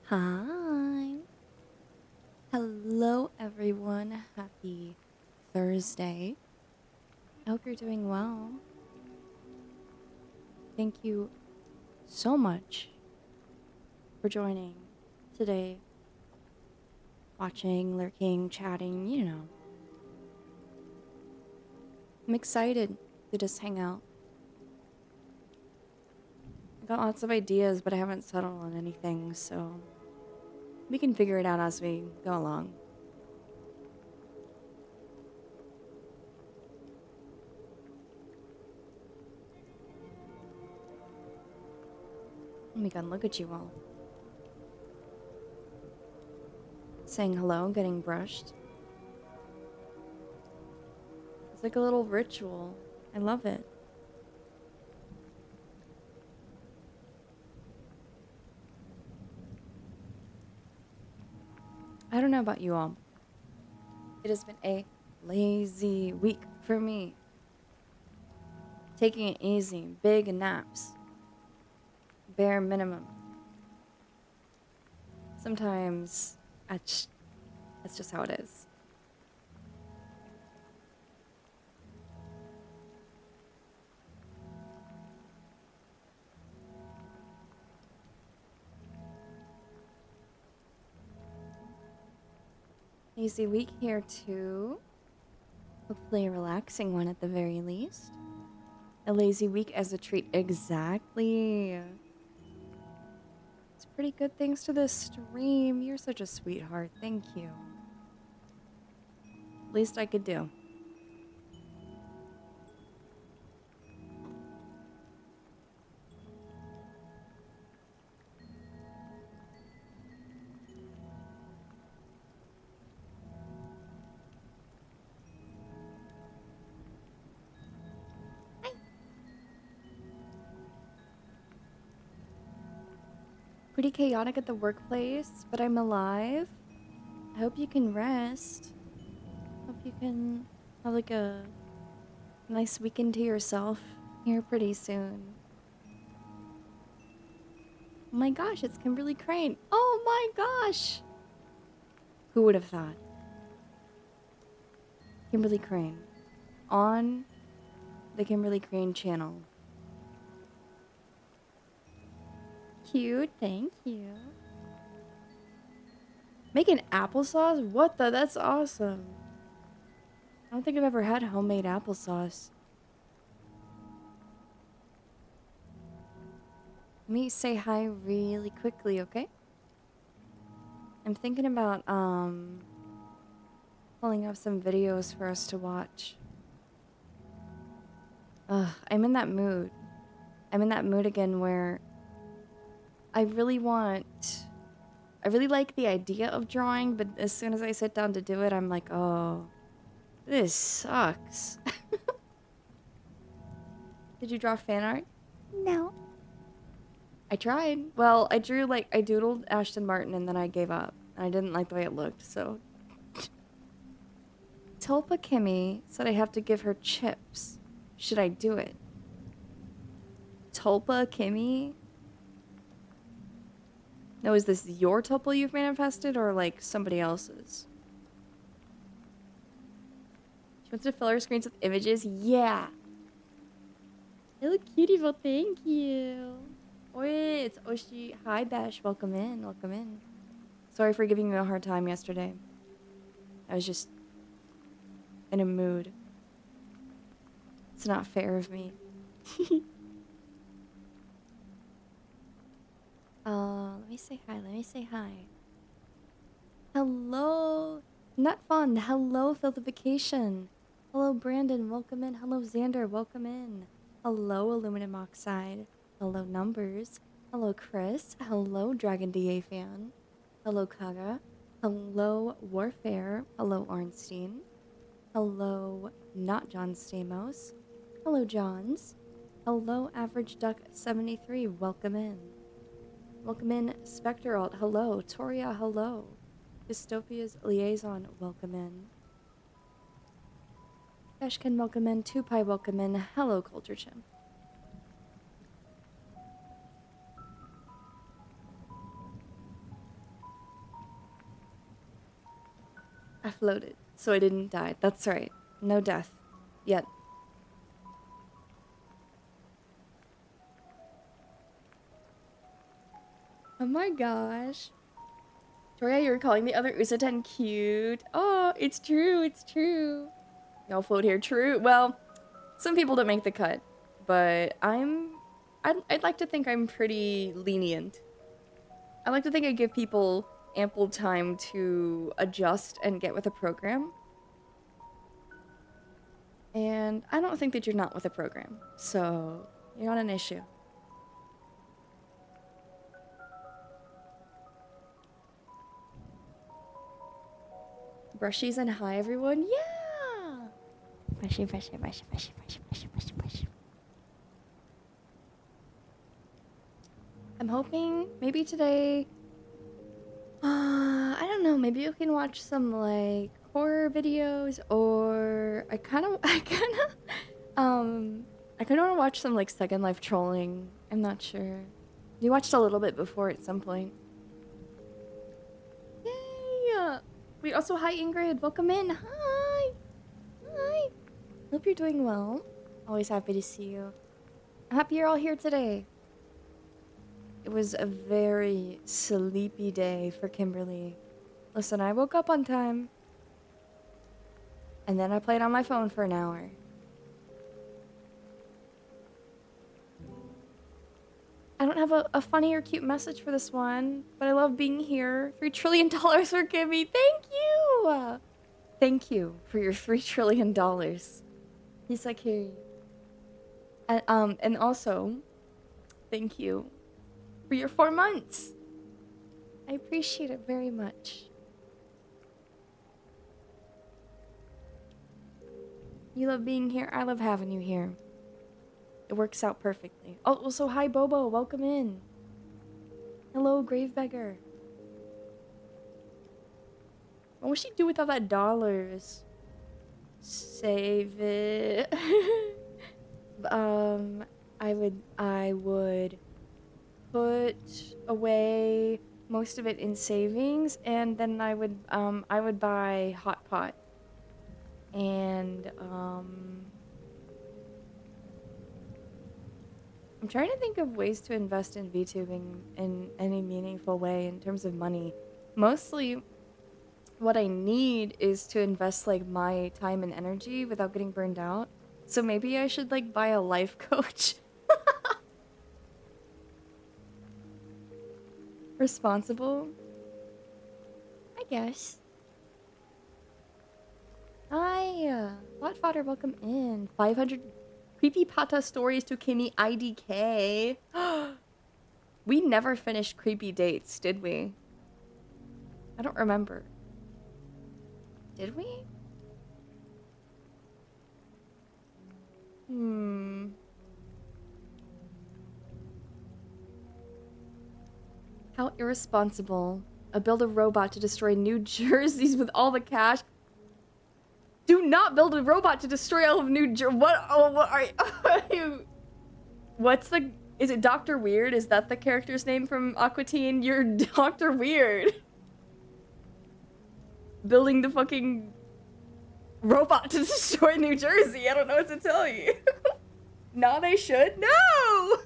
Hi. Hello, everyone. Happy Thursday. I hope you're doing well. Thank you so much for joining today, watching, lurking, chatting, I'm excited to just hang out. I got lots of ideas, but I haven't settled on anything, so we can figure it out as we go along. Oh my god, look at you all. Saying hello, getting brushed. It's like a little ritual. I love it. I don't know about you all. It has been a lazy week for me. Taking it easy, big naps, bare minimum. Sometimes that's just how it is. Easy week here too. Hopefully a relaxing one at the very least. A lazy week as a treat. Exactly. It's pretty good thanks to the stream. You're such a sweetheart. Thank you. Least I could do. Pretty chaotic at the workplace, but I'm alive. I hope you can rest. Hope you can have like a nice weekend to yourself here pretty soon. Oh my gosh, it's Kimberly Crane. Oh my gosh! Who would have thought? Kimberly Crane. On the Kimberly Crane channel. Cute, thank you. Making applesauce? What the? That's awesome. I don't think I've ever had homemade applesauce. Let me say hi really quickly, okay? I'm thinking about, pulling up some videos for us to watch. Ugh, I'm in that mood. I'm in that mood again where I really like the idea of drawing, but as soon as I sit down to do it, I'm like, oh, this sucks. Did you draw fan art? No. I tried. Well, I doodled Ashton Martin and then I gave up. I didn't like the way it looked, so. Tulpa Kimmy said I have to give her chips. Should I do it? Tulpa Kimmy? No, is this your Tulpa you've manifested or like somebody else's? She wants to fill her screens with images? Yeah. Hello, cutie. Well, thank you. Oi, it's Oshi. Hi, Bash. Welcome in. Welcome in. Sorry for giving you a hard time yesterday. I was just in a mood. It's not fair of me. Let me say hi. Let me say hi. Hello. Not fun. Hello, Filthification. Hello, Brandon. Welcome in. Hello, Xander. Welcome in. Hello, Aluminum Oxide. Hello, Numbers. Hello, Chris. Hello, Dragon DA fan. Hello, Kaga. Hello, Warfare. Hello, Ornstein. Hello, not John Stamos. Hello, Johns. Hello, Average Duck 73. Welcome in. Welcome in, Spectre Alt. Hello, Toria. Hello. Dystopia's Liaison. Welcome in. Beshkin, welcome in. Tupai, welcome in. Hello, Culture Chimp. floated, so I didn't die. That's right. No death. Yet. Oh my gosh. Toria, you were calling the other Usaten cute. Oh, it's true, it's true. Y'all float here, true. Well, some people don't make the cut, but I'd like to think I'm pretty lenient. I like to think I give people ample time to adjust and get with a program. And I don't think that you're not with a program, so you're not an issue. Brushies and hi everyone. Yeah. Brushy, brushy, brushy, brushy, brushy, brushy, brushy, brushy. I'm hoping maybe today. I don't know. Maybe you can watch some like horror videos, or I kind of want to watch some like Second Life trolling. I'm not sure. You watched a little bit before at some point. Yay! Wait, also hi Ingrid, welcome in. Hi! Hi! Hope you're doing well. Always happy to see you. I'm happy you're all here today. It was a very sleepy day for Kimberly. Listen, I woke up on time. And then I played on my phone for an hour. I don't have a funny or cute message for this one, but I love being here. $3 trillion for Kimmy. Thank you! Thank you for your $3 trillion. He's like, here. And also, thank you for your 4 months. I appreciate it very much. You love being here. I love having you here. It works out perfectly. Oh, also, hi, Bobo. Welcome in. Hello, Gravebeggar. What would she do with all that dollars? Save it. I would put away most of it in savings, and then I would buy Hot Pot. And, I'm trying to think of ways to invest in VTubing in any meaningful way in terms of money. Mostly, what I need is to invest, like, my time and energy without getting burned out. So maybe I should, like, buy a life coach. Responsible? I guess. Hi, Bot Fodder, welcome in. 500 creepypata stories to Kimmy IDK. We never finished creepy dates, did we? I don't remember. Did we? How irresponsible. Build a robot to destroy New Jerseys with all the cash. Do not build a robot to destroy all of New Jersey. What? Oh, what are you? What's the? Is it Dr. Weird? Is that the character's name from Aqua Teen? You're Dr. Weird. Building the fucking robot to destroy New Jersey. I don't know what to tell you. No, they should. No.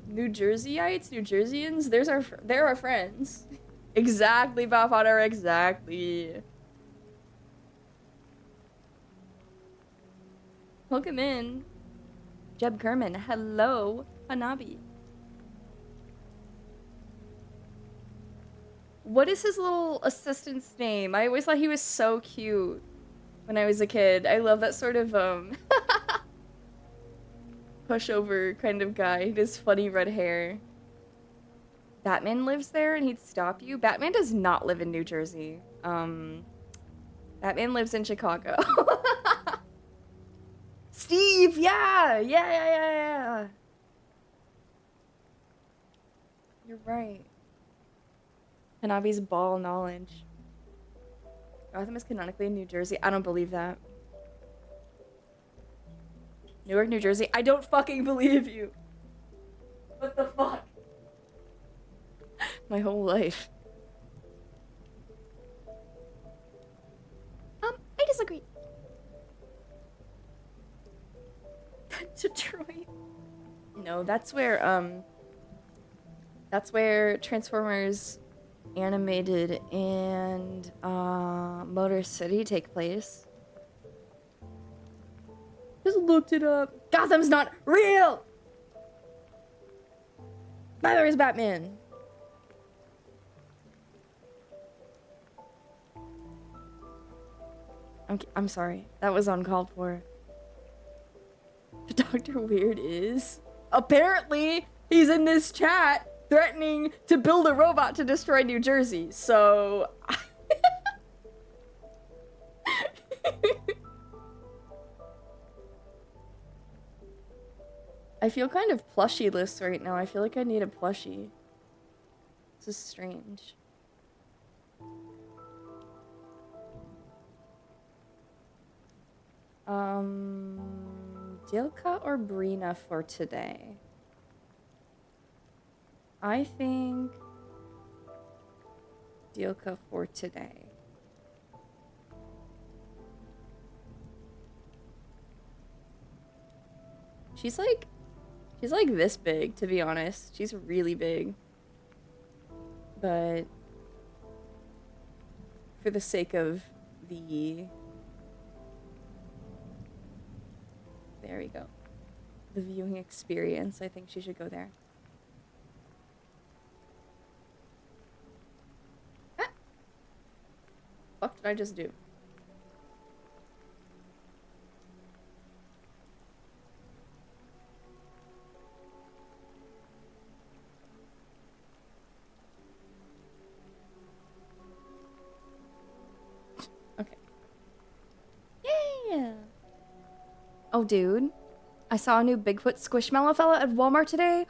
New Jerseyites, New Jerseyans. They're our friends. Exactly, Bafodder, exactly. Welcome in. Jeb Kerman, hello, Hanabi. What is his little assistant's name? I always thought he was so cute when I was a kid. I love that sort of, pushover kind of guy. He has funny red hair. Batman lives there and he'd stop you. Batman does not live in New Jersey. Batman lives in Chicago. Steve, yeah. You're right. Hanabi's ball knowledge. Gotham is canonically in New Jersey. I don't believe that. Newark, New Jersey. I don't fucking believe you. What the fuck? My whole life. Detroit. No, that's where Transformers Animated and Motor City take place. Just looked it up. Gotham's not real! Neither is Batman. I'm sorry. That was uncalled for. The Dr. Weird is... Apparently, he's in this chat threatening to build a robot to destroy New Jersey, so... I feel kind of plushie-less right now. I feel like I need a plushie. This is strange. Dilka or Brina for today? I think Dilka for today. She's like this big, to be honest. She's really big. But for the sake of the... There we go. The viewing experience, I think she should go there. Ah! What did I just do? Okay. Yeah! Oh, dude. I saw a new Bigfoot Squishmallow fella at Walmart today.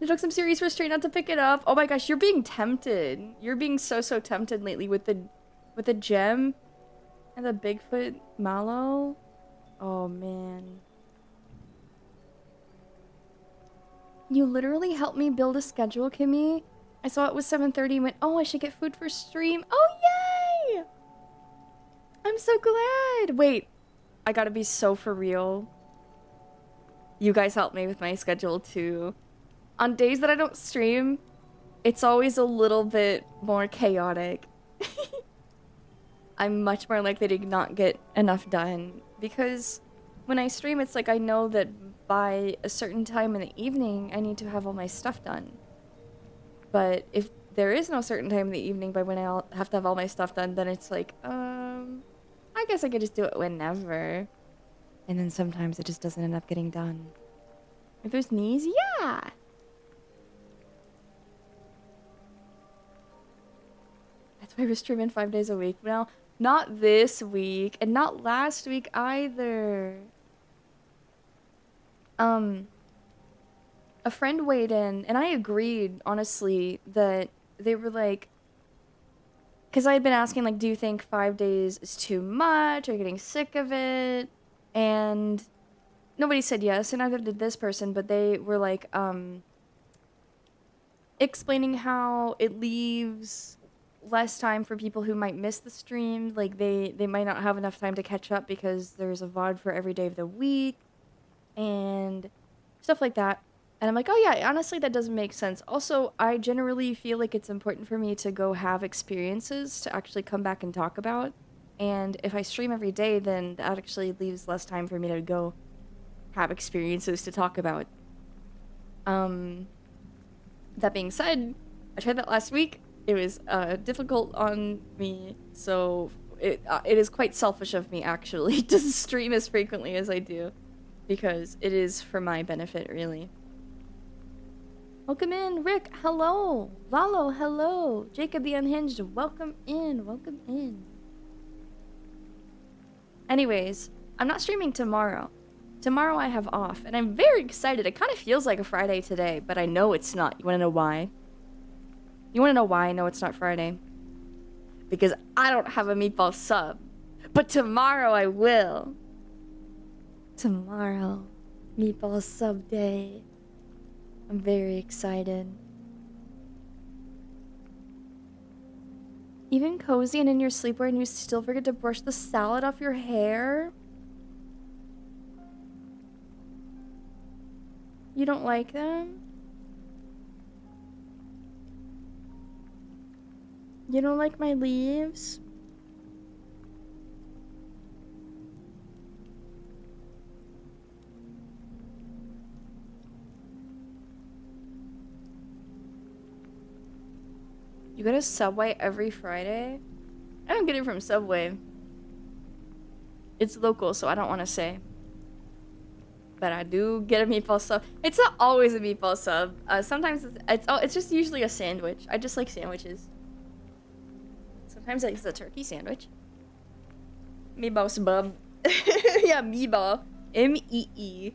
It took some serious restraint not to pick it up. Oh my gosh, you're being tempted. You're being so tempted lately with the gem and the Bigfoot mallow. Oh man. You literally helped me build a schedule, Kimmy. I saw it was 7:30 and went, oh, I should get food for stream. Oh, yay! I'm so glad. Wait, I gotta be so for real. You guys help me with my schedule too. On days that I don't stream, it's always a little bit more chaotic. I'm much more likely to not get enough done because when I stream, it's like I know that by a certain time in the evening, I need to have all my stuff done. But if there is no certain time in the evening by when I'll have to have all my stuff done, then it's like, I guess I could just do it whenever. And then sometimes it just doesn't end up getting done. If there's knees, yeah! That's why we're streaming 5 days a week now. Not this week, and not last week either. A friend weighed in, and I agreed, honestly, that they were like... Because I had been asking, like, do you think 5 days is too much? Are you getting sick of it? And nobody said yes, and neither did this person, but they were like, explaining how it leaves less time for people who might miss the stream. Like, they might not have enough time to catch up because there's a VOD for every day of the week, and stuff like that. And I'm like, oh yeah, honestly, that doesn't make sense. Also, I generally feel like it's important for me to go have experiences to actually come back and talk about. And if I stream every day, then that actually leaves less time for me to go have experiences to talk about. That being said, I tried that last week. It was difficult on me, so it is quite selfish of me, actually, to stream as frequently as I do. Because it is for my benefit, really. Welcome in, Rick, hello. Lalo, hello. Jacob the Unhinged, welcome in, welcome in. Anyways, I'm not streaming tomorrow. Tomorrow I have off, and I'm very excited. It kind of feels like a Friday today, but I know it's not. You want to know why? You want to know why I know it's not Friday? Because I don't have a meatball sub. But tomorrow I will. Tomorrow, meatball sub day. I'm very excited. Even cozy and in your sleepwear and you still forget to brush the salad off your hair? You don't like them? You don't like my leaves? You go to Subway every Friday? I don't get it from Subway. It's local, so I don't want to say. But I do get a meatball sub. It's not always a meatball sub. Sometimes it's just usually a sandwich. I just like sandwiches. Sometimes it's a turkey sandwich. Meatball sub. Yeah, meatball. M-E-E-B-A-L.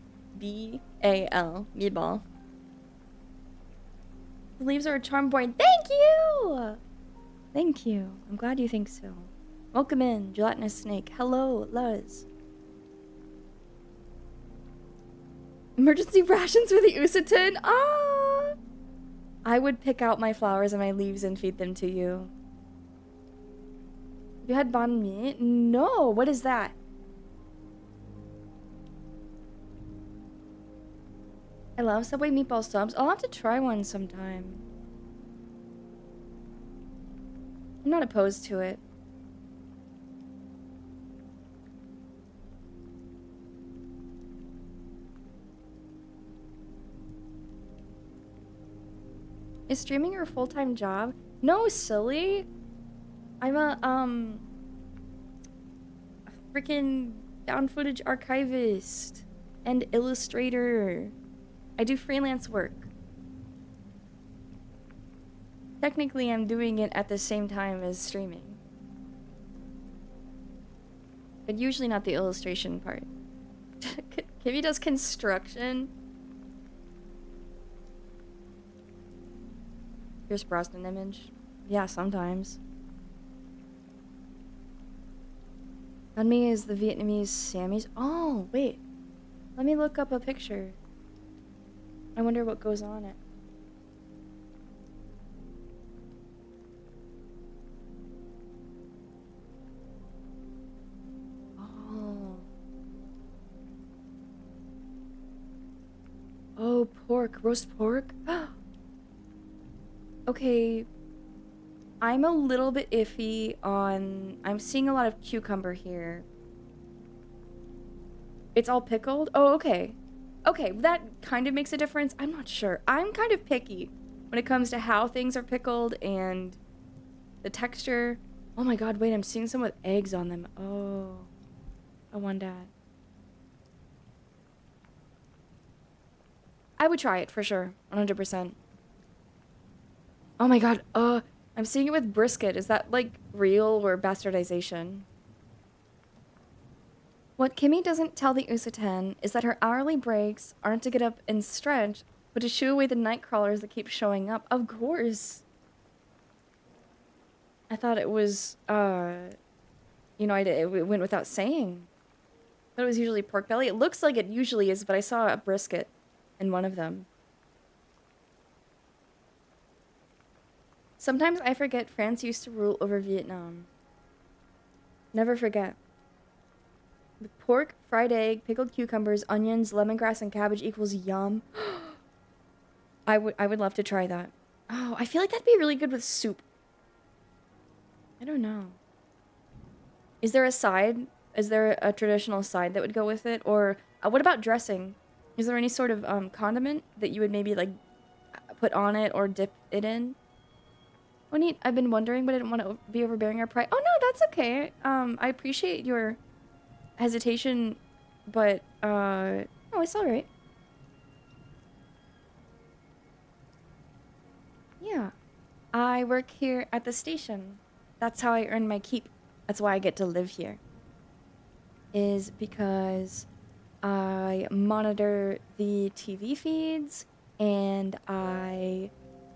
Meatball. The leaves are a charm point. Thank you! Thank you. I'm glad you think so. Welcome in, gelatinous snake. Hello, Luz. Emergency rations for the Usatin? Ah! I would pick out my flowers and my leaves and feed them to you. You had banh mi? No, what is that? I love Subway meatball subs. I'll have to try one sometime. I'm not opposed to it. Is streaming your full-time job? No, silly. I'm a freaking found footage archivist and illustrator. I do freelance work. Technically, I'm doing it at the same time as streaming. But usually not the illustration part. Kimmy does construction. Pierce Brosnan image. Yeah, sometimes. Banh mi is the Vietnamese Sammy's. Oh, wait. Let me look up a picture. I wonder what goes on it. Oh. Oh, pork. Roast pork? Okay. I'm a little bit iffy on... I'm seeing a lot of cucumber here. It's all pickled? Oh, okay. Okay, that kind of makes a difference. I'm not sure. I'm kind of picky when it comes to how things are pickled and the texture. Oh my god, wait, I'm seeing some with eggs on them. Oh. I want that. I would try it for sure. 100%. Oh my god, I'm seeing it with brisket. Is that, like, real or bastardization? What Kimmy doesn't tell the Usaten is that her hourly breaks aren't to get up and stretch, but to shoo away the night crawlers that keep showing up. Of course. I thought it was, you know, it went without saying. I thought it was usually pork belly. It looks like it usually is, but I saw a brisket in one of them. Sometimes I forget France used to rule over Vietnam. Never forget. With pork, fried egg, pickled cucumbers, onions, lemongrass, and cabbage equals yum. I would love to try that. Oh, I feel like that'd be really good with soup. I don't know. Is there a side? Is there a traditional side that would go with it? Or what about dressing? Is there any sort of condiment that you would maybe like put on it or dip it in? Oh, neat. I've been wondering, but I didn't want to be overbearing or pry. Oh, no, that's okay. I appreciate your hesitation, but, no, it's alright. Yeah. I work here at the station. That's how I earn my keep. That's why I get to live here. Is because I monitor the TV feeds and I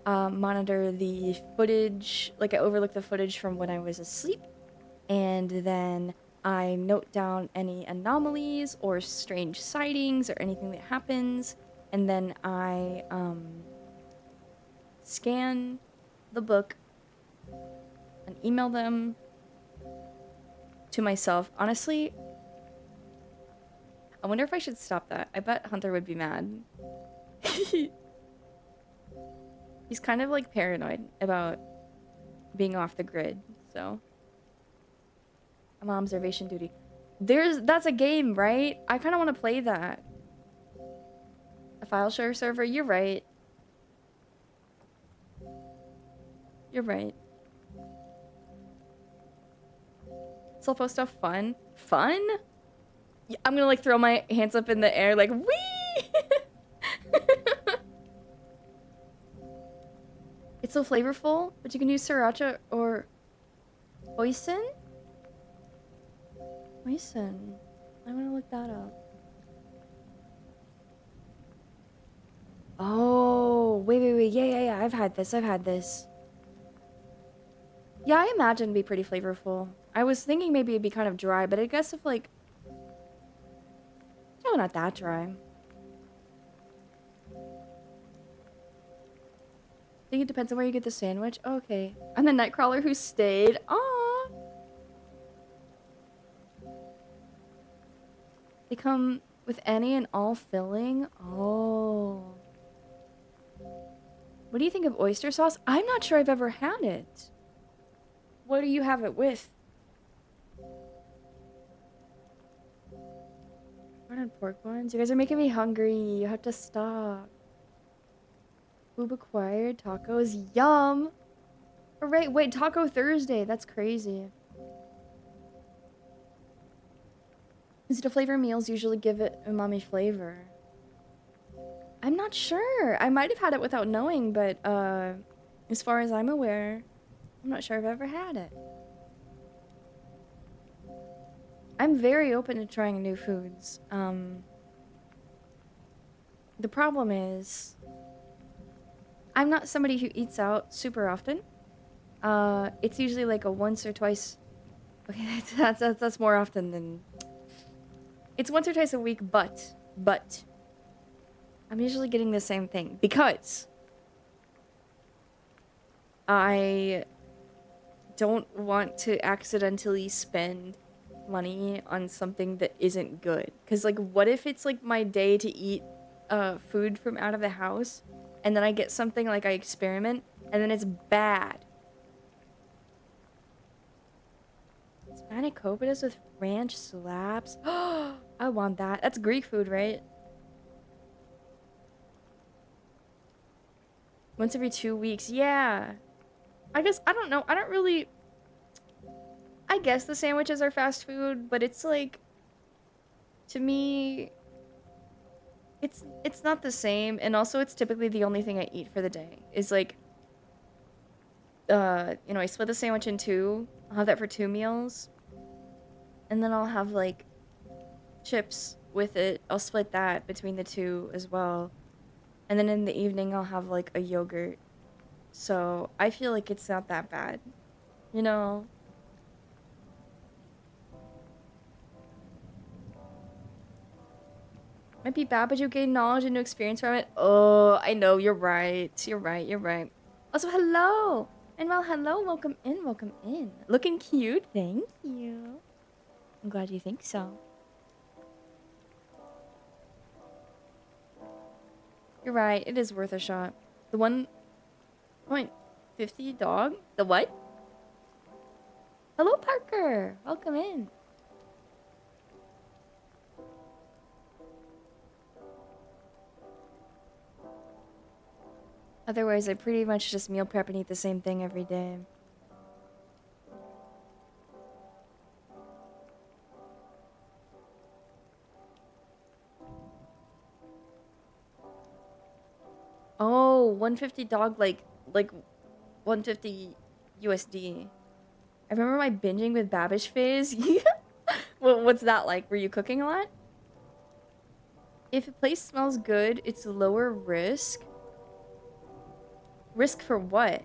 monitor the footage, like I overlook the footage from when I was asleep, and then I note down any anomalies or strange sightings or anything that happens, and then I scan the book and email them to myself. Honestly, I wonder if I should stop that. I bet Hunter would be mad He's kind of like paranoid about being off the grid, so I'm on observation duty. That's a game, right? I kind of want to play that. A file share server, you're right. You're right. Self-host stuff fun. Fun? Yeah, I'm gonna like throw my hands up in the air like wee. It's so flavorful, but you can use sriracha or hoisin. Hoisin. I'm gonna look that up. Oh, wait. Yeah. I've had this. Yeah, I imagine it'd be pretty flavorful. I was thinking maybe it'd be kind of dry, but I guess if like... Oh, not that dry. I think it depends on where you get the sandwich. Okay. I'm the nightcrawler who stayed. Aww. They come with any and all filling. Oh. What do you think of oyster sauce? I'm not sure I've ever had it. What do you have it with? What pork buns? You guys are making me hungry. You have to stop. Boob acquired tacos. Yum. Oh, right. Wait, Taco Thursday. That's crazy. Is it a flavor meals usually give it umami flavor? I'm not sure. I might have had it without knowing, but as far as I'm aware, I'm not sure I've ever had it. I'm very open to trying new foods. The problem is I'm not somebody who eats out super often. It's usually like a once or twice. Okay, that's more often than. It's once or twice a week, but I'm usually getting the same thing because I don't want to accidentally spend money on something that isn't good. Because like, what if it's like my day to eat food from out of the house, and then I get something like I experiment, and then it's bad. Spanakopita's with ranch slaps. Oh, I want that. That's Greek food, right? Once every 2 weeks. Yeah. I guess, I don't know. I don't really... I guess the sandwiches are fast food, but it's like... To me... It's not the same, and also it's typically the only thing I eat for the day. Is like... you know, I split the sandwich in two. I'll have that for 2 meals. And then I'll have, like, chips with it. I'll split that between the 2 as well. And then in the evening, I'll have, like, a yogurt. So, I feel like it's not that bad. You know? Might be bad, but you gain knowledge and new experience from it. Oh, I know. You're right. You're right. Also, hello! And well, hello. Welcome in. Looking cute. Thank you. I'm glad you think so. You're right. It is worth a shot. The 1.50 dog? The what? Hello, Parker. Welcome in. Otherwise, I pretty much just meal prep and eat the same thing every day. Oh, 150 dog, like 150 USD. I remember my binging with Babish phase. What's that like? Were you cooking a lot? If a place smells good, it's lower risk. Risk for what?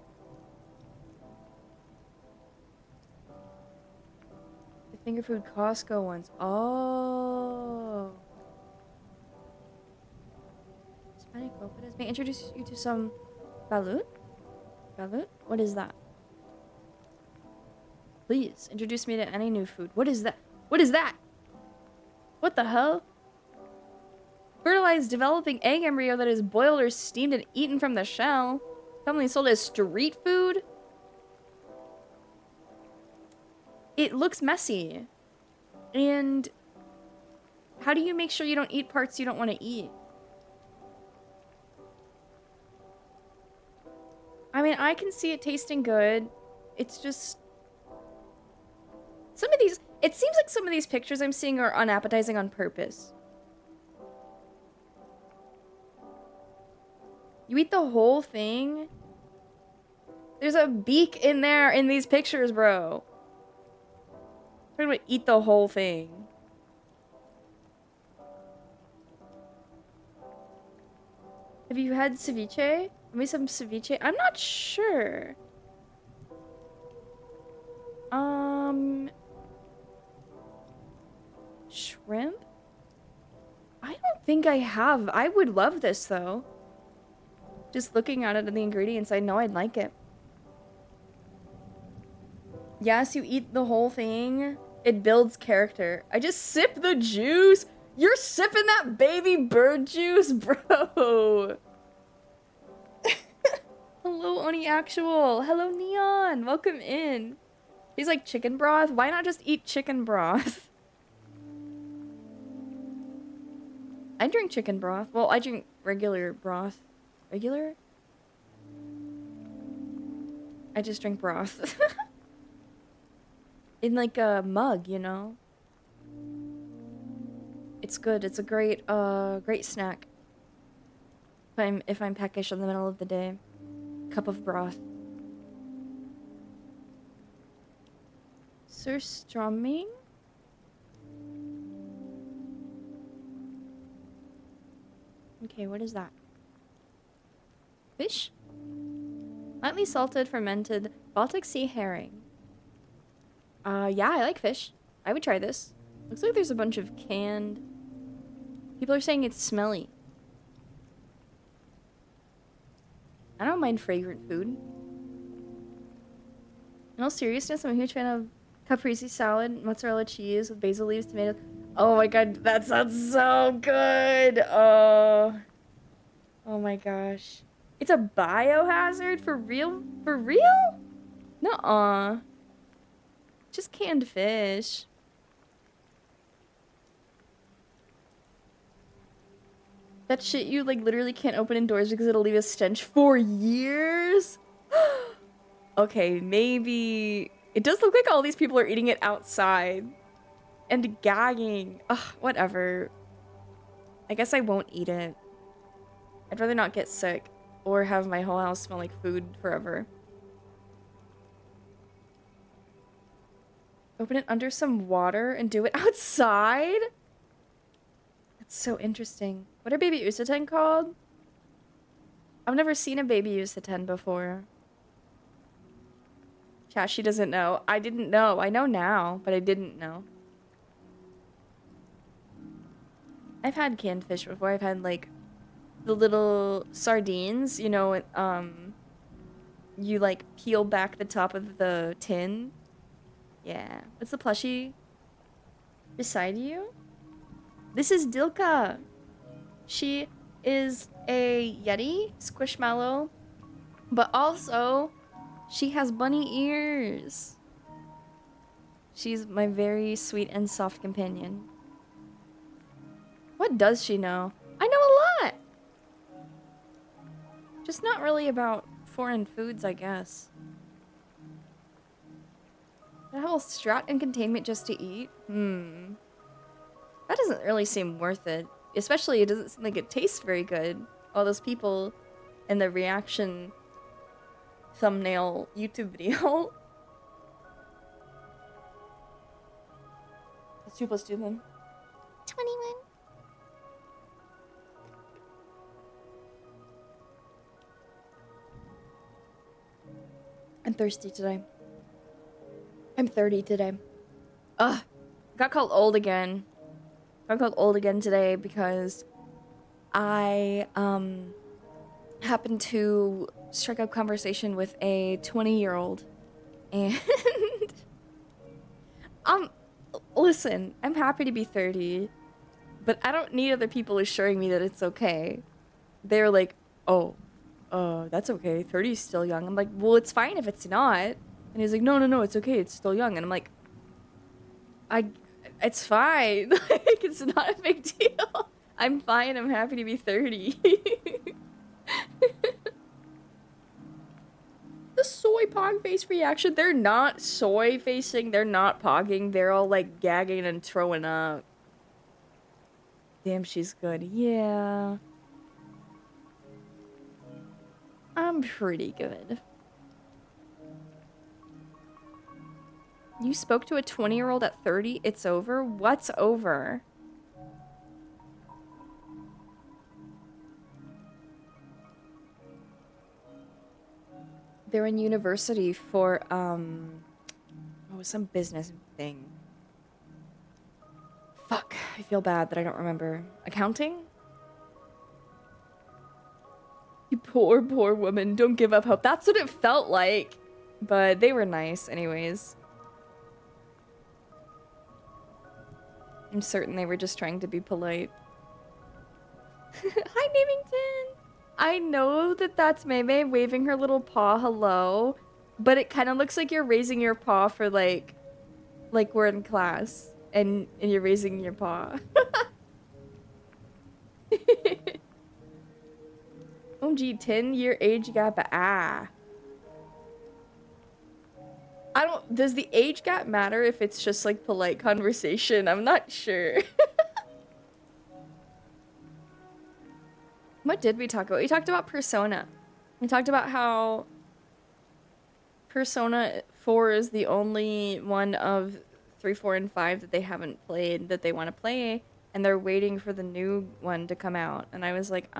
The finger food Costco ones. Oh. Spanakopita's. May I introduce you to some balut? Balut? What is that? Please, introduce me to any new food. What is that? What is that? What the hell? Fertilized developing egg embryo that is boiled or steamed and eaten from the shell. Commonly sold as street food. It looks messy. And how do you make sure you don't eat parts you don't want to eat? I mean, I can see it tasting good. It's just... Some of these... It seems like some of these pictures I'm seeing are unappetizing on purpose. You eat the whole thing? There's a beak in there in these pictures, bro. I'm talking about eat the whole thing. Have you had ceviche? Maybe some ceviche? I'm not sure. Shrimp? I don't think I have. I would love this, though. Just looking at it and the ingredients, I know I'd like it. Yes, you eat the whole thing. It builds character. I just sip the juice. You're sipping that baby bird juice, bro. Hello, Oni Actual. Hello, Neon. Welcome in. He's like chicken broth. Why not just eat chicken broth? I drink chicken broth. Well, I drink regular broth. Regular? I just drink broth. In like a mug, you know? It's good. It's a great snack. If I'm peckish in the middle of the day. Cup of broth. Surströmming? Okay, what is that? Fish? Lightly salted, fermented Baltic Sea herring. Yeah, I like fish. I would try this. Looks like there's a bunch of canned... People are saying it's smelly. I don't mind fragrant food. In all seriousness, I'm a huge fan of caprese salad, mozzarella cheese with basil leaves, tomatoes. Oh my god, that sounds so good! Oh my gosh. It's a biohazard? For real? For real? Nuh-uh. Just canned fish. That shit you like literally can't open indoors because it'll leave a stench for years? Okay, maybe... It does look like all these people are eating it outside. And gagging. Ugh, whatever. I guess I won't eat it. I'd rather not get sick. Or have my whole house smell like food forever. Open it under some water and do it outside? That's so interesting. What are baby Usaten called? I've never seen a baby Usaten before. Chat, she doesn't know. I didn't know. I know now, but I didn't know. I've had canned fish before. I've had, like, the little sardines, you know, you, like, peel back the top of the tin. Yeah. What's the plushie beside you? This is Dilka. She is a Yeti, Squishmallow, but also she has bunny ears. She's my very sweet and soft companion. What does she know? I know a lot! Just not really about foreign foods, I guess. That whole strat and containment just to eat? That doesn't really seem worth it. Especially, it doesn't seem like it tastes very good. All those people in the reaction thumbnail YouTube video. What's 2 plus 2 then? 21. I'm thirsty today. I'm 30 today. Ugh. Got called old again. Got called old again today because I happened to strike up conversation with a 20-year-old, and listen, I'm happy to be 30, But I don't need other people assuring me that it's okay. They're like, oh, that's okay. 30 is still young. I'm like, well, it's fine if it's not. And he's like, no, no, no, it's okay. It's still young. And I'm like, it's fine. Like, it's not a big deal. I'm fine. I'm happy to be 30. The soy pog face reaction. They're not soy facing. They're not pogging. They're all like gagging and throwing up. Damn, she's good. Yeah. I'm pretty good. You spoke to a 20-year-old at 30? It's over? What's over? They're in university for, some business thing. Fuck, I feel bad that I don't remember. Accounting? You poor, poor woman, don't give up hope. That's what it felt like. But they were nice anyways. I'm certain they were just trying to be polite. Hi, Namington! I know that that's Mei waving her little paw hello, but it kind of looks like you're raising your paw for like we're in class and you're raising your paw. OMG, 10-year age gap, I don't, does the age gap matter if it's just like polite conversation? I'm not sure. What did we talk about? We talked about Persona. We talked about how Persona 4 is the only one of 3, 4, and 5 that they haven't played that they want to play, and they're waiting for the new one to come out. And I was like,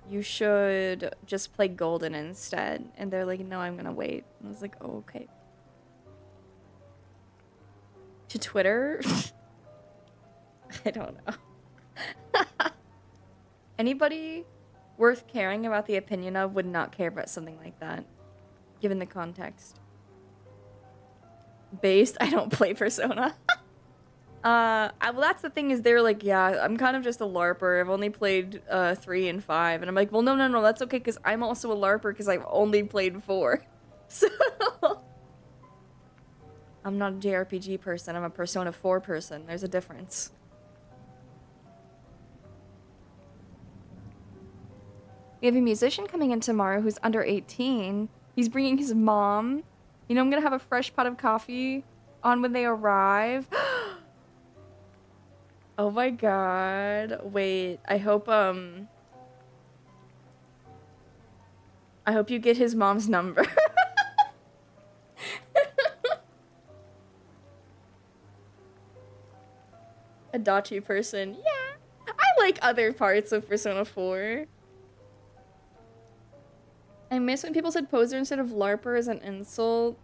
you should just play Golden instead. And they're like, no, I'm gonna wait. And I was like, oh, okay. To Twitter? I don't know. Anybody worth caring about the opinion of would not care about something like that, given the context. Based, I don't play Persona. Well, that's the thing is they're like, yeah, I'm kind of just a LARPer. I've only played 3 and 5. And I'm like, well, no, no, no, that's okay, because I'm also a LARPer because I've only played 4. So... I'm not a JRPG person. I'm a Persona 4 person. There's a difference. We have a musician coming in tomorrow who's under 18. He's bringing his mom. You know, I'm gonna have a fresh pot of coffee on when they arrive. Oh my god. Wait, I hope you get his mom's number. A Dachi person. Yeah. I like other parts of Persona 4. I miss when people said poser instead of LARPer as an insult.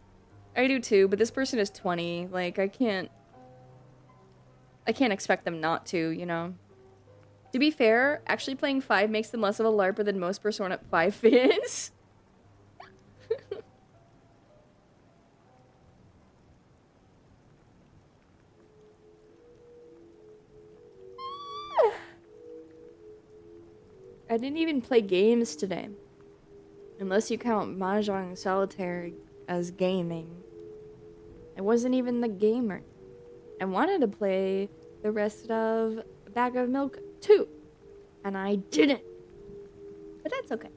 I do too, but this person is 20. Like, I can't expect them not to, you know? To be fair, actually playing 5 makes them less of a LARPer than most Persona 5 fans. I didn't even play games today. Unless you count Mahjong Solitaire as gaming. I wasn't even the gamer. I wanted to play the rest of Bag of Milk 2. And I didn't. But that's okay.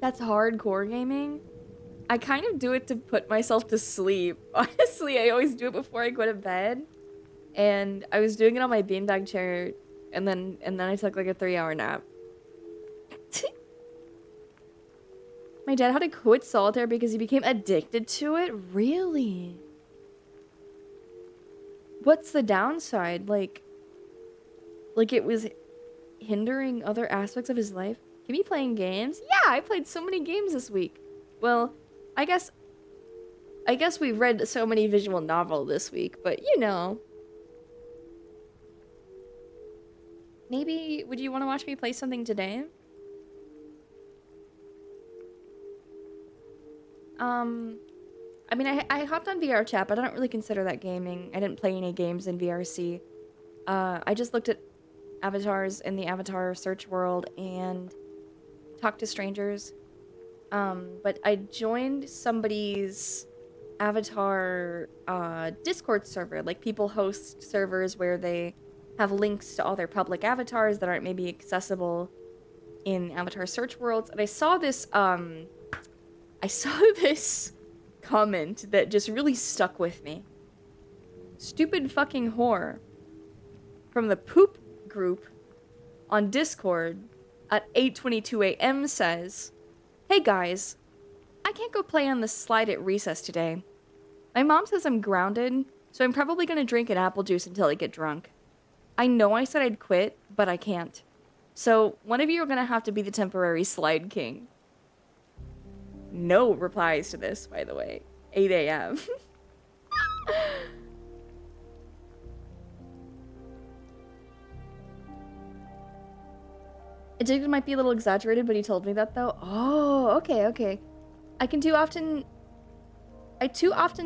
That's hardcore gaming. I kind of do it to put myself to sleep. Honestly, I always do it before I go to bed. And I was doing it on my beanbag chair, and then I took like a 3-hour nap. My dad had to quit solitaire because he became addicted to it? Really? What's the downside? Like it was hindering other aspects of his life? Can he playing games? Yeah, I played so many games this week. Well, I guess we read so many visual novels this week, but you know. Maybe, would you want to watch me play something today? I mean, I hopped on VR chat, but I don't really consider that gaming. I didn't play any games in VRC. I just looked at avatars in the avatar search world and talked to strangers. But I joined somebody's avatar Discord server. Like, people host servers where they have links to all their public avatars that aren't maybe accessible in avatar search worlds. And I saw this comment that just really stuck with me. Stupid fucking whore from the poop group on Discord at 8:22 a.m. says, "Hey guys, I can't go play on the slide at recess today. My mom says I'm grounded, so I'm probably gonna drink an apple juice until I get drunk. I know I said I'd quit, but I can't. So one of you are gonna have to be the temporary slide king." No replies to this, by the way. 8 a.m. Addicted might be a little exaggerated, but he told me that though. Oh, okay. I too often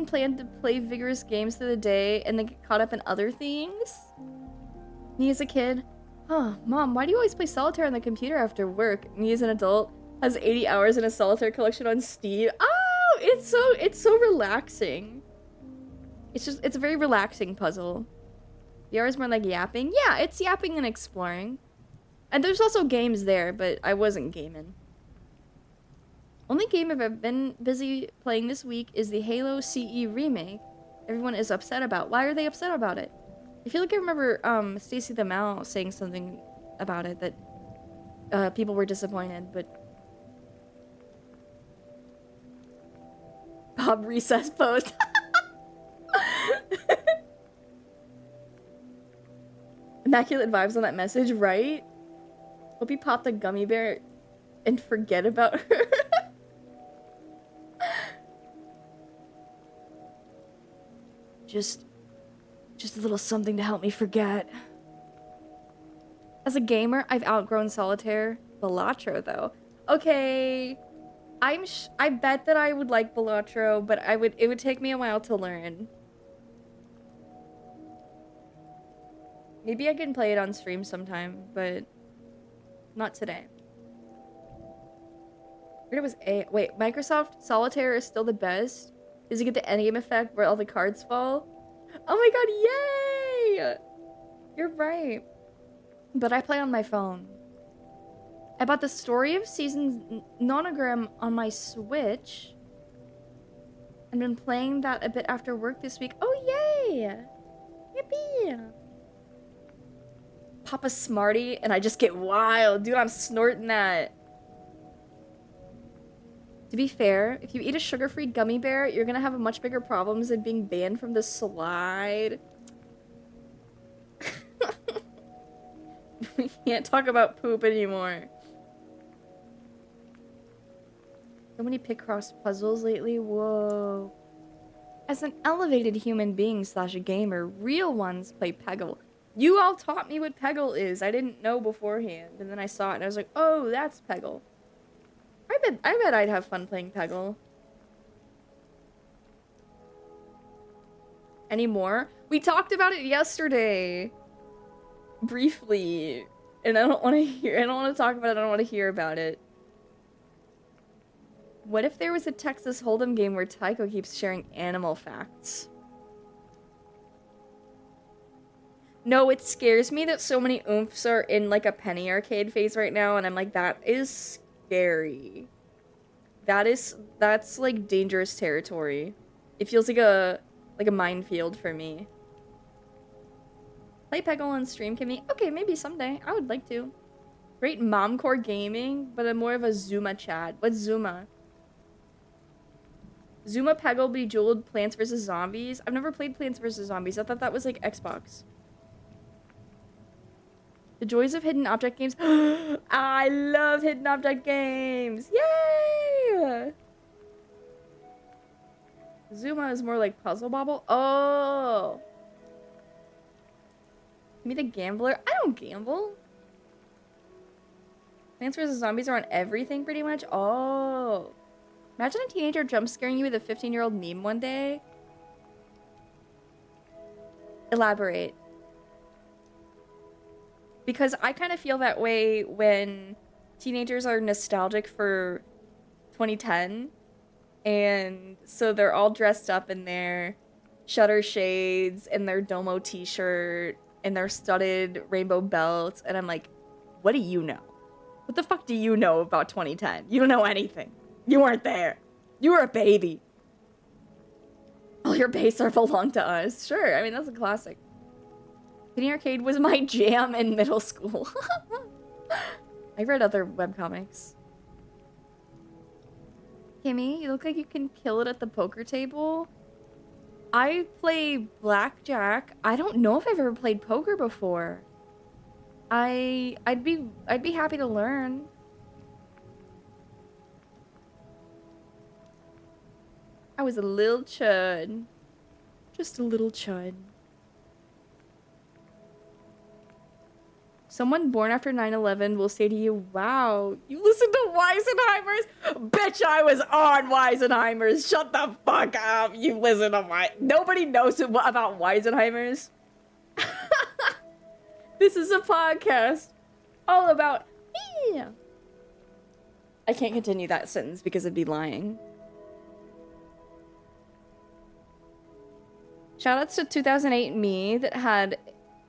plan to play vigorous games through the day and then get caught up in other things. Me as a kid, Mom, why do you always play solitaire on the computer after work? Me as an adult has 80 hours in a solitaire collection on Steam. Oh, it's so relaxing. It's a very relaxing puzzle. VR is more like yapping. Yeah, it's yapping and exploring. And there's also games there, but I wasn't gaming. Only game I've been busy playing this week is the Halo CE remake. Everyone is upset about. Why are they upset about it? I feel like I remember Stacy the Mal saying something about it that people were disappointed, but Bob recess post. Immaculate vibes on that message, right? Hope he popped a gummy bear and forget about her. Just a little something to help me forget. As a gamer, I've outgrown solitaire. Balatro, though. Okay, I bet that I would like Balatro, but it would take me a while to learn. Maybe I can play it on stream sometime, but not today. I heard it was wait, Microsoft Solitaire is still the best? Does it get the endgame effect where all the cards fall? Oh my god, yay! You're right. But I play on my phone. I bought the Story of Seasons nonogram on my Switch. I've been playing that a bit after work this week. Oh, yay! Yippee! Pop a Smartie and I just get wild. Dude, I'm snorting that. To be fair, if you eat a sugar-free gummy bear, you're gonna have much bigger problems than being banned from the slide. We can't talk about poop anymore. So many Picross puzzles lately, whoa. As an elevated human being slash gamer, real ones play Peggle. You all taught me what Peggle is. I didn't know beforehand, and then I saw it and I was like, oh, that's Peggle. I bet I'd have fun playing Peggle. Any more? We talked about it yesterday. Briefly. And I don't want to talk about it, I don't want to hear about it. What if there was a Texas Hold'em game where Tycho keeps sharing animal facts? No, it scares me that so many oomphs are in like a penny arcade phase right now, and I'm like, that is scary. That's like dangerous territory. It feels like a minefield for me. Play Peggle on stream, Kimmy? Okay, maybe someday. I would like to. Great momcore gaming, but I'm more of a Zuma chat. What's Zuma? Zuma, Peggle, Bejeweled, Plants vs. Zombies? I've never played Plants vs. Zombies. I thought that was like Xbox. The joys of hidden object games. I love hidden object games. Yay! Zuma is more like Puzzle Bobble. Oh. Me the gambler? I don't gamble. Plants vs. Zombies are on everything pretty much. Oh. Imagine a teenager jump scaring you with a 15-year-old meme one day. Elaborate. Because I kind of feel that way when teenagers are nostalgic for 2010, and so they're all dressed up in their shutter shades and their Domo t-shirt and their studded rainbow belts, and I'm like, what do you know? What the fuck do you know about 2010? You don't know anything. You weren't there. You were a baby. All your base are belong to us. Sure, I mean, that's a classic. Penny Arcade was my jam in middle school. I read other webcomics. Kimmy, you look like you can kill it at the poker table. I play blackjack. I don't know if I've ever played poker before. I'd be happy to learn. I was a little chud. Just a little chud. Someone born after 9/11 will say to you, wow, you listen to Weisenheimer's? Bitch, I was on Weisenheimer's. Shut the fuck up. You listen to Nobody knows about Weisenheimer's. This is a podcast all about me. I can't continue that sentence because it'd be lying. Shoutouts to 2008 me that had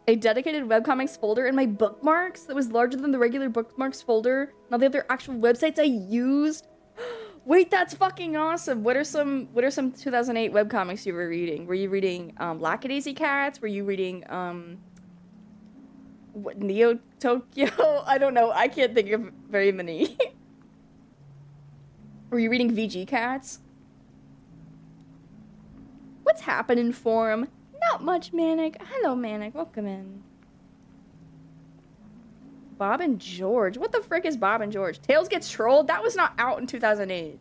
a dedicated webcomics folder in my bookmarks that was larger than the regular bookmarks folder. Now they have their actual websites I used. Wait, that's fucking awesome. What are some 2008 webcomics you were reading? Were you reading Lackadaisy Cats? Were you reading what, Neo Tokyo? I don't know. I can't think of very many. Were you reading VG Cats? What's happening, forum? Not much, Manic. Hello, Manic. Welcome in. Bob and George. What the frick is Bob and George? Tails Gets Trolled? That was not out in 2008.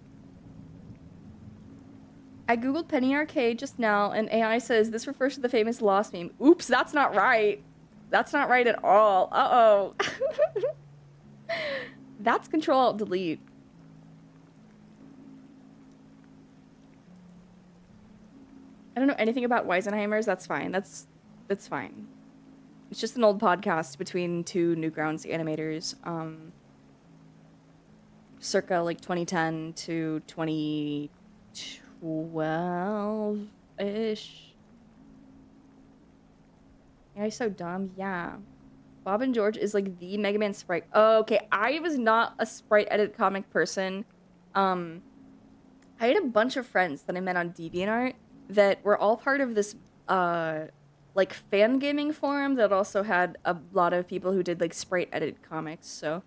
I googled Penny Arcade just now, and AI says this refers to the famous Lost meme. Oops, that's not right. That's not right at all. Uh-oh. That's Control-Alt-Delete. I don't know anything about Weisenheimer's. That's fine. That's fine. It's just an old podcast between two Newgrounds animators, circa like 2010 to 2012-ish. Yeah, I'm so dumb. Yeah. Bob and George is like the Mega Man sprite. Oh, okay. I was not a sprite edit comic person. I had a bunch of friends that I met on DeviantArt that were all part of this like fan gaming forum that also had a lot of people who did like sprite edit comics, so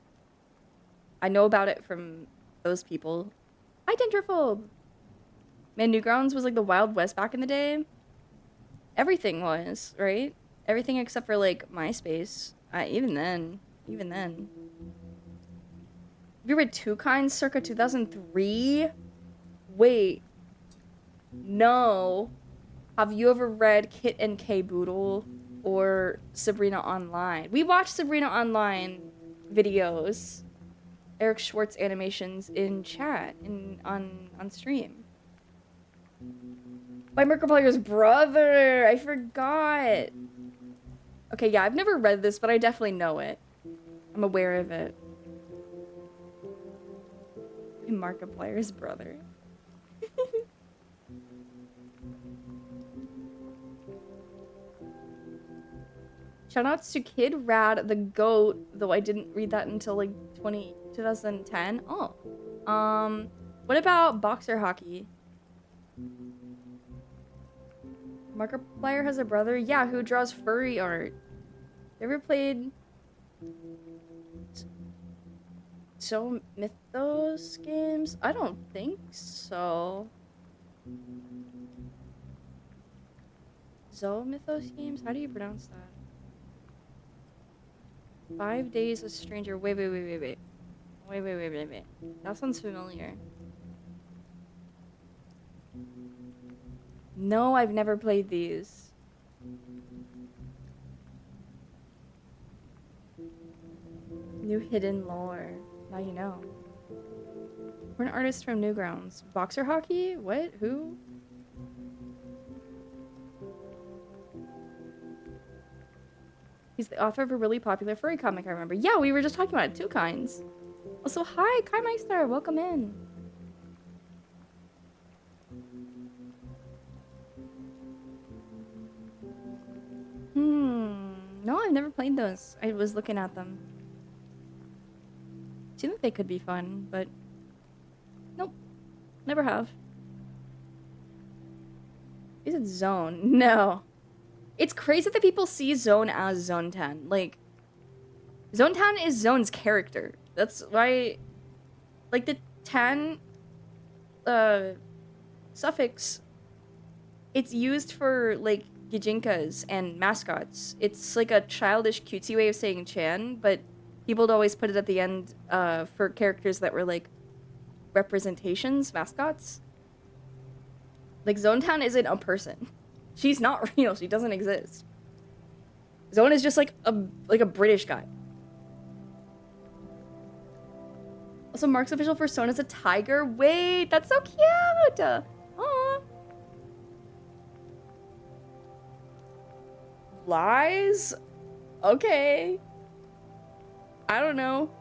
I know about it from those people. Hi, Dendrophobe! Man, Newgrounds was like the Wild West back in the day. Everything was, right? Everything except for like MySpace. Even then. Have you read Two Kinds circa 2003? Wait. No. Have you ever read Kit and K-Boodle or Sabrina Online? We watched Sabrina Online videos. Eric Schwartz animations in chat on stream. By Markiplier's brother. I forgot. Okay, yeah, I've never read this, but I definitely know it. I'm aware of it. By Markiplier's brother. Shoutouts to Kid Rad the Goat, though I didn't read that until like 2010. Oh. What about boxer hockey? Markiplier has a brother? Yeah, who draws furry art. You ever played So Mythos games? I don't think so. Mythos games? How do you pronounce that? 5 Days a Stranger. Wait. That sounds familiar. No, I've never played these. New hidden lore. Now you know. We're an artist from Newgrounds. Boxer hockey? What? Who? He's the author of a really popular furry comic, I remember. Yeah, we were just talking about it. Two kinds. Also, hi, Kai Meister. Welcome in. No, I've never played those. I was looking at them. Seem like they could be fun, but nope, never have. Is it Zone? No. It's crazy that people see Zone as Zone 10. Like, Zone 10 is Zone's character. That's why, like, the 10 suffix, it's used for, like, Gijinkas and mascots. It's like a childish, cutesy way of saying Chan, but people would always put it at the end for characters that were, like, representations, mascots. Like, Zonetown isn't a person. She's not real. She doesn't exist. Zone is just, like a British guy. Also, Mark's official persona is a tiger. Wait, that's so cute! Aww. Lies? Okay. I don't know.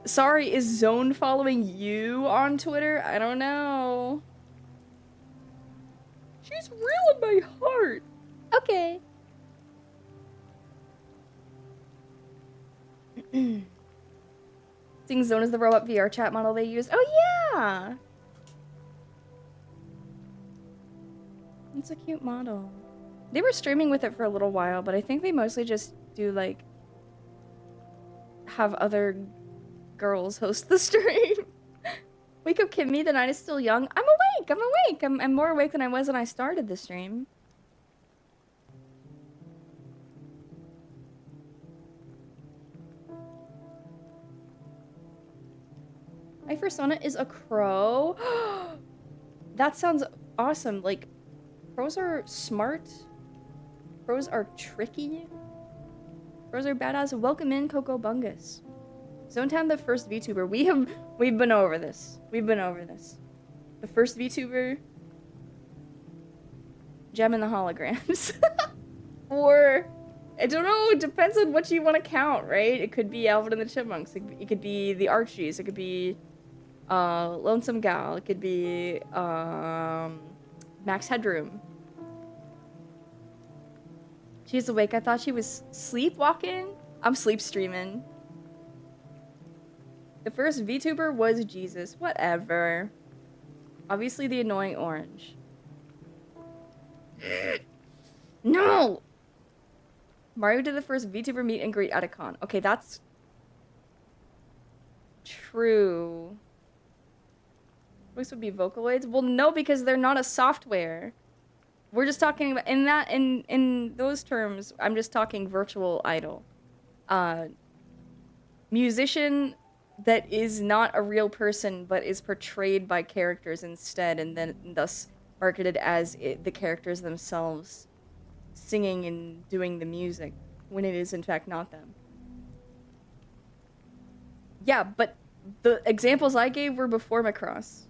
Sorry, is Zone following you on Twitter? I don't know. She's real in my heart. Okay. Seeing Zone as the robot VR chat model they use. Oh, yeah! It's a cute model. They were streaming with it for a little while, but I think they mostly just do, like, have other girls host the stream. Wake up, Kimmy, the night is still young. I'm awake! I'm more awake than I was when I started the stream. My persona is a crow. That sounds awesome. Like, crows are smart. Crows are tricky. Crows are badass. Welcome in, Coco Bungus. Zonetown, the first VTuber. We've been over this. The first VTuber. Gem in the holograms. Or, I don't know, it depends on what you want to count, right? It could be Alvin and the Chipmunks. It could be the Archies. It could be Lonesome Gal. It could be Max Headroom. She's awake. I thought she was sleepwalking. I'm sleep streaming. The first VTuber was Jesus. Whatever. Obviously the annoying orange. No! Mario did the first VTuber meet and greet at a con. Okay, that's true. Voice would be Vocaloids? Well, no, because they're not a software. We're just talking about in those terms. I'm just talking virtual idol, musician that is not a real person but is portrayed by characters instead, and then thus marketed as the characters themselves, singing and doing the music when it is in fact not them. Yeah, but the examples I gave were before Macross.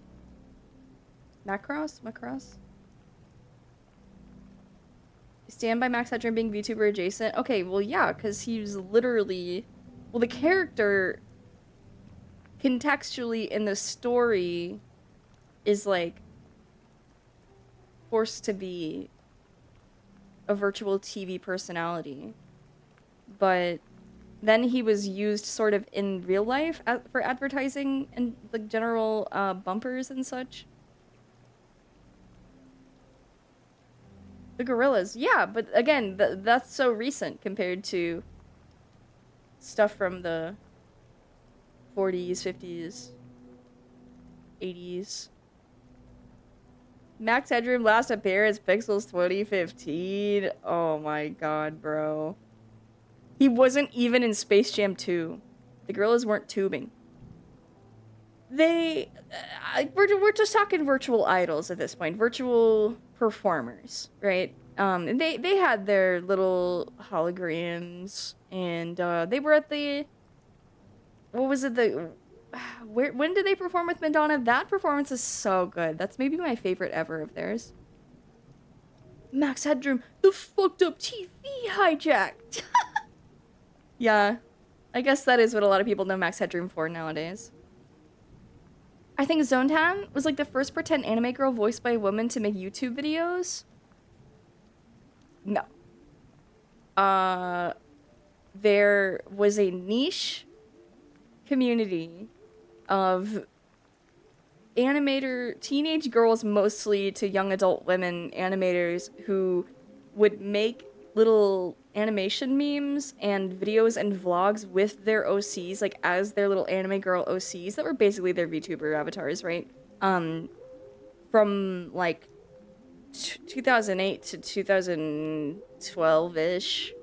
Macross. Stand by Max Headroom being VTuber adjacent? Okay, well, yeah, because he's literally... Well, the character, contextually in the story, is, like, forced to be a virtual TV personality. But then he was used sort of in real life for advertising and, like, general bumpers and such. The gorillas, yeah, but again, that's so recent compared to stuff from the 40s, 50s, 80s. Max Headroom last appearance, Pixels 2015. Oh my god, bro. He wasn't even in Space Jam 2. The gorillas weren't tubing. We're just talking virtual idols at this point. Virtual performers, right? And they had their little holograms, and they were at the... What was it? When did they perform with Madonna? That performance is so good. That's maybe my favorite ever of theirs. Max Headroom, the fucked up TV hijacked. Yeah. I guess that is what a lot of people know Max Headroom for nowadays. I think Zontan was like the first pretend anime girl voiced by a woman to make YouTube videos. No. There was a niche community of teenage girls, mostly to young adult women animators, who would make little animation memes and videos and vlogs with their OCs, like as their little anime girl OCs that were basically their VTuber avatars, right? From like 2008 to 2012-ish.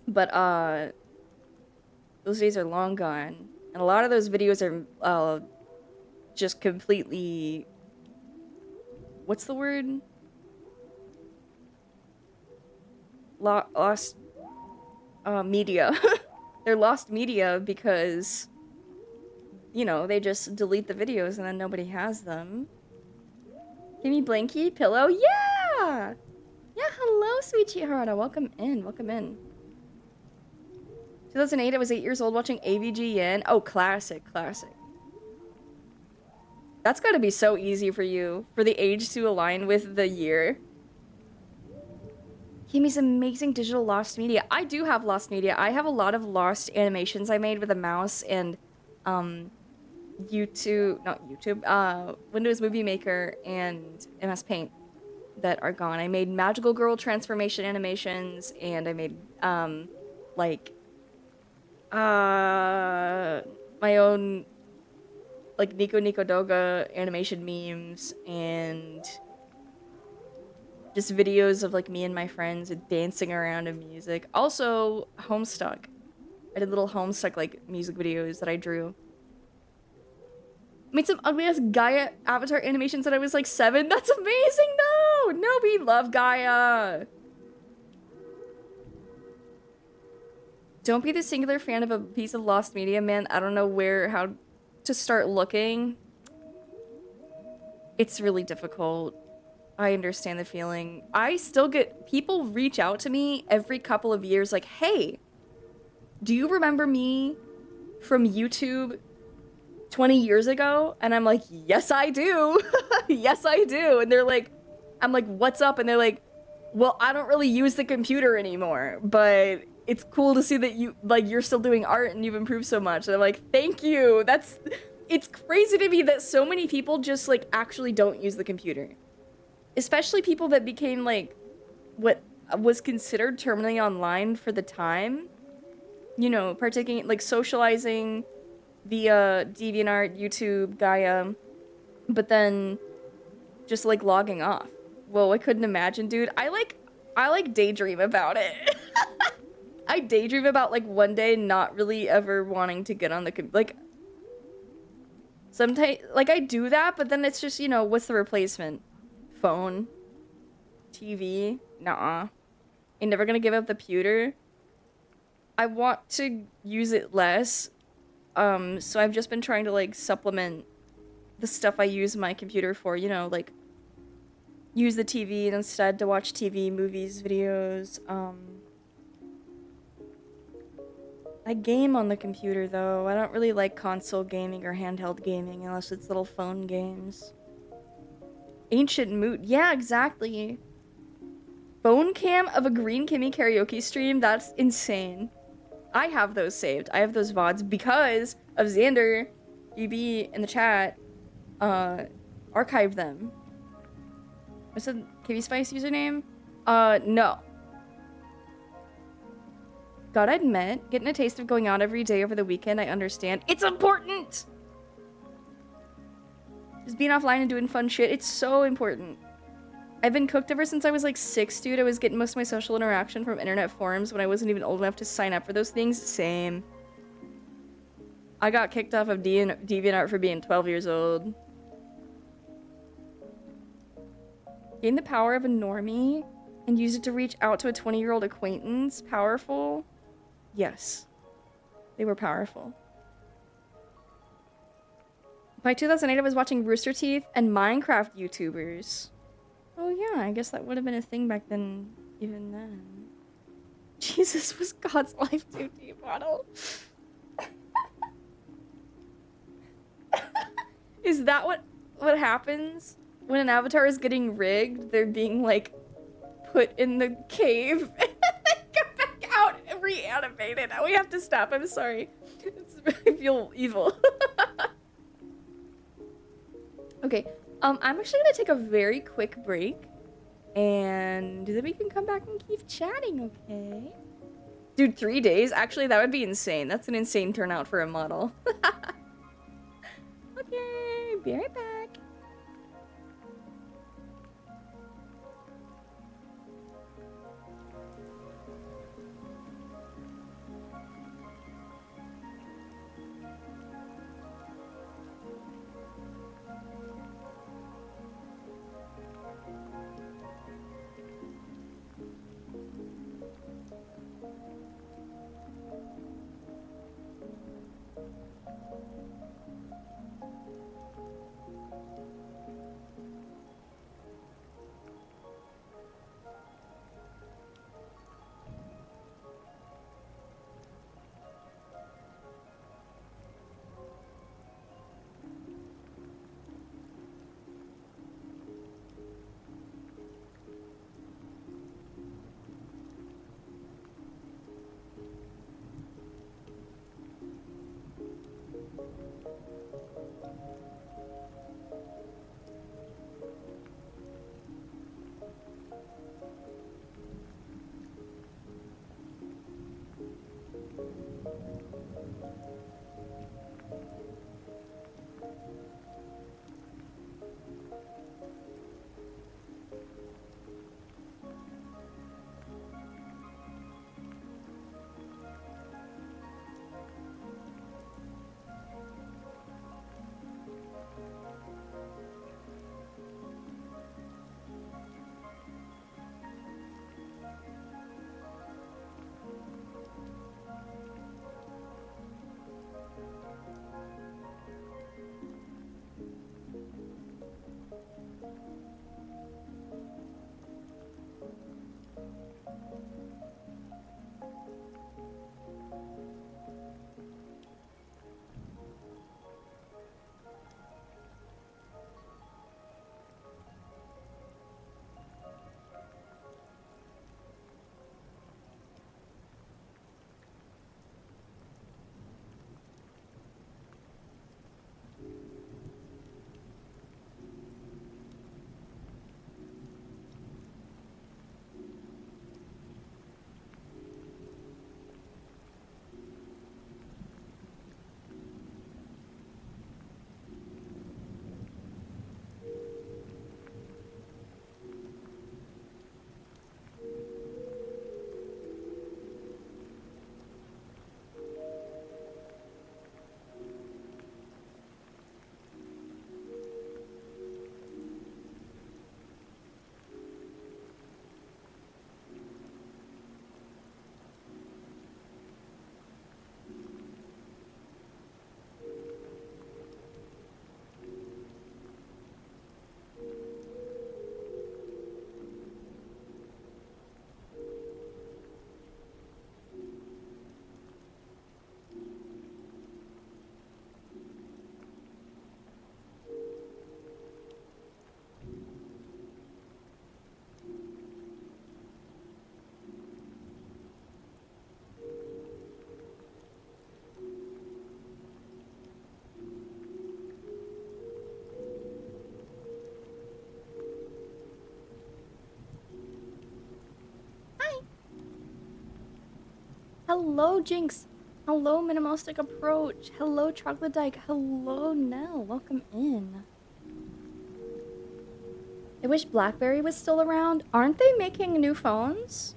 But those days are long gone. And a lot of those videos are just completely, what's the word? Lost media. They're lost media because, you know, they just delete the videos and then nobody has them. Give me Blanky, pillow. Yeah! Yeah, hello, sweet Chiharada. Welcome in, welcome in. 2008, I was 8 years old watching AVGN. Oh, classic, classic. That's gotta be so easy for you, for the age to align with the year. Kimi's amazing digital lost media. I do have lost media. I have a lot of lost animations I made with a mouse and, Windows Movie Maker and MS Paint that are gone. I made Magical Girl transformation animations, and I made, my own, like, Nico Nico Doga animation memes, and just videos of, like, me and my friends dancing around to music. Also, Homestuck. I did little Homestuck, like, music videos that I drew. Made some ugly-ass Gaia avatar animations when I was, like, 7. That's amazing! No! No, we love Gaia! Don't be the singular fan of a piece of lost media, man. I don't know how to start looking. It's really difficult. I understand the feeling. I still get people reach out to me every couple of years like, hey, do you remember me from YouTube 20 years ago? And I'm like, yes, I do. Yes, I do. And they're like, I'm like, what's up? And they're like, well, I don't really use the computer anymore, but it's cool to see that you're still doing art and you've improved so much. And I'm like, thank you. It's crazy to me that so many people just, like, actually don't use the computer. Especially people that became, like, what was considered terminally online for the time. You know, partaking, like, socializing via DeviantArt, YouTube, Gaia, but then just, like, logging off. Whoa, I couldn't imagine, dude. I like daydream about it. I daydream about, like, one day not really ever wanting to get on the like, sometimes, like, I do that, but then it's just, you know, what's the replacement? Phone? TV? Nuh-uh. I'm never gonna give up the pewter. I want to use it less, so I've just been trying to, like, supplement the stuff I use my computer for, you know, like, use the TV instead to watch TV, movies, videos. I game on the computer, though. I don't really like console gaming or handheld gaming unless it's little phone games. Ancient Moot. Yeah, exactly. Phone cam of a Green Kimmy karaoke stream? That's insane. I have those saved. I have those VODs because of Xander, GB in the chat, archived them. What's the Kimmy Spice username? No. Gotta admit, getting a taste of going out every day over the weekend, I understand. It's important! Just being offline and doing fun shit, it's so important. I've been cooked ever since I was like 6, dude. I was getting most of my social interaction from internet forums when I wasn't even old enough to sign up for those things. Same. I got kicked off of DeviantArt for being 12 years old. Gain the power of a normie and use it to reach out to a 20-year-old acquaintance. Powerful? Yes. They were powerful. By 2008, I was watching Rooster Teeth and Minecraft YouTubers. Oh yeah, I guess that would have been a thing back then, even then. Jesus was God's life 2D model. Is that what happens when an avatar is getting rigged? They're being like put in the cave and then come back out and reanimated. We have to stop. I'm sorry. I feel evil. Okay. I'm actually gonna take a very quick break, and then we can come back and keep chatting. Okay. Dude, 3 days? Actually, that would be insane. That's an insane turnout for a model. Okay, be right back. Hi. Hello, Jinx. Hello, Minimalistic Approach. Hello, Troglodyte. Hello, Nell. Welcome in. I wish BlackBerry was still around. Aren't they making new phones?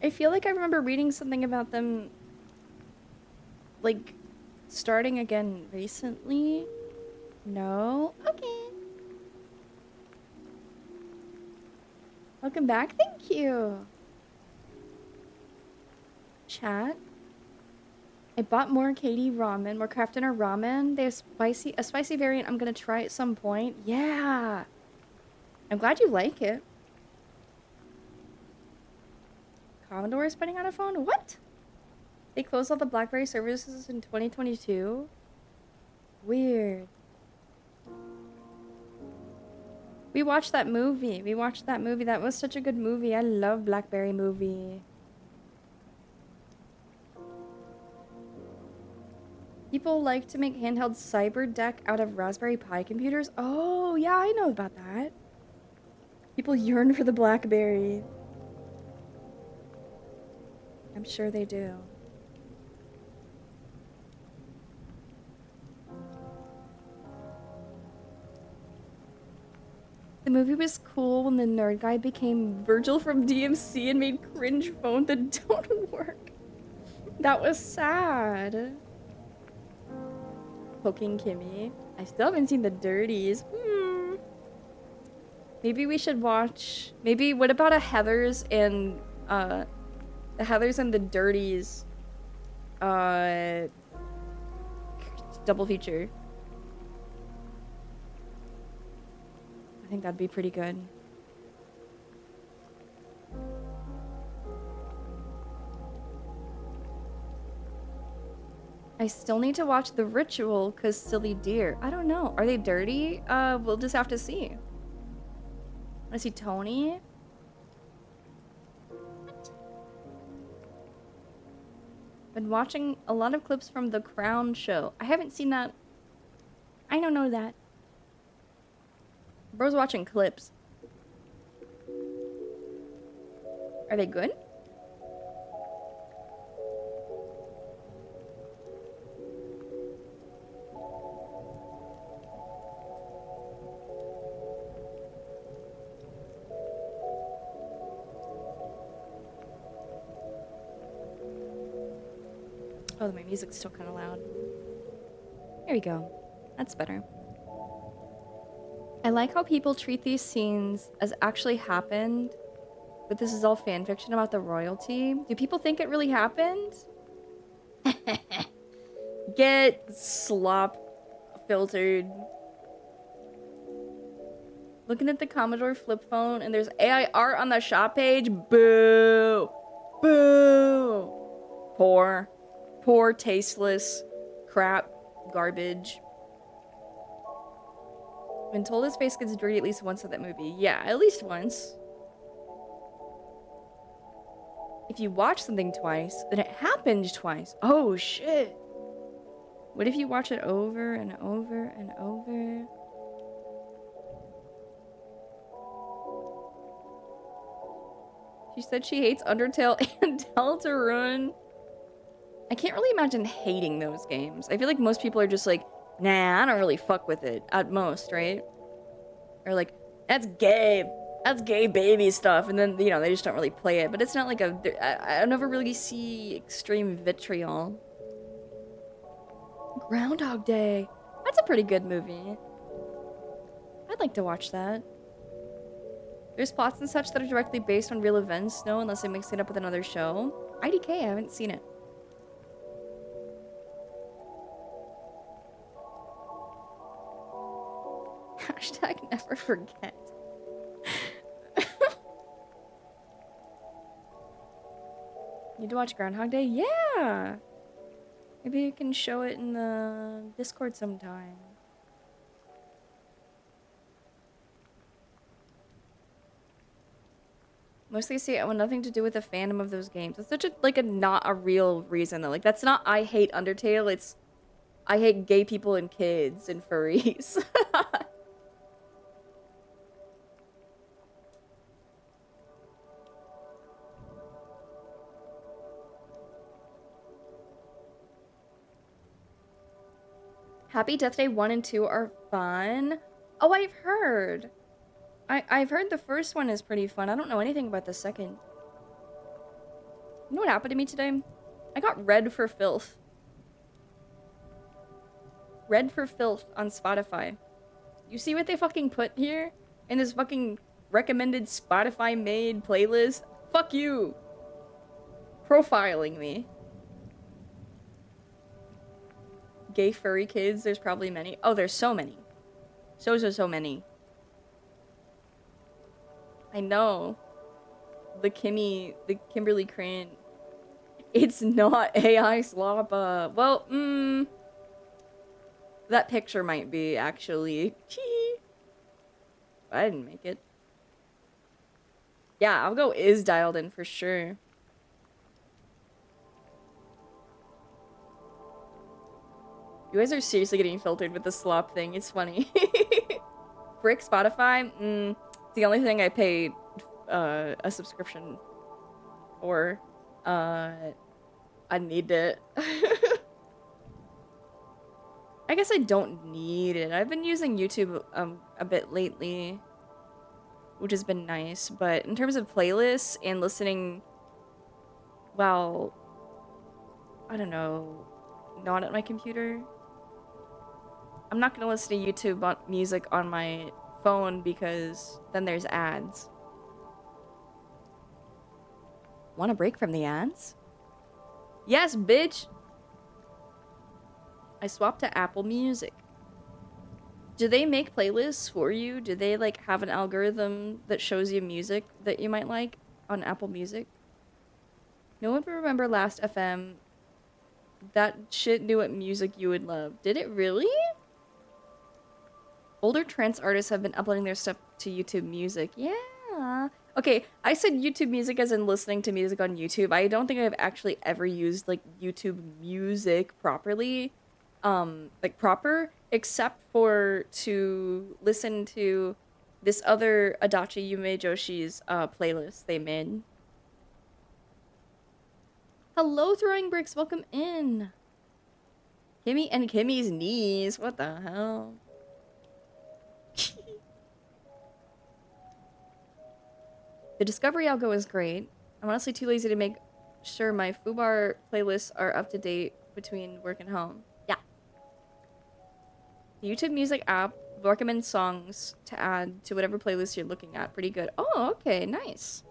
I feel like I remember reading something about them, like, starting again recently. No? Okay. Welcome back. Thank you. Chat. I bought more Katie ramen, more Kraft Dinner ramen. They have a spicy variant I'm gonna try at some point. Yeah. I'm glad you like it. Commodore is putting out a phone? What? They closed all the BlackBerry services in 2022? Weird. We watched that movie. That was such a good movie. I love BlackBerry movie. People like to make handheld cyber deck out of Raspberry Pi computers. Oh, yeah, I know about that. People yearn for the BlackBerry. I'm sure they do. The movie was cool when the nerd guy became Virgil from DMC and made cringe phones that don't work. That was sad. Poking Kimmy. I still haven't seen the Dirties. Maybe we should watch... Maybe, what about a Heathers and, the Heathers and the Dirties, double feature? I think that'd be pretty good. I still need to watch The Ritual because Silly Deer. I don't know. Are they dirty? We'll just have to see. Wanna see Tony? What? Been watching a lot of clips from The Crown show. I haven't seen that. I don't know that. Bro's watching clips. Are they good? Oh, my music's still kind of loud. There we go. That's better. I like how people treat these scenes as actually happened, but this is all fan fiction about the royalty. Do people think it really happened? Get slop filtered. Looking at the Commodore flip phone and there's AI art on the shop page. Boo! Boo! Poor. Poor, tasteless, crap, garbage. Been told his face gets dirty at least once in that movie. Yeah, at least once. If you watch something twice, then it happened twice. Oh, shit. What if you watch it over and over and over? She said she hates Undertale and Deltarune. I can't really imagine hating those games. I feel like most people are just like, nah, I don't really fuck with it, at most, right? Or like, that's gay baby stuff, and then, you know, they just don't really play it. But it's not like I never really see extreme vitriol. Groundhog Day. That's a pretty good movie. I'd like to watch that. There's plots and such that are directly based on real events, no, unless they mix it up with another show. IDK, I haven't seen it. Hashtag never forget. Need to watch Groundhog Day? Yeah! Maybe you can show it in the Discord sometime. Mostly say I want nothing to do with the fandom of those games. It's such a, like, not a real reason, though. Like, that's not I hate Undertale, it's I hate gay people and kids and furries. Happy Death Day 1 and 2 are fun. Oh, I've heard. I've heard the first one is pretty fun. I don't know anything about the second. You know what happened to me today? I got Red for Filth. Red for Filth on Spotify. You see what they fucking put here? In this fucking recommended Spotify made playlist? Fuck you! Profiling me. Gay furry kids, there's probably many. Oh, there's so many. So many. I know. the Kimberly Crane. It's not AI slop. Well, that picture might be actually. I didn't make it. Yeah, I'll go is dialed in for sure. You guys are seriously getting filtered with the slop thing. It's funny. Frick Spotify. It's the only thing I paid a subscription for. I need it. I guess I don't need it. I've been using YouTube a bit lately, which has been nice. But in terms of playlists and listening, well, I don't know, not at my computer. I'm not gonna listen to YouTube music on my phone because then there's ads. Want a break from the ads? Yes, bitch! I swapped to Apple Music. Do they make playlists for you? Do they, like, have an algorithm that shows you music that you might like on Apple Music? No one will remember Last FM. That shit knew what music you would love. Did it really? Older trance artists have been uploading their stuff to YouTube Music. Yeah. Okay, I said YouTube Music as in listening to music on YouTube. I don't think I've actually ever used, like, YouTube Music properly. Like, proper, except for to listen to this other Adachi Yume Joshi's, playlist they made. Hello, Throwing Bricks, welcome in! Kimmy and Kimmy's knees, what the hell? The Discovery algo is great. I'm honestly too lazy to make sure my Fubar playlists are up to date between work and home. Yeah. The YouTube Music app recommends songs to add to whatever playlist you're looking at. Pretty good. Oh, okay, nice.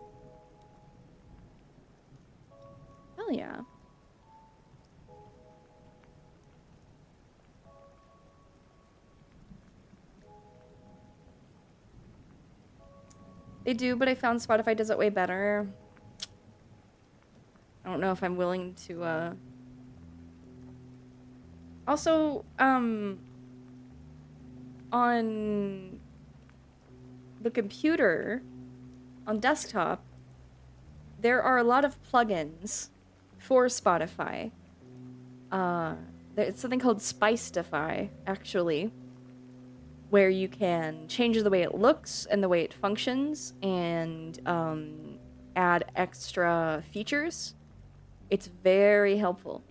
Hell yeah. They do, but I found Spotify does it way better. I don't know if I'm willing to, Also, on the computer, on desktop, there are a lot of plugins for Spotify. It's something called Spicedify, actually, where you can change the way it looks and the way it functions and add extra features. It's very helpful.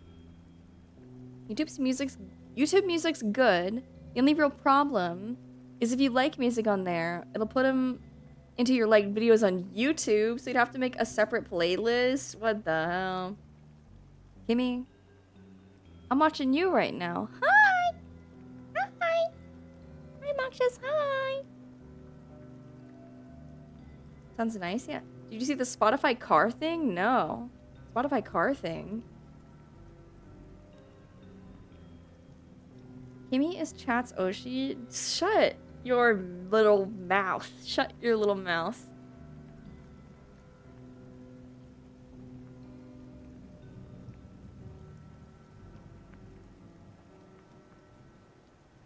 YouTube music's good. The only real problem is if you like music on there, it'll put them into your like videos on YouTube, so you'd have to make a separate playlist. What the hell? Kimmy, I'm watching you right now. Hi! Hi! Hi, Moxious, hi! Sounds nice, yeah. Did you see the Spotify car thing? No. Spotify car thing? Kimmy is Chat's Oshi. Shut your little mouth. Shut your little mouth.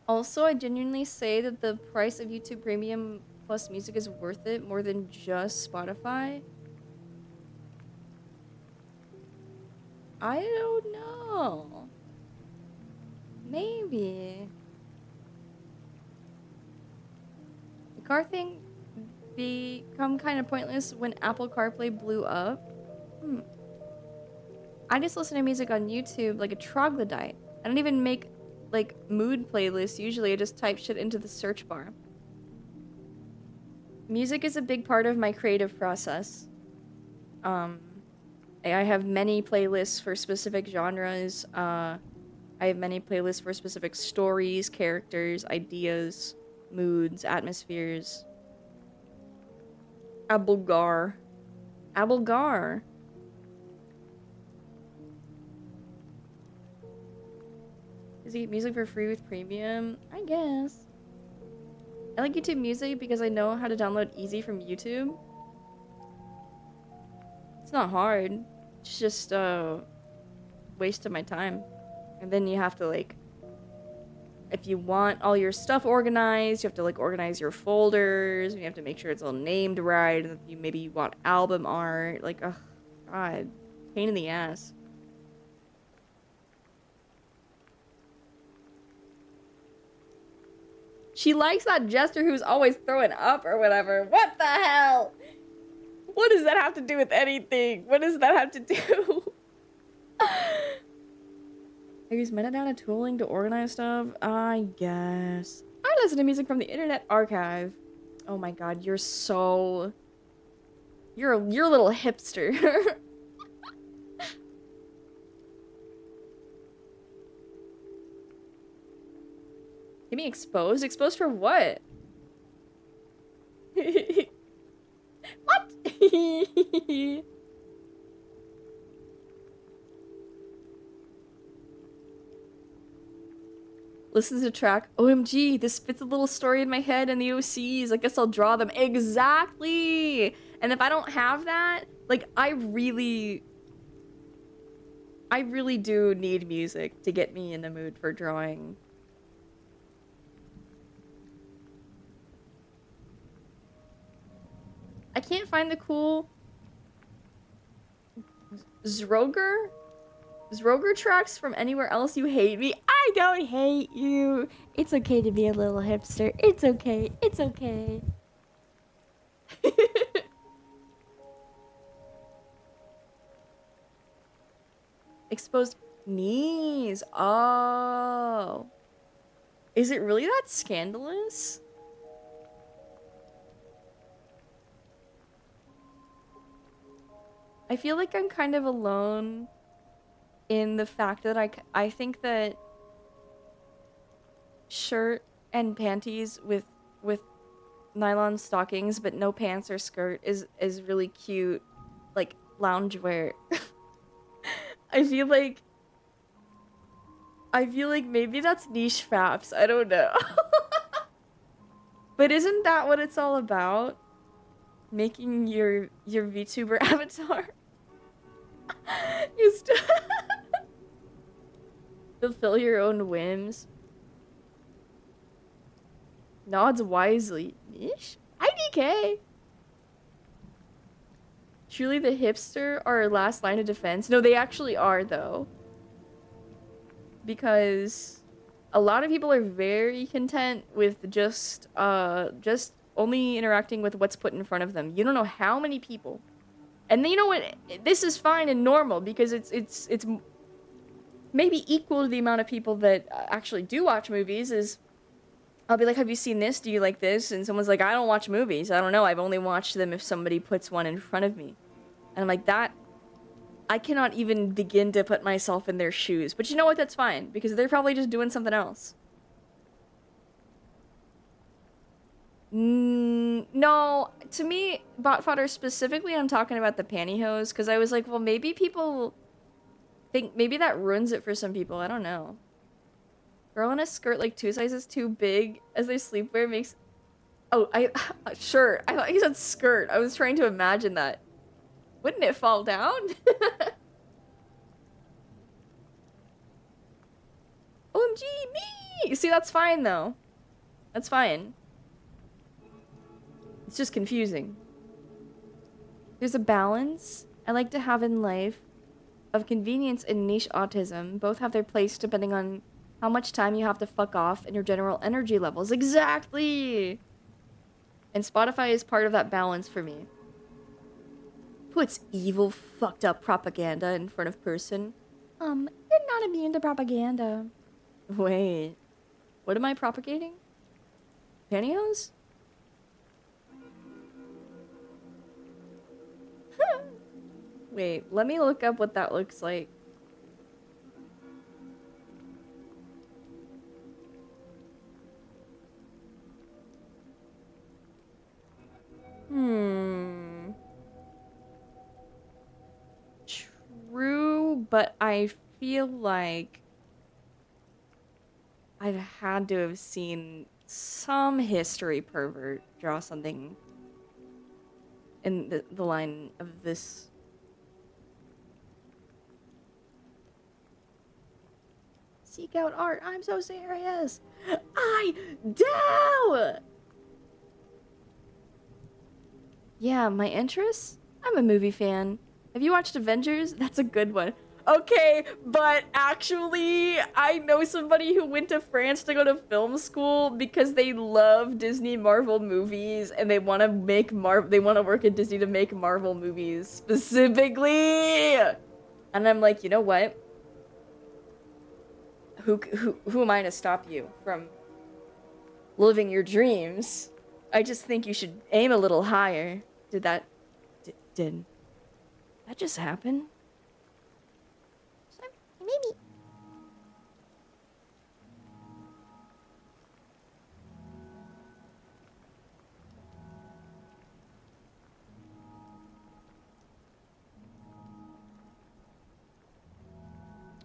Also, I genuinely say that the price of YouTube Premium Plus Music is worth it more than just Spotify. I don't know. Maybe. The car thing become kind of pointless when Apple CarPlay blew up. I just listen to music on YouTube like a troglodyte. I don't even make like mood playlists usually. I just type shit into the search bar. Music is a big part of my creative process. I have many playlists for specific genres. I have many playlists for specific stories, characters, ideas, moods, atmospheres. Abulgar. Abulgar. Does he get music for free with premium? I guess. I like YouTube Music because I know how to download easy from YouTube. It's not hard. It's just waste of my time. And then you have to like, if you want all your stuff organized, you have to like organize your folders. You have to make sure it's all named right. And maybe you want album art. Like, ugh, God, pain in the ass. She likes that jester who's always throwing up or whatever. What the hell? What does that have to do with anything? What does that have to do? I use metadata tooling to organize stuff? I guess. I listen to music from the Internet Archive. Oh my god, you're so... You're a little hipster. Get me exposed? Exposed for what? What? Listens to track. OMG, this fits a little story in my head and the OCs. I guess I'll draw them. Exactly! And if I don't have that, like, I really do need music to get me in the mood for drawing. I can't find the cool Zroger tracks from anywhere else. You hate me. I don't hate you. It's okay to be a little hipster. It's okay. It's okay. Exposed knees. Oh. Is it really that scandalous? I feel like I'm kind of alone in the fact that I think that shirt and panties with nylon stockings but no pants or skirt is really cute, like loungewear. I feel like maybe that's niche faps. I don't know. But isn't that what it's all about? Making your VTuber avatar? You fulfill your own whims. Nods wisely. Niche? IDK! Truly the hipster are our last line of defense? No, they actually are, though. Because a lot of people are very content with just only interacting with what's put in front of them. You don't know how many people. And you know what? This is fine and normal because it's maybe equal to the amount of people that actually do watch movies. Is I'll be like, have you seen this? Do you like this? And someone's like, I don't watch movies. I don't know. I've only watched them if somebody puts one in front of me. And I'm like, that... I cannot even begin to put myself in their shoes. But you know what? That's fine. Because they're probably just doing something else. No. To me, bot fodder specifically, I'm talking about the pantyhose. Because I was like, well, maybe people... think maybe that ruins it for some people. I don't know. Girl in a skirt like 2 sizes too big as their sleepwear makes... Oh, sure. I thought you said skirt. I was trying to imagine that. Wouldn't it fall down? OMG, me! See, that's fine, though. That's fine. It's just confusing. There's a balance I like to have in life of convenience and niche autism. Both have their place depending on how much time you have to fuck off and your general energy levels. Exactly! And Spotify is part of that balance for me. Puts evil, fucked up propaganda in front of person. You're not immune to propaganda. Wait. What am I propagating? Pantyhose? Wait, let me look up what that looks like. True, but I feel like I've had to have seen some history pervert draw something in the line of this Seek out art. I'm so serious. I do! Yeah, my interests? I'm a movie fan. Have you watched Avengers? That's a good one. Okay, but actually, I know somebody who went to France to go to film school because they love Disney Marvel movies and they want to work at Disney to make Marvel movies specifically. And I'm like, you know what? Who am I to stop you from living your dreams? I just think you should aim a little higher. Did that just happen? Maybe.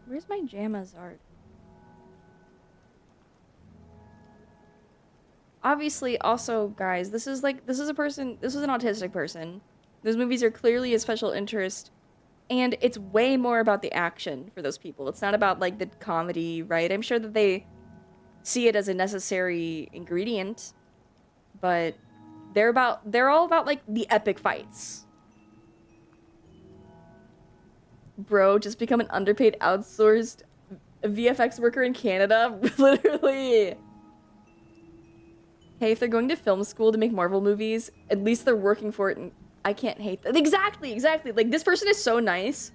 Where's my JAMA's art? Obviously, also, guys, this is an autistic person. Those movies are clearly a special interest, and it's way more about the action for those people. It's not about, like, the comedy, right? I'm sure that they see it as a necessary ingredient, but they're all about, like, the epic fights. Bro, just become an underpaid outsourced VFX worker in Canada? Literally. Hey, if they're going to film school to make Marvel movies, at least they're working for it, and I can't hate that. Exactly. Like, this person is so nice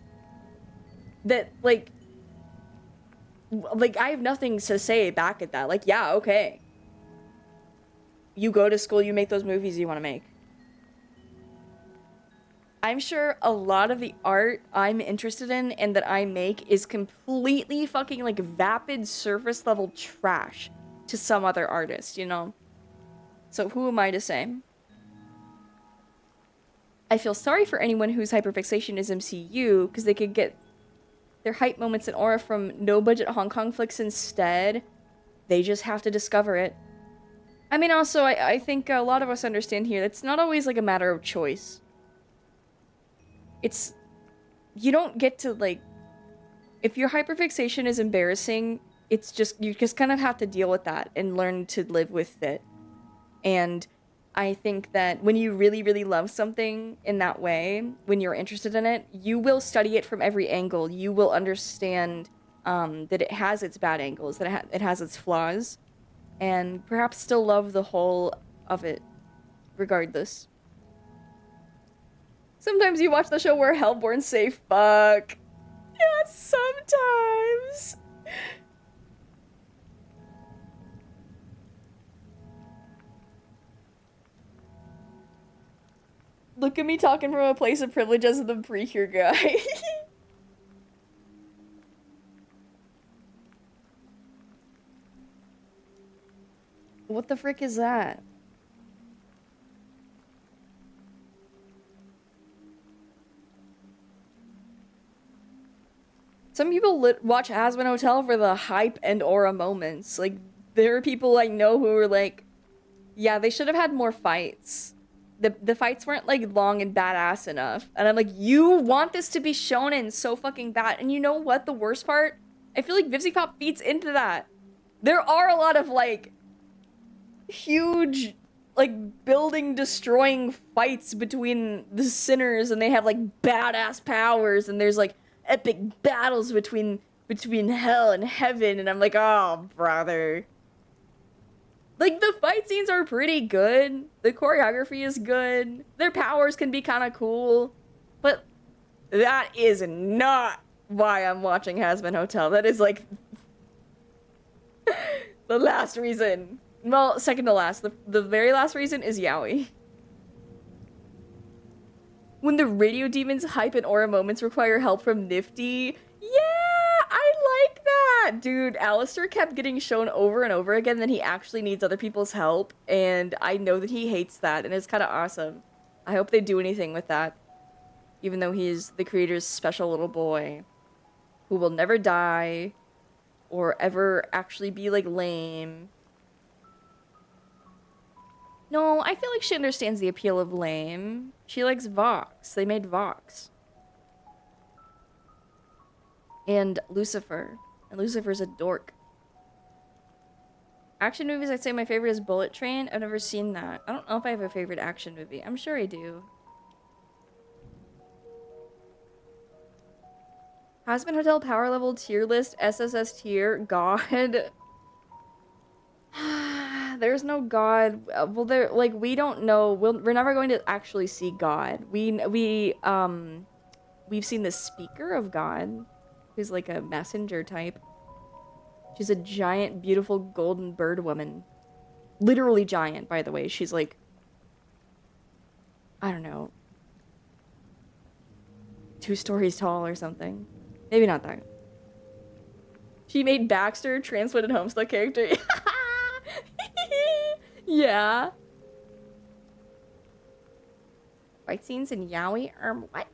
that, like, I have nothing to say back at that. Like, yeah, okay. You go to school, you make those movies you want to make. I'm sure a lot of the art I'm interested in and that I make is completely fucking, like, vapid surface level trash to some other artist, you know? So who am I to say? I feel sorry for anyone whose hyperfixation is MCU, because they could get their hype moments and aura from no-budget Hong Kong flicks instead. They just have to discover it. I mean, also, I think a lot of us understand here, it's not always, like, a matter of choice. It's... You don't get to, like... If your hyperfixation is embarrassing, it's just... You just kind of have to deal with that and learn to live with it. And I think that when you really, really love something in that way, when you're interested in it, you will study it from every angle. You will understand that it has its bad angles, that it has its flaws, and perhaps still love the whole of it, regardless. Sometimes you watch the show where Hellborn say fuck. Yeah, sometimes. Look at me talking from a place of privilege as the Precure guy. What the frick is that? Some people watch Hazbin Hotel for the hype and aura moments. Like, there are people I know who are like, yeah, they should have had more fights. The fights weren't, like, long and badass enough. And I'm like, you want this to be shonen so fucking bad. And you know what? The worst part? I feel like Vivziepop feeds into that. There are a lot of, like, huge, like, building-destroying fights between the sinners, and they have, like, badass powers, and there's, like, epic battles between hell and heaven, and I'm like, oh, brother. Like, the fight scenes are pretty good. The choreography is good. Their powers can be kind of cool. But that is not why I'm watching Hazbin Hotel. That is, like, the last reason. Well, second to last. The very last reason is Yaoi. When the radio demons hype and aura moments require help from Nifty. Yeah, I like that! Dude, Alistair kept getting shown over and over again that he actually needs other people's help, and I know that he hates that, and it's kind of awesome. I hope they do anything with that. Even though he's the creator's special little boy, who will never die, or ever actually be, like, lame. No, I feel like she understands the appeal of lame. She likes Vox. They made Vox. And Lucifer. And Lucifer's a dork. Action movies, I'd say my favorite is Bullet Train. I've never seen that. I don't know if I have a favorite action movie. I'm sure I do. Hazbin Hotel Power Level Tier List, SSS Tier, God. There's no God. Well, we don't know. We're never going to actually see God. We've seen the speaker of God, who's like a messenger type. She's a giant, beautiful golden bird woman. Literally giant, by the way. She's like, I don't know, 2 stories tall or something. Maybe not that. She made Baxter, translated Homestuck character. Yeah. Fight scenes in Yaoi? What?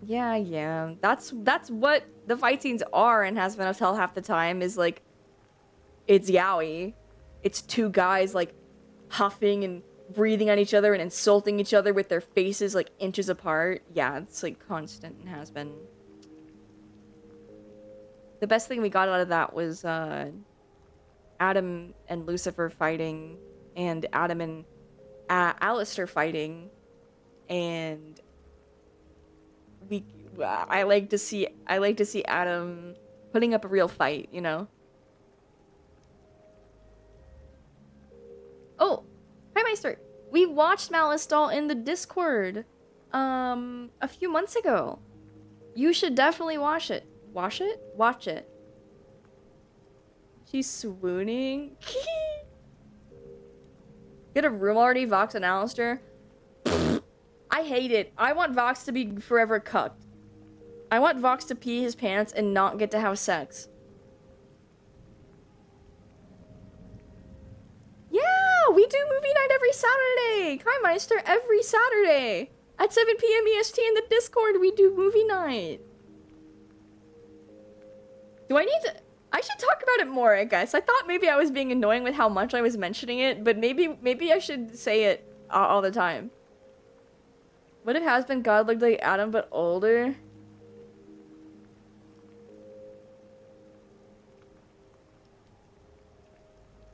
Yeah. That's what the fight scenes are and has been Hotel half the time is like, it's Yaoi. It's 2 guys like huffing and breathing on each other and insulting each other with their faces like inches apart. Yeah, it's like constant and has been. The best thing we got out of that was Adam and Lucifer fighting, and Adam and Alistair fighting, and I like to see Adam putting up a real fight, you know. Oh, hi Meister. We watched Malice Doll in the Discord a few months ago. You should definitely watch it. Watch it. She's swooning. Get a room already, Vox and Alistair? I hate it. I want Vox to be forever cucked. I want Vox to pee his pants and not get to have sex. Yeah, we do movie night every Saturday. Hi, Meister, every Saturday. At 7 p.m. EST in the Discord, we do movie night. Do I need to... I should talk about it more, I guess. I thought maybe I was being annoying with how much I was mentioning it, but maybe I should say it all the time. What if Hazbin God looked like Adam but older?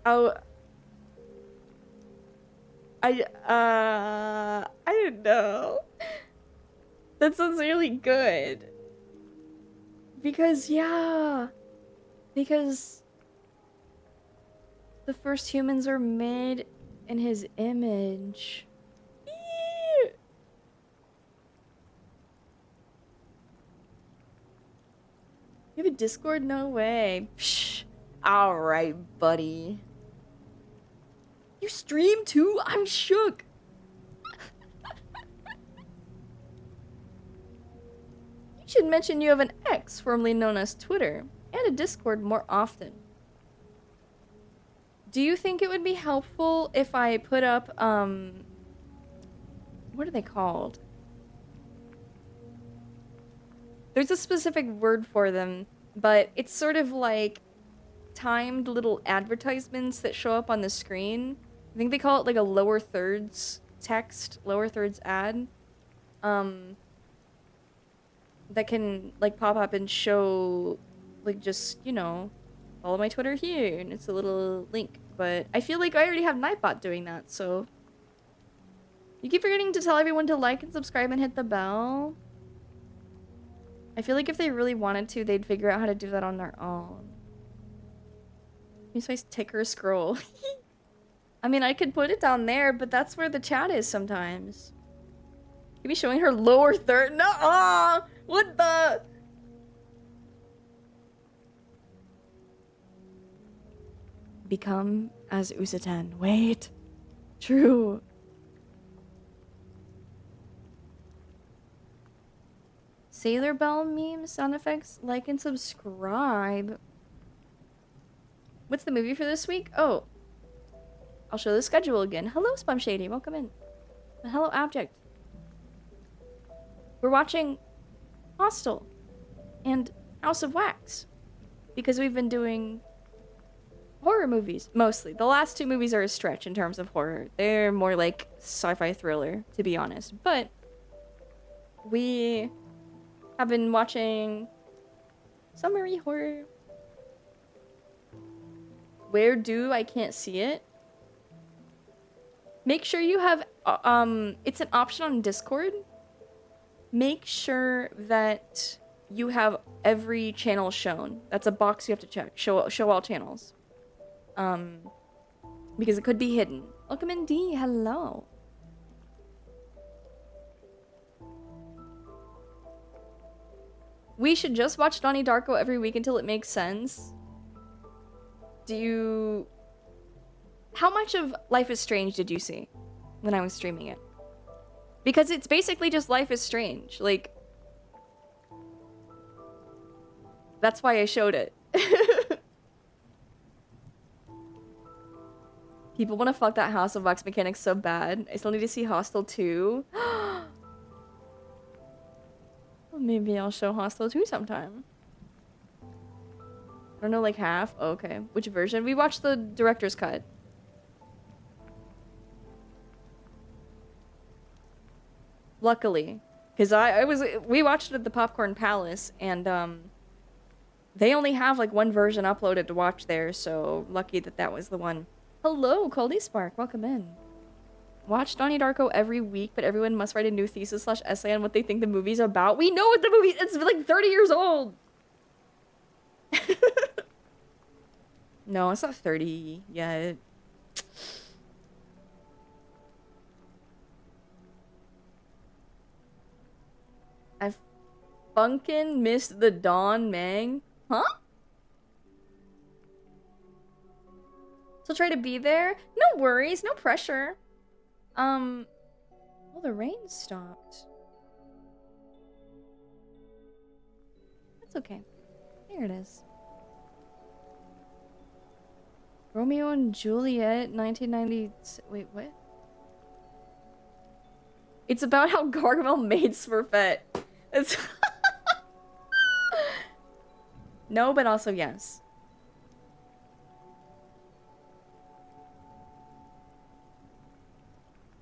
Oh... I don't know. That sounds really good. Because, yeah. Because the first humans are made in his image. You have a Discord? No way. Psh. Alright, buddy. You stream too? I'm shook. You should mention you have an X, formerly known as Twitter, and a Discord more often. Do you think it would be helpful if I put up, what are they called? There's a specific word for them, but it's sort of like timed little advertisements that show up on the screen. I think they call it like a lower thirds text, lower thirds ad. That can like pop up and show like just, you know, follow my Twitter here, and it's a little link. But I feel like I already have Nightbot doing that, so you keep forgetting to tell everyone to like and subscribe and hit the bell. I feel like if they really wanted to, they'd figure out how to do that on their own. Use my ticker scroll. I mean, I could put it down there, but that's where the chat is sometimes. You be showing her lower third. No, what the? Become as Usaten. Wait. True. Sailor Bell memes, sound effects, like and subscribe. What's the movie for this week? Oh. I'll show the schedule again. Hello, Spum Shady. Welcome in. And hello, Abject. We're watching Hostel and House of Wax because we've been doing horror movies, mostly. The last 2 movies are a stretch in terms of horror. They're more like sci-fi thriller, to be honest. But we have been watching summary horror Where do I can't see it? Make sure you have, it's an option on Discord. Make sure that you have every channel shown. That's a box you have to check. Show all channels. Because it could be hidden. Welcome in, D. Hello. We should just watch Donnie Darko every week until it makes sense. How much of Life is Strange did you see when I was streaming it? Because it's basically just Life is Strange. Like, that's why I showed it. People want to fuck that House of Wax mechanic so bad. I still need to see Hostel 2. Well, maybe I'll show Hostel 2 sometime. I don't know, like half? Oh, okay. Which version? We watched the director's cut. Luckily. Because we watched it at the Popcorn Palace, and, they only have, like, one version uploaded to watch there, so lucky that was the one. Hello, Coldy Spark. Welcome in. Watch Donnie Darko every week, but everyone must write a new thesis/essay on what they think the movie's about. We know what the movie... It's, like, 30 years old! No, it's not 30 yet. I funkin' missed the Don Mang. Huh? So try to be there? No worries, no pressure. Well, the rain stopped. That's okay. Here it is. Romeo and Juliet, 1990... Wait, what? It's about how Gargamel made Smurfette. It's... No, but also yes.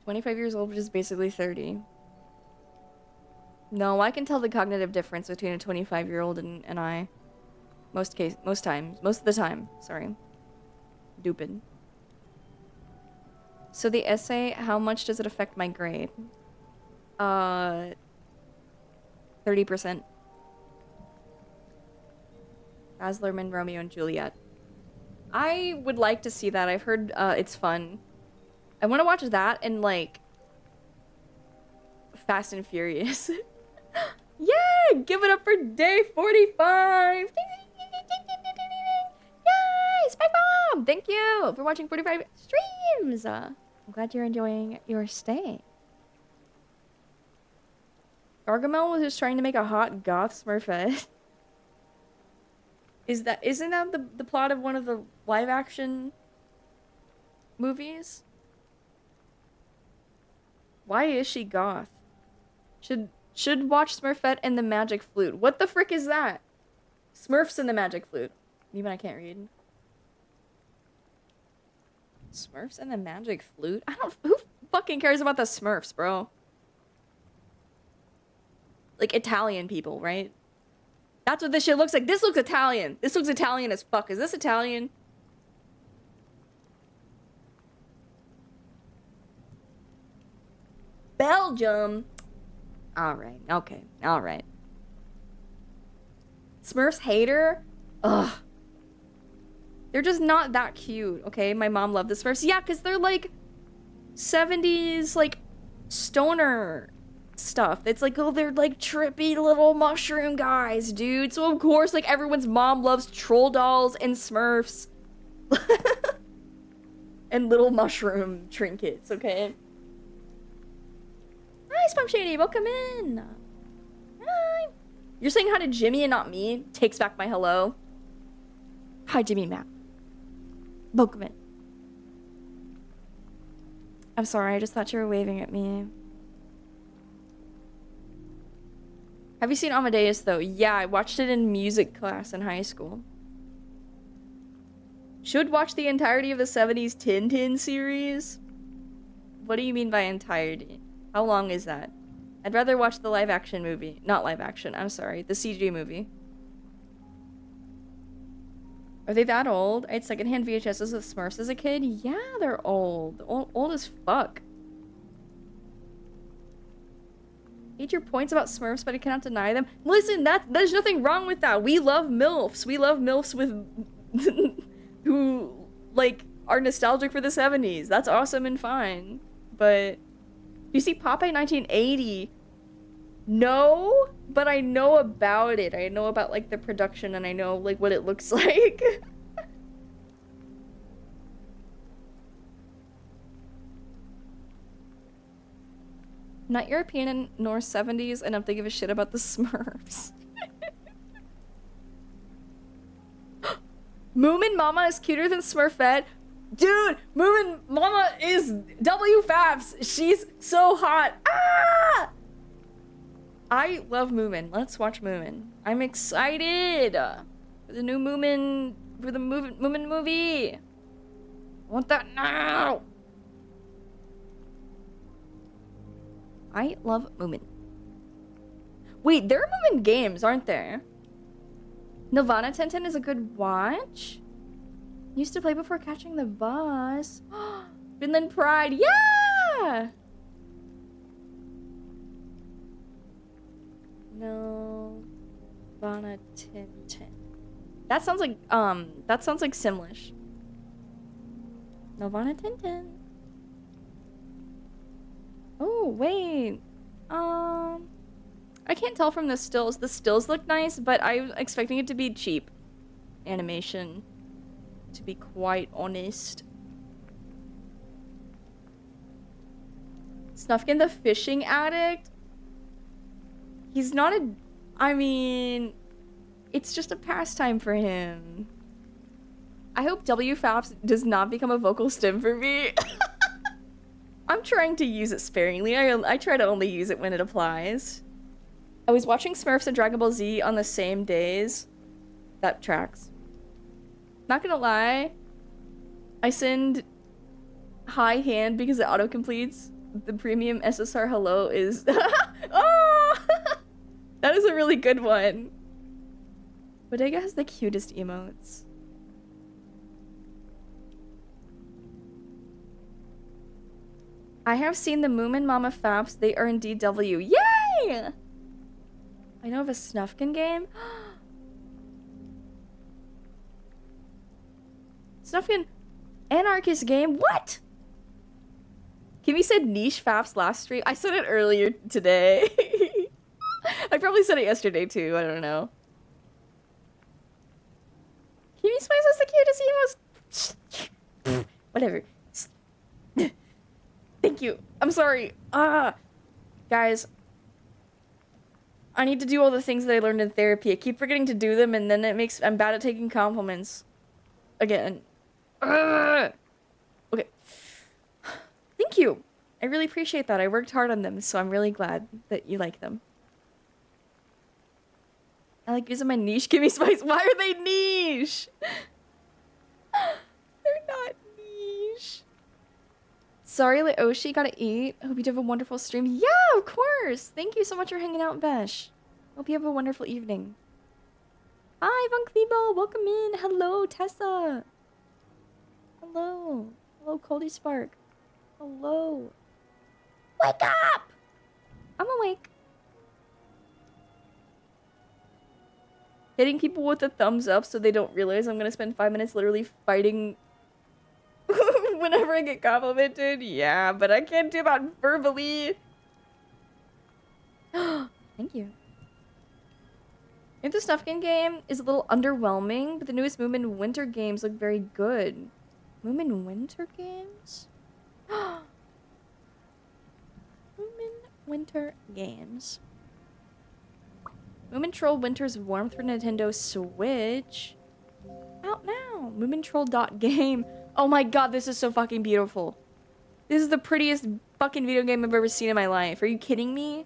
"25 years old, which is basically 30. No, I can tell the cognitive difference between a 25-year-old and I. Most of the time, sorry. Stupid. So the essay, how much does it affect my grade? 30%. Baz Luhrmann, Romeo and Juliet. I would like to see that. I've heard it's fun. I want to watch that and, like, Fast and Furious. Yeah! Give it up for day 45! Yay! Spike Bomb! Thank you for watching 45 streams! I'm glad you're enjoying your stay. Gargamel was just trying to make a hot goth Smurfette. Isn't that the plot of one of the live-action movies? Why is she goth? Should watch Smurfette and the Magic Flute. What the frick is that? Smurfs and the Magic Flute. Even I can't read. Smurfs and the Magic Flute? Who fucking cares about the Smurfs, bro? Like, Italian people, right? That's what this shit looks like. This looks Italian. This looks Italian as fuck. Is this Italian? Belgium. Alright. Okay. Alright. Smurfs hater? Ugh. They're just not that cute, okay? My mom loved the Smurfs. Yeah, because they're, like, 70s, like, stoner stuff. It's like, oh, they're, like, trippy little mushroom guys, dude. So, of course, like, everyone's mom loves troll dolls and Smurfs. And little mushroom trinkets, okay? Hi, Spunk Shady. Welcome in. Hi. You're saying hi to Jimmy and not me? Takes back my hello. Hi, Jimmy and Matt. Welcome in. I'm sorry, I just thought you were waving at me. Have you seen Amadeus, though? Yeah, I watched it in music class in high school. Should watch the entirety of the 70s Tintin series? What do you mean by entirety? How long is that? I'd rather watch the live-action movie. Not live-action, I'm sorry. The CG movie. Are they that old? I had secondhand VHSs of Smurfs as a kid. Yeah, they're old. Old as fuck. Hate your points about Smurfs, but I cannot deny them. Listen, there's nothing wrong with that. We love MILFs. We love MILFs with who like are nostalgic for the 70s. That's awesome and fine. But you see Popeye 1980. No, but I know about it. I know about like the production and I know like what it looks like. Not European nor 70s enough to give a shit about the Smurfs. Moomin Mama is cuter than Smurfette. Dude, Moomin Mama is WFAPS. She's so hot. Ah! I love Moomin. Let's watch Moomin. I'm excited for the new Moomin, for the Moomin movie. I want that now. I love Moomin. Wait, there are Moomin games, aren't there? Nirvana 1010 is a good watch. Used to play before catching the bus. Finland Pride, yeah! No. Nirvana 1010. That sounds like Simlish. Nirvana 1010. Oh, wait. I can't tell from the stills. The stills look nice, but I'm expecting it to be cheap animation, to be quite honest. Snufkin the fishing addict? He's not a... I mean... It's just a pastime for him. I hope WFAPS does not become a vocal stim for me. I'm trying to use it sparingly. I try to only use it when it applies. I was watching Smurfs and Dragon Ball Z on the same days. That tracks. Not gonna lie. I send high hand because it auto-completes. The premium SSR hello is... Oh! That is a really good one. Bodega has the cutest emotes. I have seen the Moomin Mama Faps. They are indeed W. Yay! I know of a Snufkin game. Snufkin Anarchist game? What? Kimmy said niche Faps last stream. I said it earlier today. I probably said it yesterday too. I don't know. Kimmy Spice has the cutest emos. Whatever. Thank you. I'm sorry. Guys. I need to do all the things that I learned in therapy. I keep forgetting to do them, and then I'm bad at taking compliments. Again. Okay. Thank you. I really appreciate that. I worked hard on them, so I'm really glad that you like them. I like using my niche Kimmy Spice. Why are they niche? They're not niche. Sorry, Leoshi, gotta eat. Hope you have a wonderful stream. Yeah, of course. Thank you so much for hanging out, Besh. Hope you have a wonderful evening. Hi, Von Klebo. Welcome in. Hello, Tessa. Hello. Hello, Coldy Spark. Hello. Wake up! I'm awake. Hitting people with a thumbs up so they don't realize I'm gonna spend 5 minutes literally fighting whenever I get complimented. Yeah, but I can't do that verbally. Thank you. I think the Snufkin game is a little underwhelming, but the newest Moomin Winter games look very good. Moomin Winter games? Moomin Winter games. Moomin Troll Winter's Warmth for Nintendo Switch. Out now. Moomintroll.game. Oh my god, this is so fucking beautiful. This is the prettiest fucking video game I've ever seen in my life. Are you kidding me?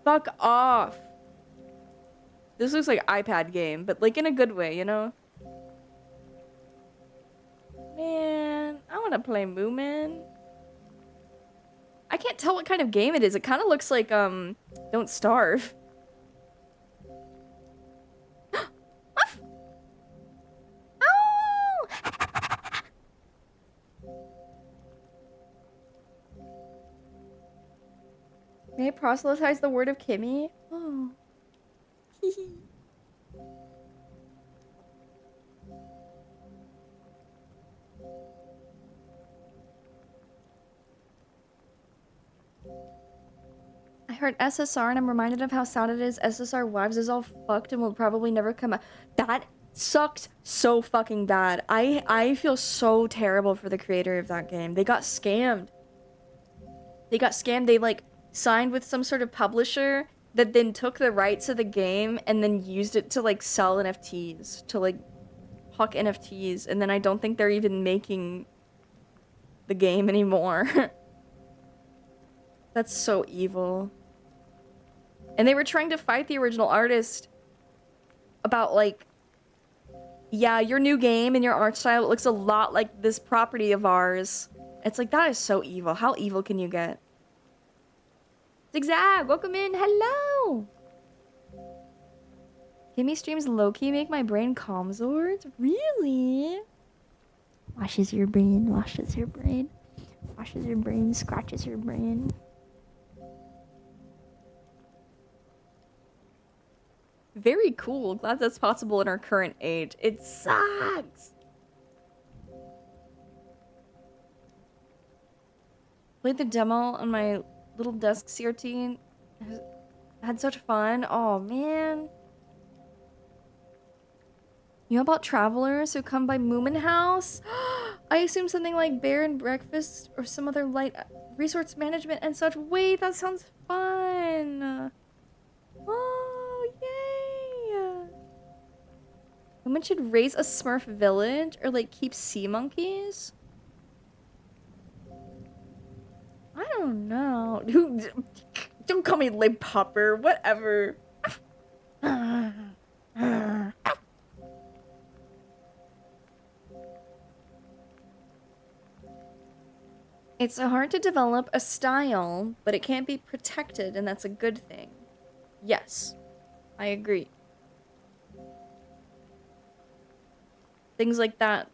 Fuck off. This looks like an iPad game, but like in a good way, you know? Man, I want to play Moomin. I can't tell what kind of game it is. It kind of looks like, Don't Starve. proselytize the word of Kimmy? Oh. I heard SSR and I'm reminded of how sad it is. SSR Wives is all fucked and will probably never come out. That sucks so fucking bad. I feel so terrible for the creator of that game. They got scammed. They like signed with some sort of publisher that then took the rights of the game and then used it to like sell NFTs, to like hawk NFTs, and then I don't think they're even making the game anymore. That's so evil. And they were trying to fight the original artist about like, yeah, your new game and your art style looks a lot like this property of ours. It's like, that is so evil. How evil can you get? Zigzag, welcome in. Hello. Gimme streams low-key make my brain calm zords? Really? Washes your brain, washes your brain. Washes your brain, scratches your brain. Very cool. Glad that's possible in our current age. It sucks. Played the demo on my little desk CRT. Had such fun. Oh, man. You know about travelers who come by Moomin House? I assume something like bear and breakfast or some other light resource management and such. Wait, that sounds fun. Oh, yay. Women should raise a Smurf village or like keep sea monkeys. I don't know. Don't call me lip popper. Whatever. It's hard to develop a style, but it can't be protected, and that's a good thing. Yes, I agree. Things like that.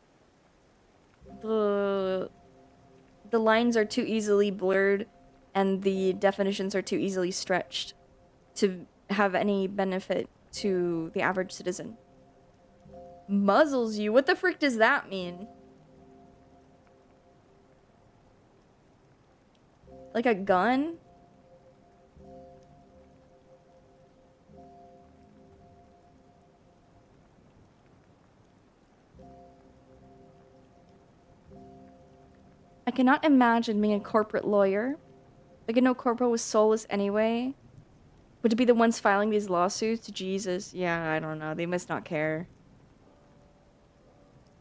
The lines are too easily blurred, and the definitions are too easily stretched to have any benefit to the average citizen. Muzzles you? What the frick does that mean? Like a gun? I cannot imagine being a corporate lawyer. Like, I know corporate was soulless anyway. But to be the ones filing these lawsuits? Jesus. Yeah, I don't know. They must not care.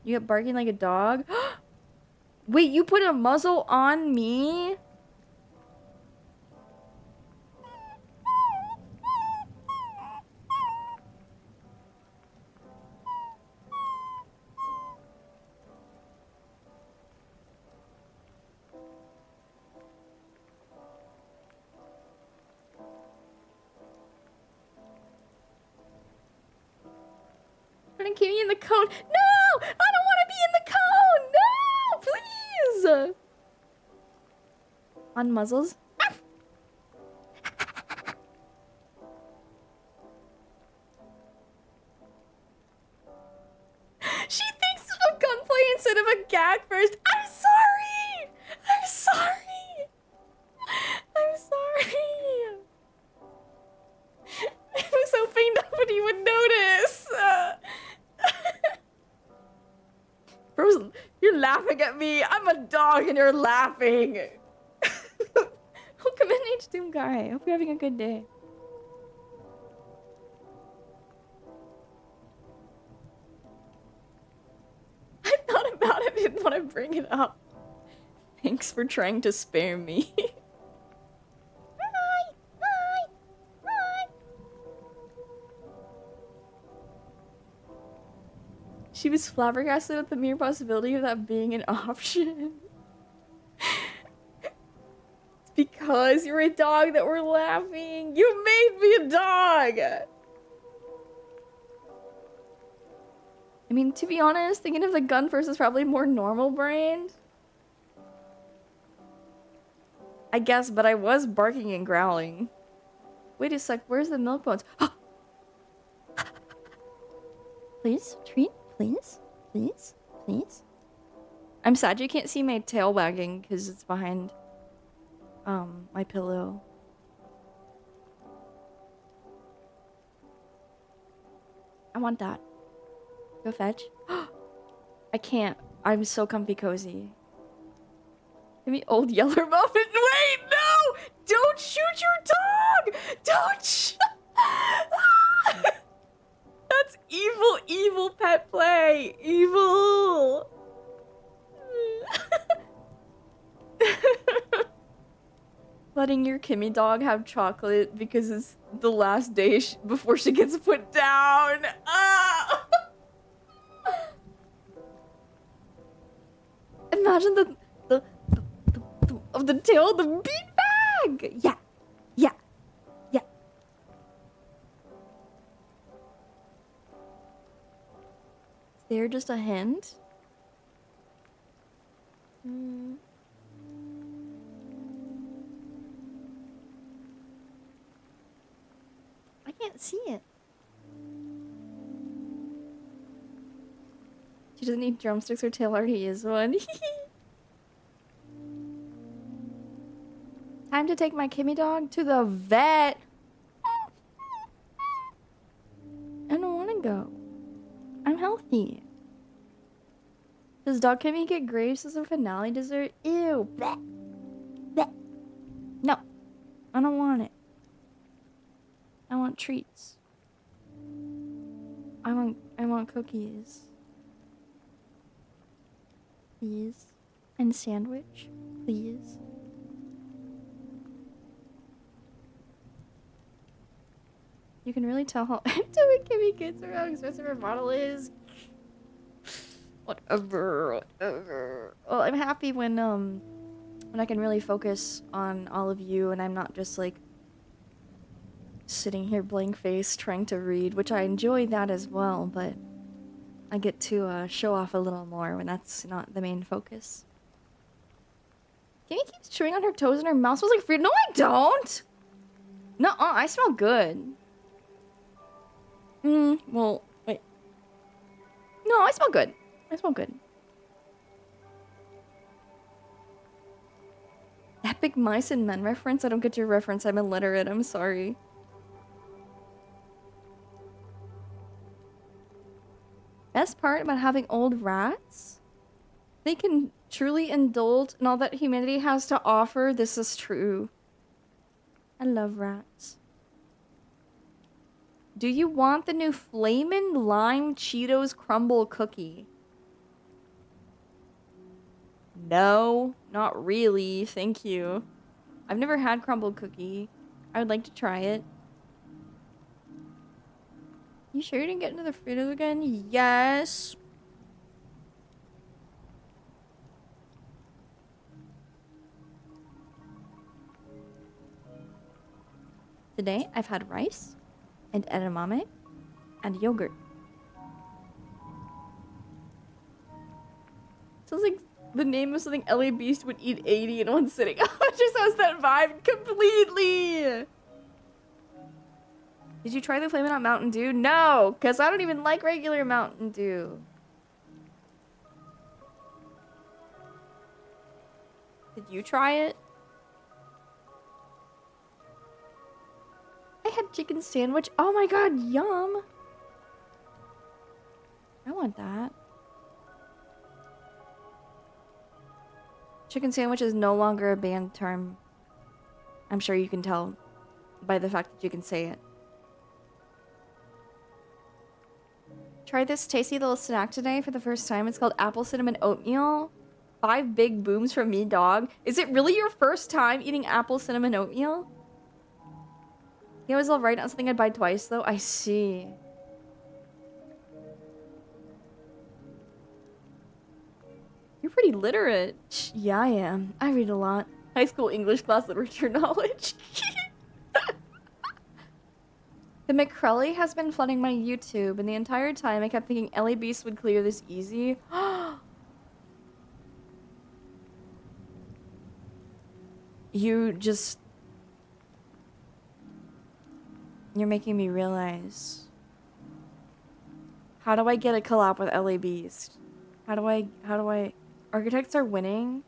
You get barking like a dog? Wait, you put a muzzle on me? Putting Kimmy in the cone. No! I don't want to be in the cone! No! Please! On muzzles? She thinks of gunplay instead of a gag first. I'm sorry! I'm sorry! I'm sorry! I was hoping nobody would notice. Bro, you're laughing at me. I'm a dog and you're laughing. Welcome in, H-Doom guy. Hope you're having a good day. I thought about it, didn't want to bring it up. Thanks for trying to spare me. Hi! Hi! Hi! She was flabbergasted at the mere possibility of that being an option. It's because you're a dog that we're laughing. You made me a dog! I mean, to be honest, thinking of the gun first is probably more normal brained. I guess, but I was barking and growling. Wait a sec, where's the milk bones? Please, treat, please, please, please. I'm sad you can't see my tail wagging because it's behind my pillow. I want that. Go fetch. I can't. I'm so comfy cozy. Give me old yeller muffin. Wait, no! Don't shoot your dog! Don't That's evil, evil pet play. Evil. Letting your Kimmy dog have chocolate because it's the last day before she gets put down. Ah! Imagine the of the tail of the beanbag. Yeah, yeah, yeah. Is there just a hint? I can't see it. She doesn't need drumsticks, her tail already is one. Time to take my Kimmy dog to the vet. I don't want to go. I'm healthy. Does dog Kimmy get grapes as a finale dessert? Ew. Bleh. Bleh. No. I don't want it. I want treats. I want cookies. Please. And sandwich. Please. You can really tell how into it Kimmy gets or how expensive her bottle is. Whatever. Well, I'm happy when I can really focus on all of you and I'm not just like sitting here blank faced trying to read, which I enjoy that as well, but I get to show off a little more when that's not the main focus. Kimmy keeps chewing on her toes and her mouth smells like fruit. No, I don't! No, I smell good. Well, wait. No, I smell good. I smell good. Epic Mice and Men reference? I don't get your reference. I'm illiterate. I'm sorry. Best part about having old rats? They can truly indulge in all that humanity has to offer. This is true. I love rats. Do you want the new Flamin' Lime Cheetos Crumble Cookie? No, not really. Thank you. I've never had crumble cookie. I would like to try it. You sure you didn't get into the Fritos again? Yes. Today, I've had rice and edamame and yogurt. Sounds like the name of something LA Beast would eat 80 in one sitting. Oh, it just has that vibe completely. Did you try the Flamin' Hot Mountain Dew? No, because I don't even like regular Mountain Dew. Did you try it? I had chicken sandwich. Oh my god, yum. I want that. Chicken sandwich is no longer a banned term. I'm sure you can tell by the fact that you can say it. Tried this tasty little snack today for the first time. It's called apple cinnamon oatmeal. 5 big booms from me, dog. Is it really your first time eating apple cinnamon oatmeal? He was alright on something I'd buy twice, though. I see. You're pretty literate. Yeah, I am. I read a lot. High school English class literature knowledge. The McCrelly has been flooding my YouTube, and the entire time I kept thinking LA Beast would clear this easy. You just... You're making me realize... How do I get a collab with LA Beast? How do I... Architects are winning?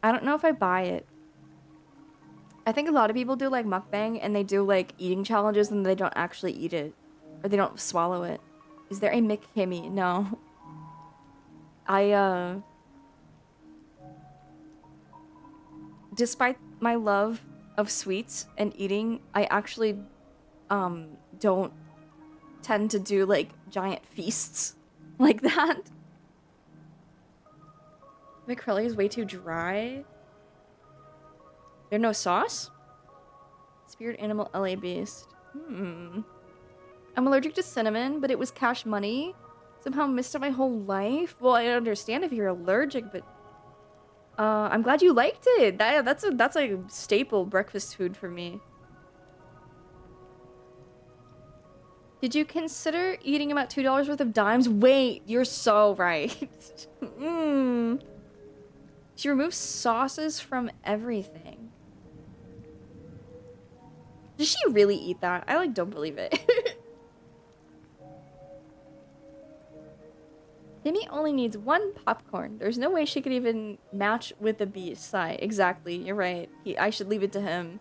I don't know if I buy it. I think a lot of people do like mukbang and they do like eating challenges and they don't actually eat it. Or they don't swallow it. Is there a Mick Kimmy? No. I, despite my love of sweets and eating, I actually, don't tend to do like giant feasts like that. McCrelly is way too dry. There's no sauce? Spirit animal LA Beast. I'm allergic to cinnamon, but it was cash money. Somehow missed it my whole life. Well, I understand if you're allergic, but I'm glad you liked it. That's a staple breakfast food for me. Did you consider eating about $2 worth of dimes? Wait, you're so right. She removes sauces from everything. Does she really eat that? I like don't believe it. Timmy only needs one popcorn. There's no way she could even match with the beast side. Exactly, you're right. I should leave it to him.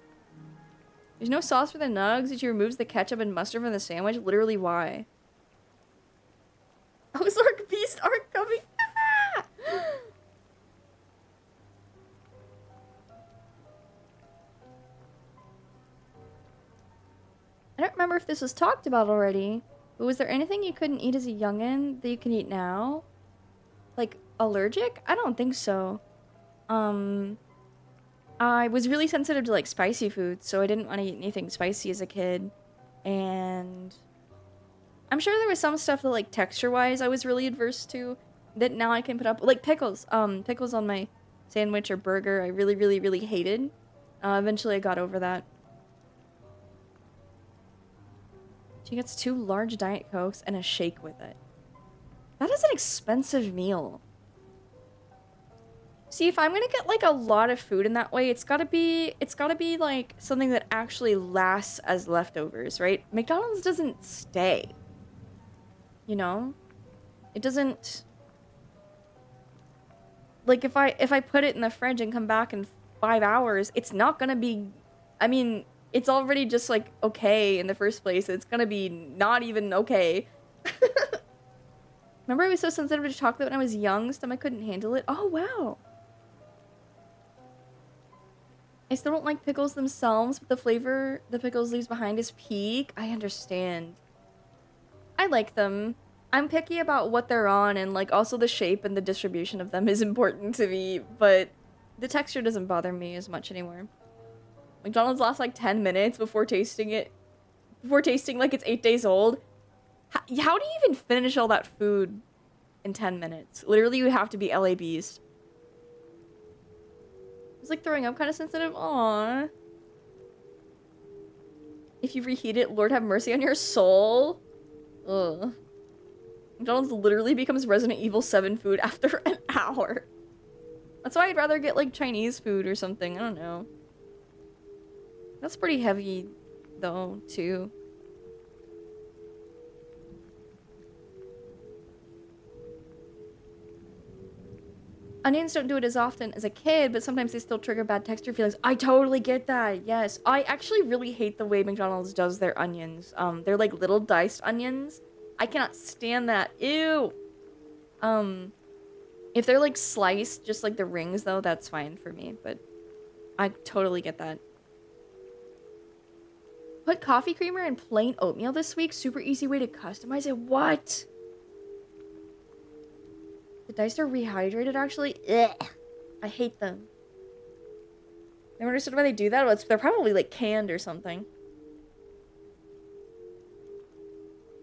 There's no sauce for the nugs. She removes the ketchup and mustard from the sandwich. Literally, why? Ozark Beast aren't coming. I don't remember if this was talked about already, but was there anything you couldn't eat as a youngin' that you can eat now? Like, allergic? I don't think so. I was really sensitive to, like, spicy food, so I didn't want to eat anything spicy as a kid. And I'm sure there was some stuff that, like, texture-wise I was really adverse to that now I can put up. Like, pickles. Pickles on my sandwich or burger I really, really, really hated. Eventually I got over that. She gets 2 large Diet Cokes and a shake with it. That is an expensive meal. See, if I'm gonna get, like, a lot of food in that way, it's gotta be, like, something that actually lasts as leftovers, right? McDonald's doesn't stay. You know? It doesn't... Like, if I put it in the fridge and come back in 5 hours, it's not gonna be... I mean, it's already just, like, okay in the first place. It's gonna be not even okay. Remember I was so sensitive to chocolate when I was young? Stomach couldn't handle it? Oh, wow. I still don't like pickles themselves, but the flavor the pickles leaves behind is peak. I understand. I like them. I'm picky about what they're on, and, like, also the shape and the distribution of them is important to me, but the texture doesn't bother me as much anymore. McDonald's lasts, like, 10 minutes before tasting it. Before tasting like it's 8 days old. How do you even finish all that food in 10 minutes? Literally, you have to be LA Beast. It's like throwing up kind of sensitive. Aww. If you reheat it, Lord have mercy on your soul. Ugh. McDonald's literally becomes Resident Evil 7 food after an hour. That's why I'd rather get, like, Chinese food or something. I don't know. That's pretty heavy, though, too. Onions don't do it as often as a kid, but sometimes they still trigger bad texture feelings. I totally get that, yes. I actually really hate the way McDonald's does their onions. They're like little diced onions. I cannot stand that. Ew! If they're like sliced, just like the rings though, that's fine for me, but I totally get that. Put coffee creamer in plain oatmeal this week. Super easy way to customize it. What? The dice are rehydrated, actually? Ugh. I hate them. Never understood why they do that. Well, they're probably, like, canned or something.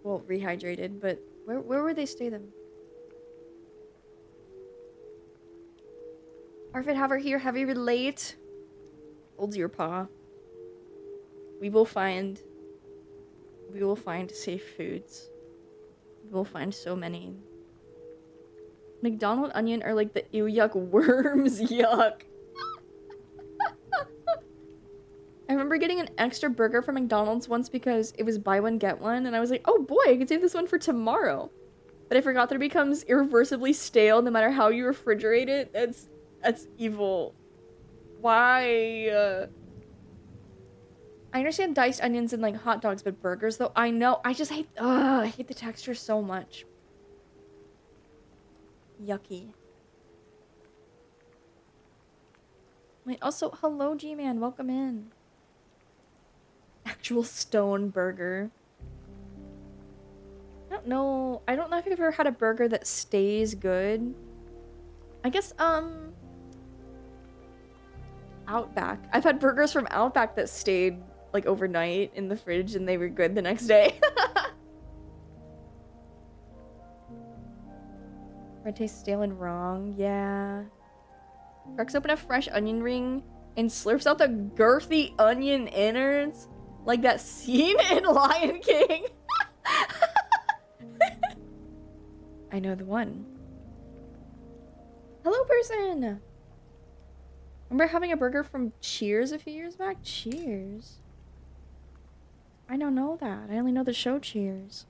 Well, rehydrated, but where would they stay them? Arvid, have her here. Heavy relate. Hold your paw. We will find safe foods. We will find so many. McDonald's onion are like the ew yuck worms. Yuck. I remember getting an extra burger from McDonald's once because it was buy one get one, and I was like, oh boy, I can save this one for tomorrow. But I forgot that it becomes irreversibly stale no matter how you refrigerate it. That's evil. Why? I understand diced onions in like hot dogs, but burgers though, I know. I just hate. I hate the texture so much. Yucky. Wait. Also, hello, G-Man. Welcome in. Actual stone burger. I don't know. I don't know if I've ever had a burger that stays good. I guess, Outback. I've had burgers from Outback that stayed, like, overnight in the fridge and they were good the next day. Bread tastes stale and wrong. Yeah. Cracks open a fresh onion ring and slurps out the girthy onion innards. Like that scene in Lion King. I know the one. Hello, person! Remember having a burger from Cheers a few years back? Cheers? I don't know that. I only know the show Cheers.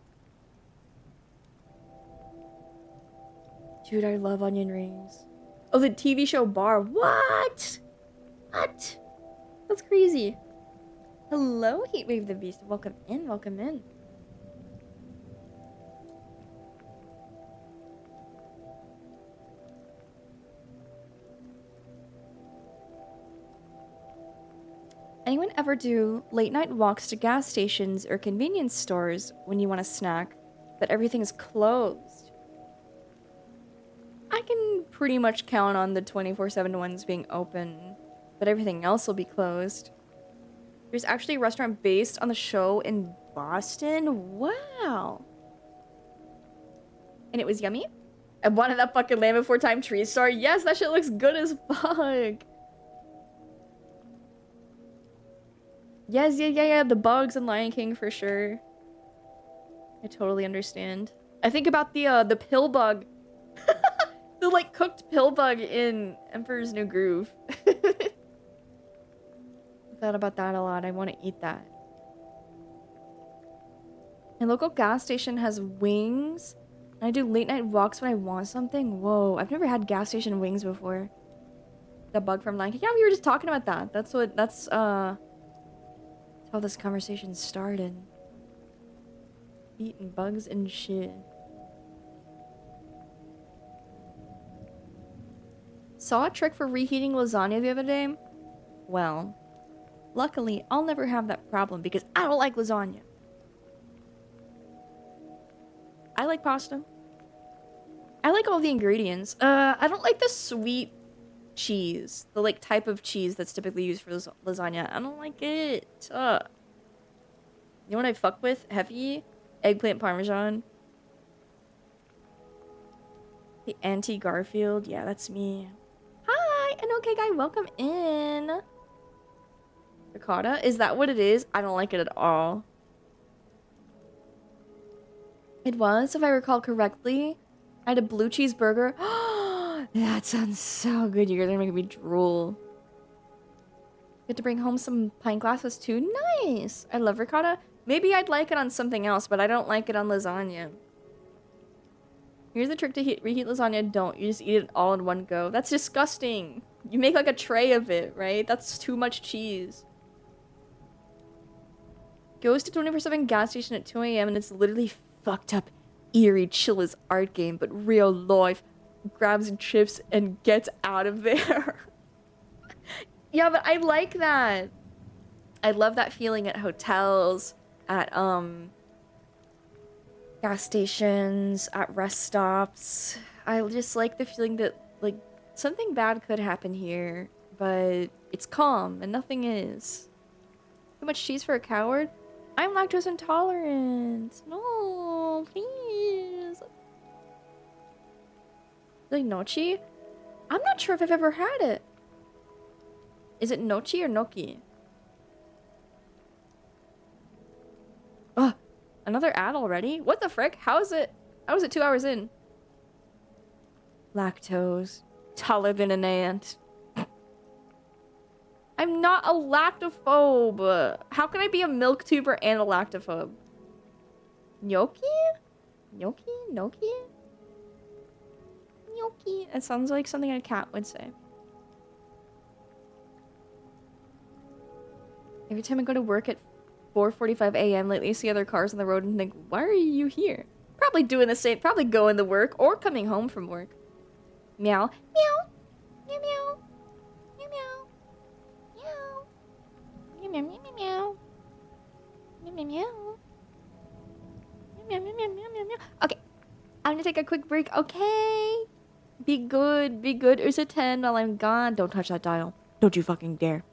Dude, I love onion rings. Oh, the TV show Bar. What? What? That's crazy. Hello, Heatwave the Beast. Welcome in, welcome in. Anyone ever do late night walks to gas stations or convenience stores when you want a snack, but everything's closed? I can pretty much count on the 24/7 ones being open, but everything else will be closed. There's actually a restaurant based on the show in Boston. Wow. And it was yummy? I wanted that fucking Land Before Time tree star. Yes, that shit looks good as fuck. Yes, yeah. The bugs in Lion King for sure. I totally understand. I think about the pill bug. The like cooked pill bug in Emperor's New Groove. I thought about that a lot. I want to eat that. My local gas station has wings. And I do late night walks when I want something. Whoa, I've never had gas station wings before. The bug from Lion King. Yeah, we were just talking about that. That's how this conversation started. Eating bugs and shit. Saw a trick for reheating lasagna the other day. Well, luckily, I'll never have that problem because I don't like lasagna. I like pasta. I like all the ingredients. I don't like the sweet cheese. The, like, type of cheese that's typically used for lasagna. I don't like it. You know what I fuck with? Heavy? Eggplant parmesan. The anti-Garfield. Yeah, that's me. Hi! And okay, guy, welcome in. Ricotta? Is that what it is? I don't like it at all. It was, if I recall correctly. I had a blue cheeseburger. That sounds so good. You guys are making me drool. Get to bring home some pint glasses too. Nice. I love ricotta. Maybe I'd like it on something else, but I don't like it on lasagna. Here's the trick to reheat lasagna. Don't. You just eat it all in one go. That's disgusting. You make like a tray of it, right? That's too much cheese. Goes to 24/7 gas station at 2 a.m. and it's literally fucked up, eerie, chill as art game, but real life. Grabs chips and gets out of there. Yeah, but I like that. I love that feeling at hotels, at gas stations, at rest stops. I just like the feeling that like something bad could happen here, but it's calm and nothing is. Too much cheese for a coward? I'm lactose intolerant. No, please. Like nochi? I'm not sure if I've ever had it. Is it nochi or noki? Ugh, another ad already? What the frick? How is it 2 hours in? Lactose. Taller than an ant. I'm not a lactophobe. How can I be a milk tuber and a lactophobe? Gnocchi? Gnocchi? Gnocchi? Gnocchi. It sounds like something a cat would say. Every time I go to work at 4:45 a.m. lately, I see other cars on the road and think, why are you here? Probably doing the same, probably going to work or coming home from work. Meow. Meow. Meow meow. Meow meow. Meow. Meow meow meow meow. Meow meow meow. Meow meow meow meow meow meow. Okay. I'm gonna take a quick break, okay? Be good, be good. It's a 10 while I'm gone. Don't touch that dial. Don't you fucking dare.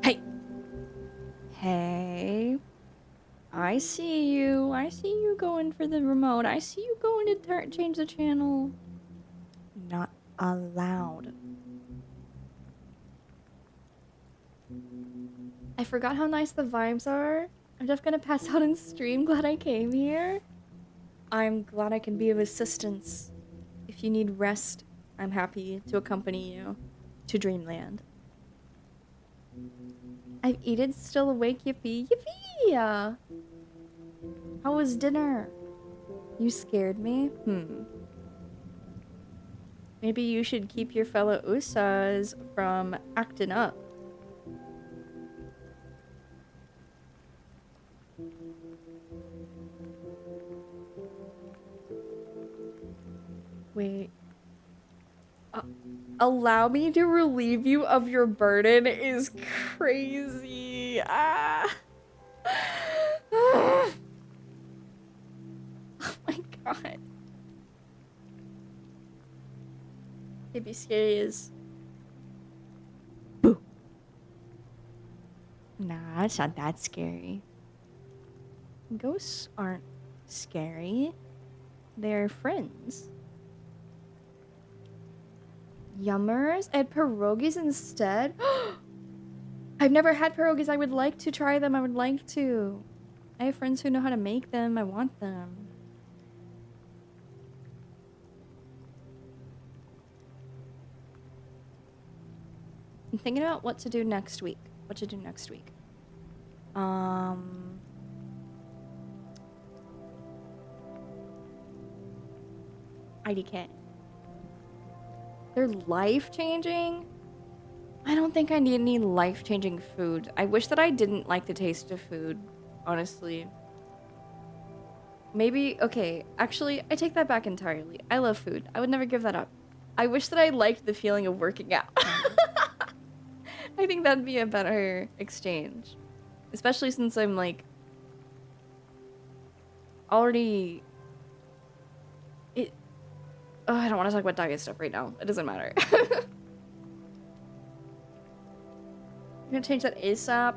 Hey! Hey. I see you. I see you going for the remote. I see you going to change the channel. Not allowed. I forgot how nice the vibes are. I'm just gonna pass out and stream. Glad I came here. I'm glad I can be of assistance. If you need rest, I'm happy to accompany you to Dreamland. I've eaten, still awake, yippee, yippee! How was dinner? You scared me? Maybe you should keep your fellow Usas from acting up. Wait. Allow me to relieve you of your burden is crazy. Ah. Oh my god. It'd be scary as... Boo. Nah, it's not that scary. Ghosts aren't scary. They're friends. Yummers? I had pierogies instead? I've never had pierogies. I would like to try them. I would like to. I have friends who know how to make them. I want them. I'm thinking about what to do next week. IDK. They're life-changing? I don't think I need any life-changing food. I wish that I didn't like the taste of food, honestly. Maybe, okay, actually, I take that back entirely. I love food. I would never give that up. I wish that I liked the feeling of working out. I think that'd be a better exchange. Especially since I'm, like, already... Oh, I don't want to talk about diet stuff right now. It doesn't matter. I'm gonna change that ASAP.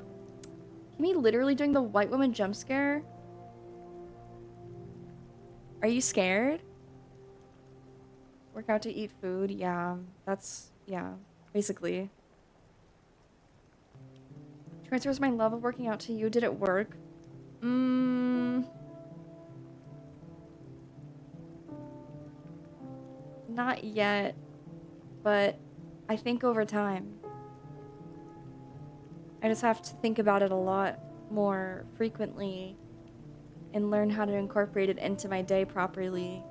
Me literally doing the white woman jump scare? Are you scared? Work out to eat food? Yeah, that's... yeah, basically. Transfers my love of working out to you. Did it work? Not yet, but I think over time. I just have to think about it a lot more frequently and learn how to incorporate it into my day properly.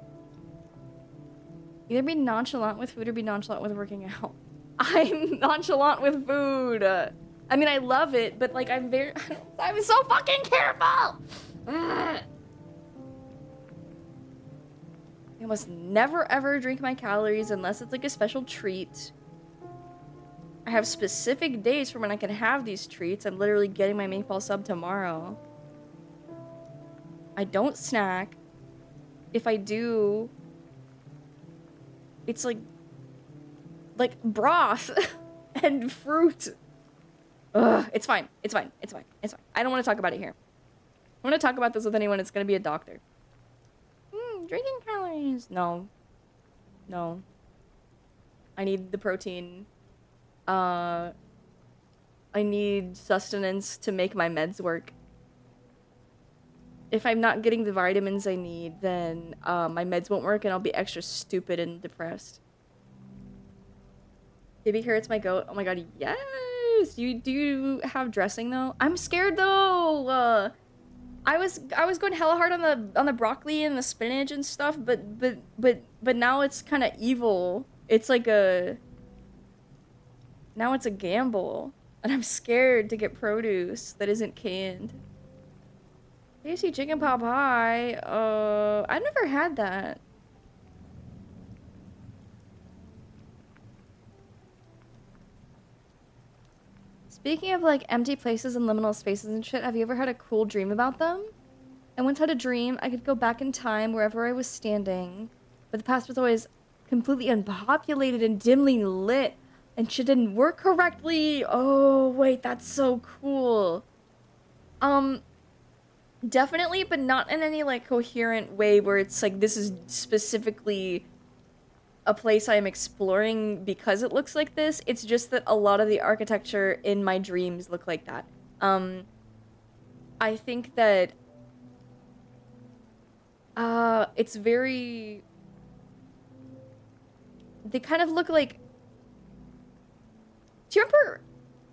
Either be nonchalant with food or be nonchalant with working out. I'm nonchalant with food. I mean, I love it, but like I'm so fucking careful. Ugh. I must never ever drink my calories unless it's like a special treat. I have specific days for when I can have these treats. I'm literally getting my meatball sub tomorrow. I don't snack. If I do, it's like broth and fruit. Ugh, it's fine. It's fine. It's fine. It's fine. I don't want to talk about it here. I want to talk about this with anyone. It's gonna be a doctor. Drinking calories. No. No. I need the protein. I need sustenance to make my meds work. If I'm not getting the vitamins I need, then my meds won't work and I'll be extra stupid and depressed. Baby carrots my goat. Oh my god, yes! Do you have dressing though? I'm scared though! I was going hella hard on the broccoli and the spinach and stuff, but now it's kind of evil. It's like now it's a gamble, and I'm scared to get produce that isn't canned. Tasty chicken pot pie. I've never had that. Speaking of, like, empty places and liminal spaces and shit, have you ever had a cool dream about them? I once had a dream I could go back in time wherever I was standing, but the past was always completely unpopulated and dimly lit, and shit didn't work correctly. Oh, wait, that's so cool. Definitely, but not in any, like, coherent way where it's, like, this is specifically a place I'm exploring because it looks like this. It's just that a lot of the architecture in my dreams look like that. I think that it's very... They kind of look like... Do you remember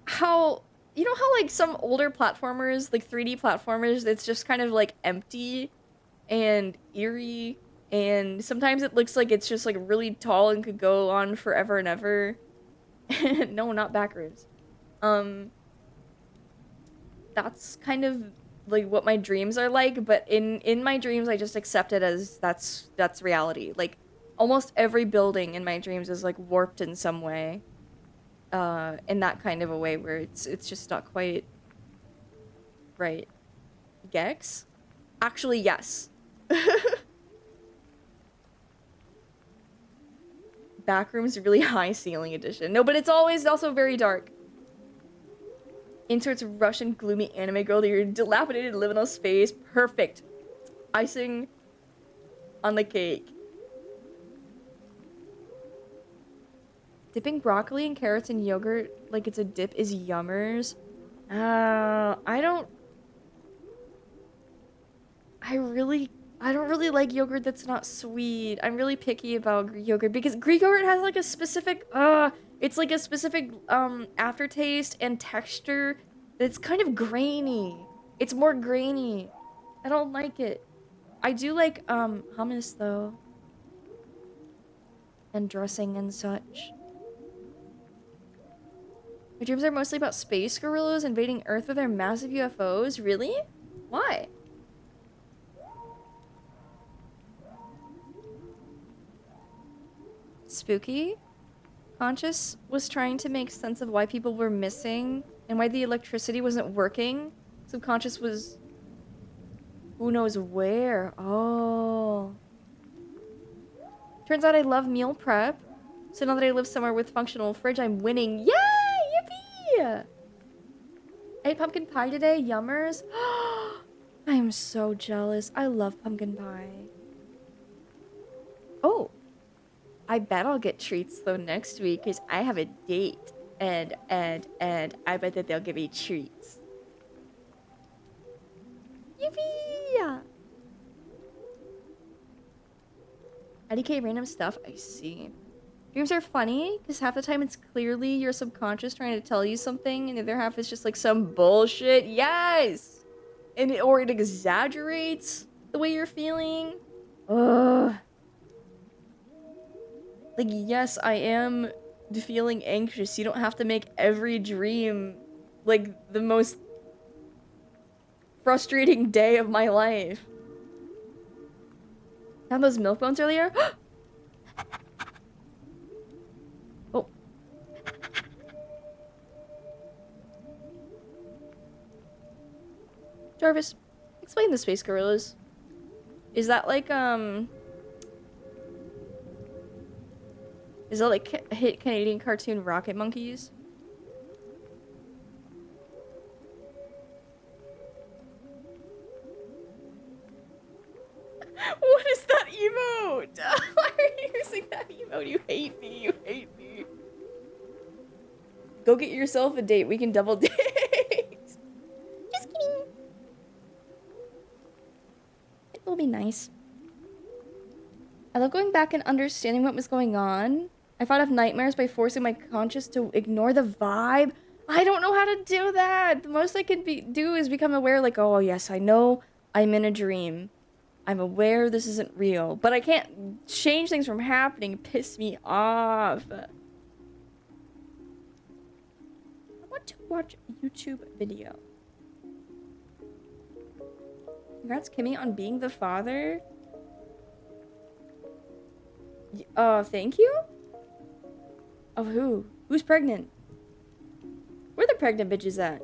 how... You know how, like, some older platformers, like 3D platformers, it's just kind of, like, empty and eerie, and sometimes it looks like it's just, like, really tall and could go on forever and ever. No, not Backrooms. That's kind of, like, what my dreams are like, but in my dreams, I just accept it as that's reality. Like, almost every building in my dreams is like warped in some way. In that kind of a way where it's just not quite right. Gex? Actually, yes. Backrooms really high ceiling edition. No, but it's always also very dark. Inserts Russian gloomy anime girl to your dilapidated liminal space. Perfect. Icing on the cake. Dipping broccoli and carrots in yogurt like it's a dip is yummers. I don't really like yogurt that's not sweet. I'm really picky about Greek yogurt because Greek yogurt has like a specific it's like a specific aftertaste and texture that's kind of grainy. It's more grainy. I don't like it. I do like hummus though. And dressing and such. My dreams are mostly about space gorillas invading Earth with their massive UFOs. Really? Why? Spooky? Conscious was trying to make sense of why people were missing and why the electricity wasn't working. Subconscious was... who knows where? Oh. Turns out I love meal prep. So now that I live somewhere with functional fridge, I'm winning. Yay! Yippee! I ate pumpkin pie today. Yummers. I am so jealous. I love pumpkin pie. Oh. I bet I'll get treats though next week because I have a date. And I bet that they'll give me treats. Yippee! IDK random stuff. I see. Dreams are funny because half the time it's clearly your subconscious trying to tell you something, and the other half is just like some bullshit. Yes, or it exaggerates the way you're feeling. Ugh. Like, yes, I am feeling anxious. You don't have to make every dream like the most frustrating day of my life. Found those milk bones earlier. Oh. Jarvis, explain the space gorillas. Is that like, is that like hit Canadian cartoon Rocket Monkeys? What is that emote? Why are you using that emote? You hate me. You hate me. Go get yourself a date. We can double date. Just kidding. It will be nice. I love going back and understanding what was going on. I fought off nightmares by forcing my conscious to ignore the vibe. I don't know how to do that. The most I can do is become aware, like, oh, yes, I know I'm in a dream. I'm aware this isn't real, but I can't change things from happening. It pisses me off. I want to watch a YouTube video. Congrats, Kimmy, on being the father. Thank you? Of who? Who's pregnant? Where the pregnant bitches at?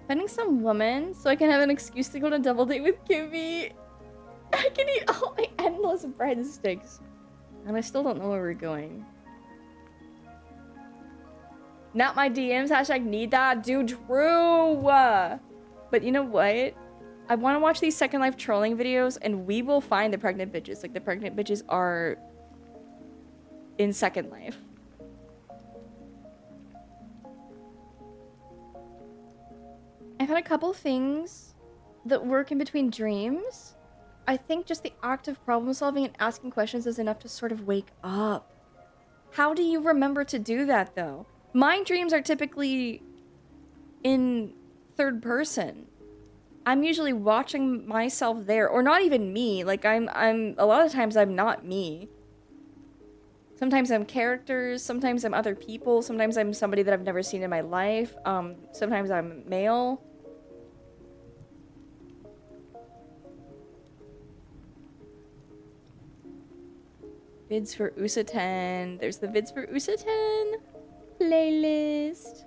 Finding some woman so I can have an excuse to go on a double date with Kimmy. I can eat all my endless breadsticks. And I still don't know where we're going. Not my DMs, hashtag need that. Dude, true. But you know what? I want to watch these Second Life trolling videos and we will find the pregnant bitches. Like, the pregnant bitches are in Second Life. I've had a couple things that work in between dreams. I think just the act of problem solving and asking questions is enough to sort of wake up. How do you remember to do that though? My dreams are typically in third person. I'm usually watching myself there, or not even me. Like I'm a lot of times I'm not me. Sometimes I'm characters, sometimes I'm other people, sometimes I'm somebody that I've never seen in my life, sometimes I'm male. Vids for USA 10. There's the Vids for USA 10 playlist.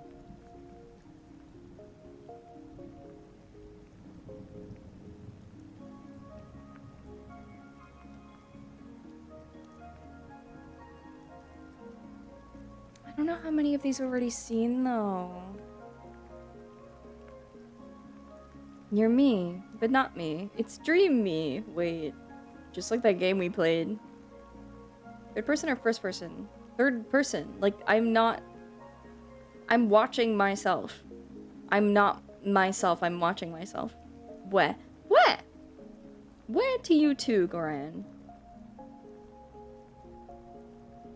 I don't know how many of these we've already seen, though. You're me, but not me. It's Dream Me. Wait. Just like that game we played. Third person or first person? Third person. Like, I'm watching myself. I'm not myself, I'm watching myself. What? What? Where to you too, Goran?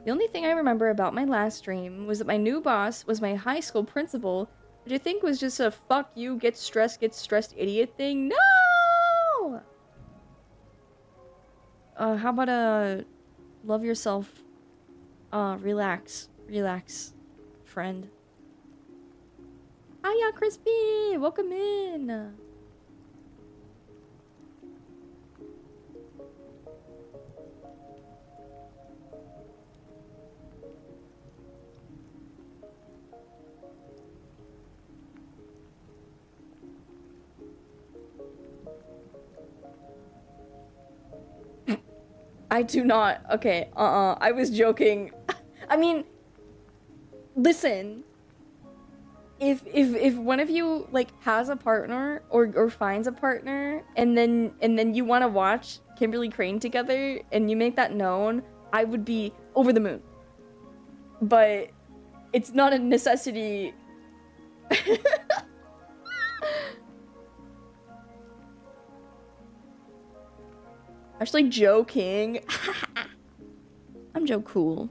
The only thing I remember about my last stream was that my new boss was my high school principal, which I think was just a fuck you, get stressed idiot thing. No! How about love yourself? Relax, friend. Hiya, Crispy! Welcome in! I do not. Okay, I was joking. I mean, listen. If one of you like has a partner or finds a partner and then you want to watch Kimberly Crane together and you make that known, I would be over the moon. But it's not a necessity. Actually, joking. I'm Joe Cool.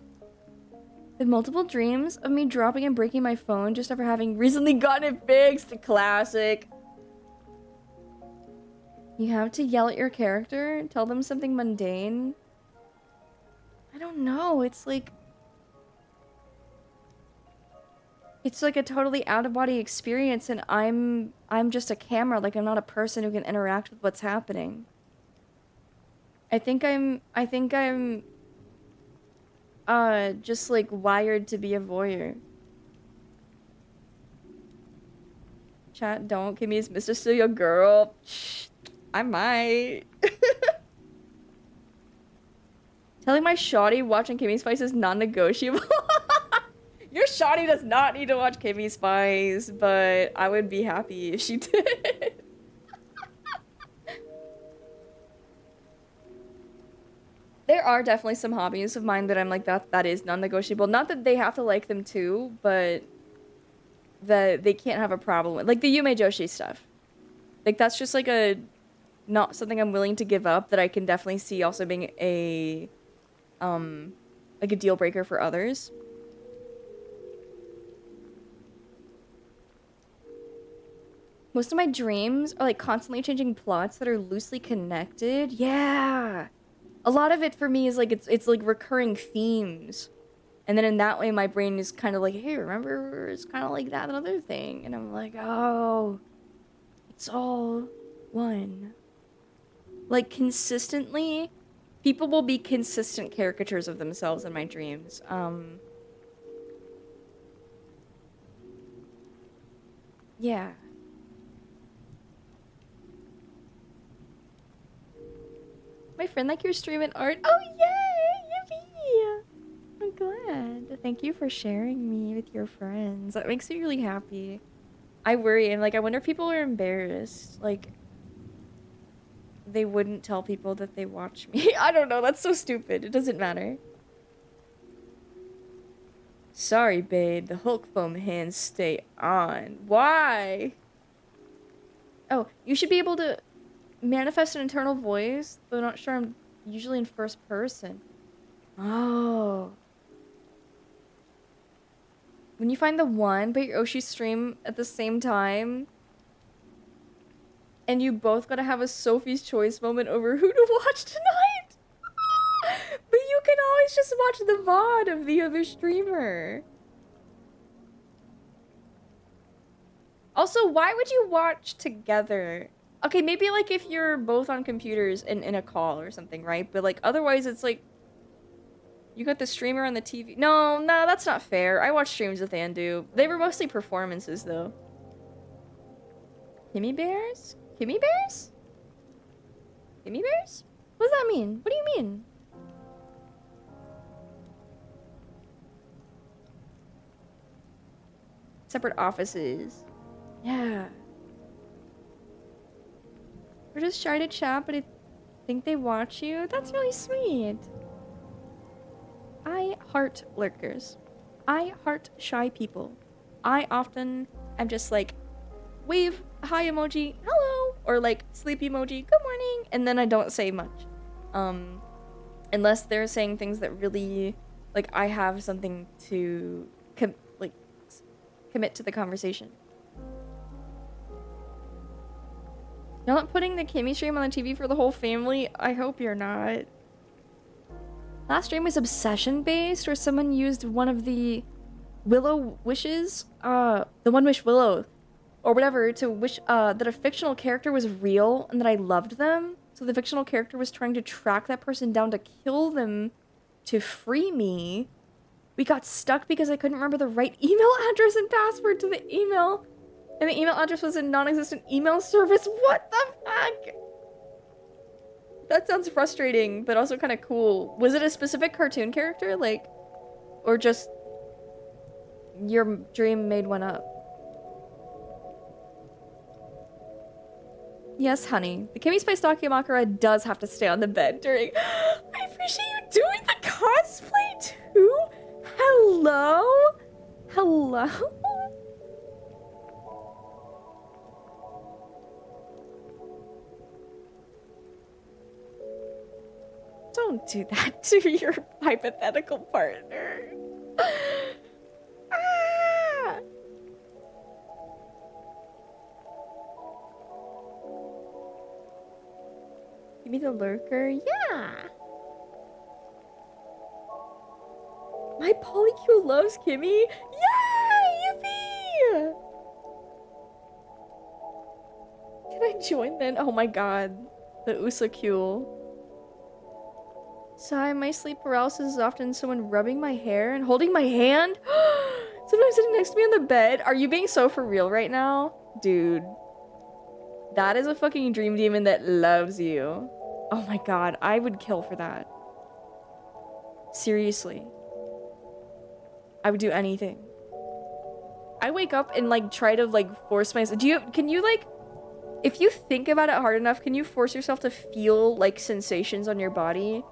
I have multiple dreams of me dropping and breaking my phone just after having recently gotten it fixed. Classic. You have to yell at your character, tell them something mundane. I don't know. It's like a totally out-of-body experience, and I'm just a camera. Like, I'm not a person who can interact with what's happening. I think I'm just like wired to be a voyeur. Chat, don't give me his Mr. Still Your Girl. Shh, I might. Telling my shoddy watching Kimmy Spice is non-negotiable. Your shoddy does not need to watch Kimmy Spice, but I would be happy if she did. There are definitely some hobbies of mine that I'm like, that is non-negotiable. Not that they have to like them too, but that they can't have a problem with. Like the Yume Joshi stuff. Like that's just like not something I'm willing to give up, that I can definitely see also being a like a deal breaker for others. Most of my dreams are like constantly changing plots that are loosely connected. Yeah. A lot of it for me is like it's like recurring themes. And then in that way my brain is kind of like, hey, remember, it's kind of like that other thing. And I'm like, oh, it's all one. Like consistently, people will be consistent caricatures of themselves in my dreams. Yeah. My friend like your stream and art. Oh, yay! Yippee! I'm glad. Thank you for sharing me with your friends. That makes me really happy. I worry, and like I wonder if people are embarrassed. Like they wouldn't tell people that they watch me. I don't know, that's so stupid. It doesn't matter. Sorry, babe. The Hulk foam hands stay on. Why? Oh, you should be able to manifest an internal voice, though not sure I'm usually in first person. Oh. When you find the one, but your Oshi stream at the same time, and you both gotta have a Sophie's Choice moment over who to watch tonight. But you can always guys just watch the VOD of the other streamer? Also, why would you watch together? Okay, maybe like if you're both on computers and in a call or something, right? But like otherwise it's like you got the streamer on the TV. No, that's not fair. I watch streams with Andu. They were mostly performances though. Kimmy bears? Kimmy bears? Kimmy bears? What does that mean? What do you mean? Separate offices. Yeah. We're just shy to chat, but I think they watch you. That's really sweet. I heart lurkers. I heart shy people. I often am just like, wave, hi emoji, hello, or like sleep emoji, good morning, and then I don't say much. Unless they're saying things that really, like, I have something to commit to the conversation. You're not putting the Kimmy stream on the TV for the whole family? I hope you're not. Last stream was obsession-based, where someone used one of the Willow wishes, the One Wish Willow, or whatever, to wish that a fictional character was real and that I loved them. So the fictional character was trying to track that person down to kill them to free me. We got stuck because I couldn't remember the right email address and password to the email. And the email address was a non-existent email service. What the fuck? That sounds frustrating, but also kind of cool. Was it a specific cartoon character? Like, or just your dream made one up? Yes, honey. The Kimmy Spice Dakimakura does have to stay on the bed during... I appreciate you doing the cosplay too? Hello? Hello? Don't do that to your hypothetical partner. Ah! Give me the lurker? Yeah! My polycule loves Kimmy? Yay! Yippee! Can I join then? Oh my god. The Usacule. Sigh, my sleep paralysis is often someone rubbing my hair and holding my hand. Sometimes sitting next to me on the bed. Are you being so for real right now? Dude. That is a fucking dream demon that loves you. Oh my god, I would kill for that. Seriously. I would do anything. I wake up and like try to like force myself. Can you like, if you think about it hard enough, can you force yourself to feel like sensations on your body?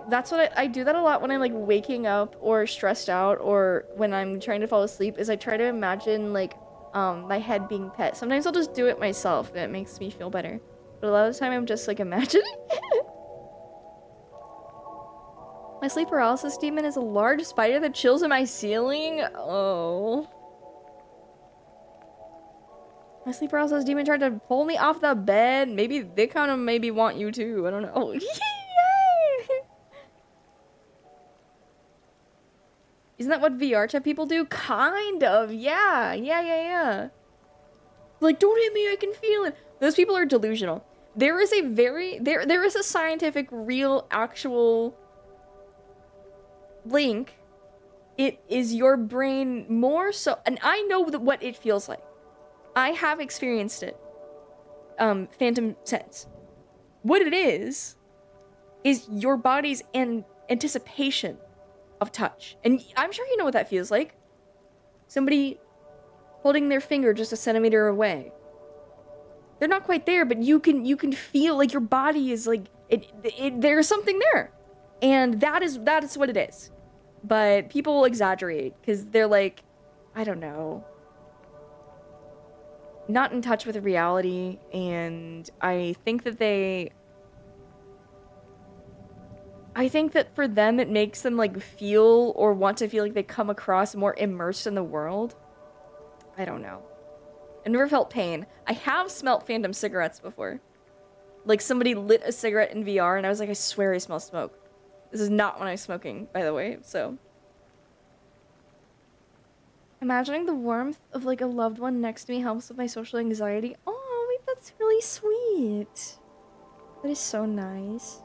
That's what I do that a lot when I'm like waking up or stressed out, or when I'm trying to fall asleep, is I try to imagine like my head being pet. Sometimes I'll just do it myself and it makes me feel better. But a lot of the time I'm just like imagining it. My sleep paralysis demon is a large spider that chills in my ceiling. Oh. My sleep paralysis demon tried to pull me off the bed. Maybe they kind of maybe want you too. I don't know. Yay! Isn't that what VR chat people do? Kind of. Yeah. Like, don't hit me, I can feel it. Those people are delusional. There is a scientific, real, actual link. It is your brain more so, and I know what it feels like. I have experienced it. Phantom sense. What it is your body's anticipation of touch. And I'm sure you know what that feels like. Somebody holding their finger just a centimeter away. They're not quite there, but you can feel like your body is like there's something there. And that is what it is. But people exaggerate because they're like, I don't know, not in touch with reality, and I think that for them it makes them like feel or want to feel like they come across more immersed in the world. I don't know. I've never felt pain. I have smelt phantom cigarettes before. Like somebody lit a cigarette in VR and I was like, I swear I smell smoke. This is not when I'm smoking, by the way, so. Imagining the warmth of, like, a loved one next to me helps with my social anxiety. Oh, wait, that's really sweet. That is so nice.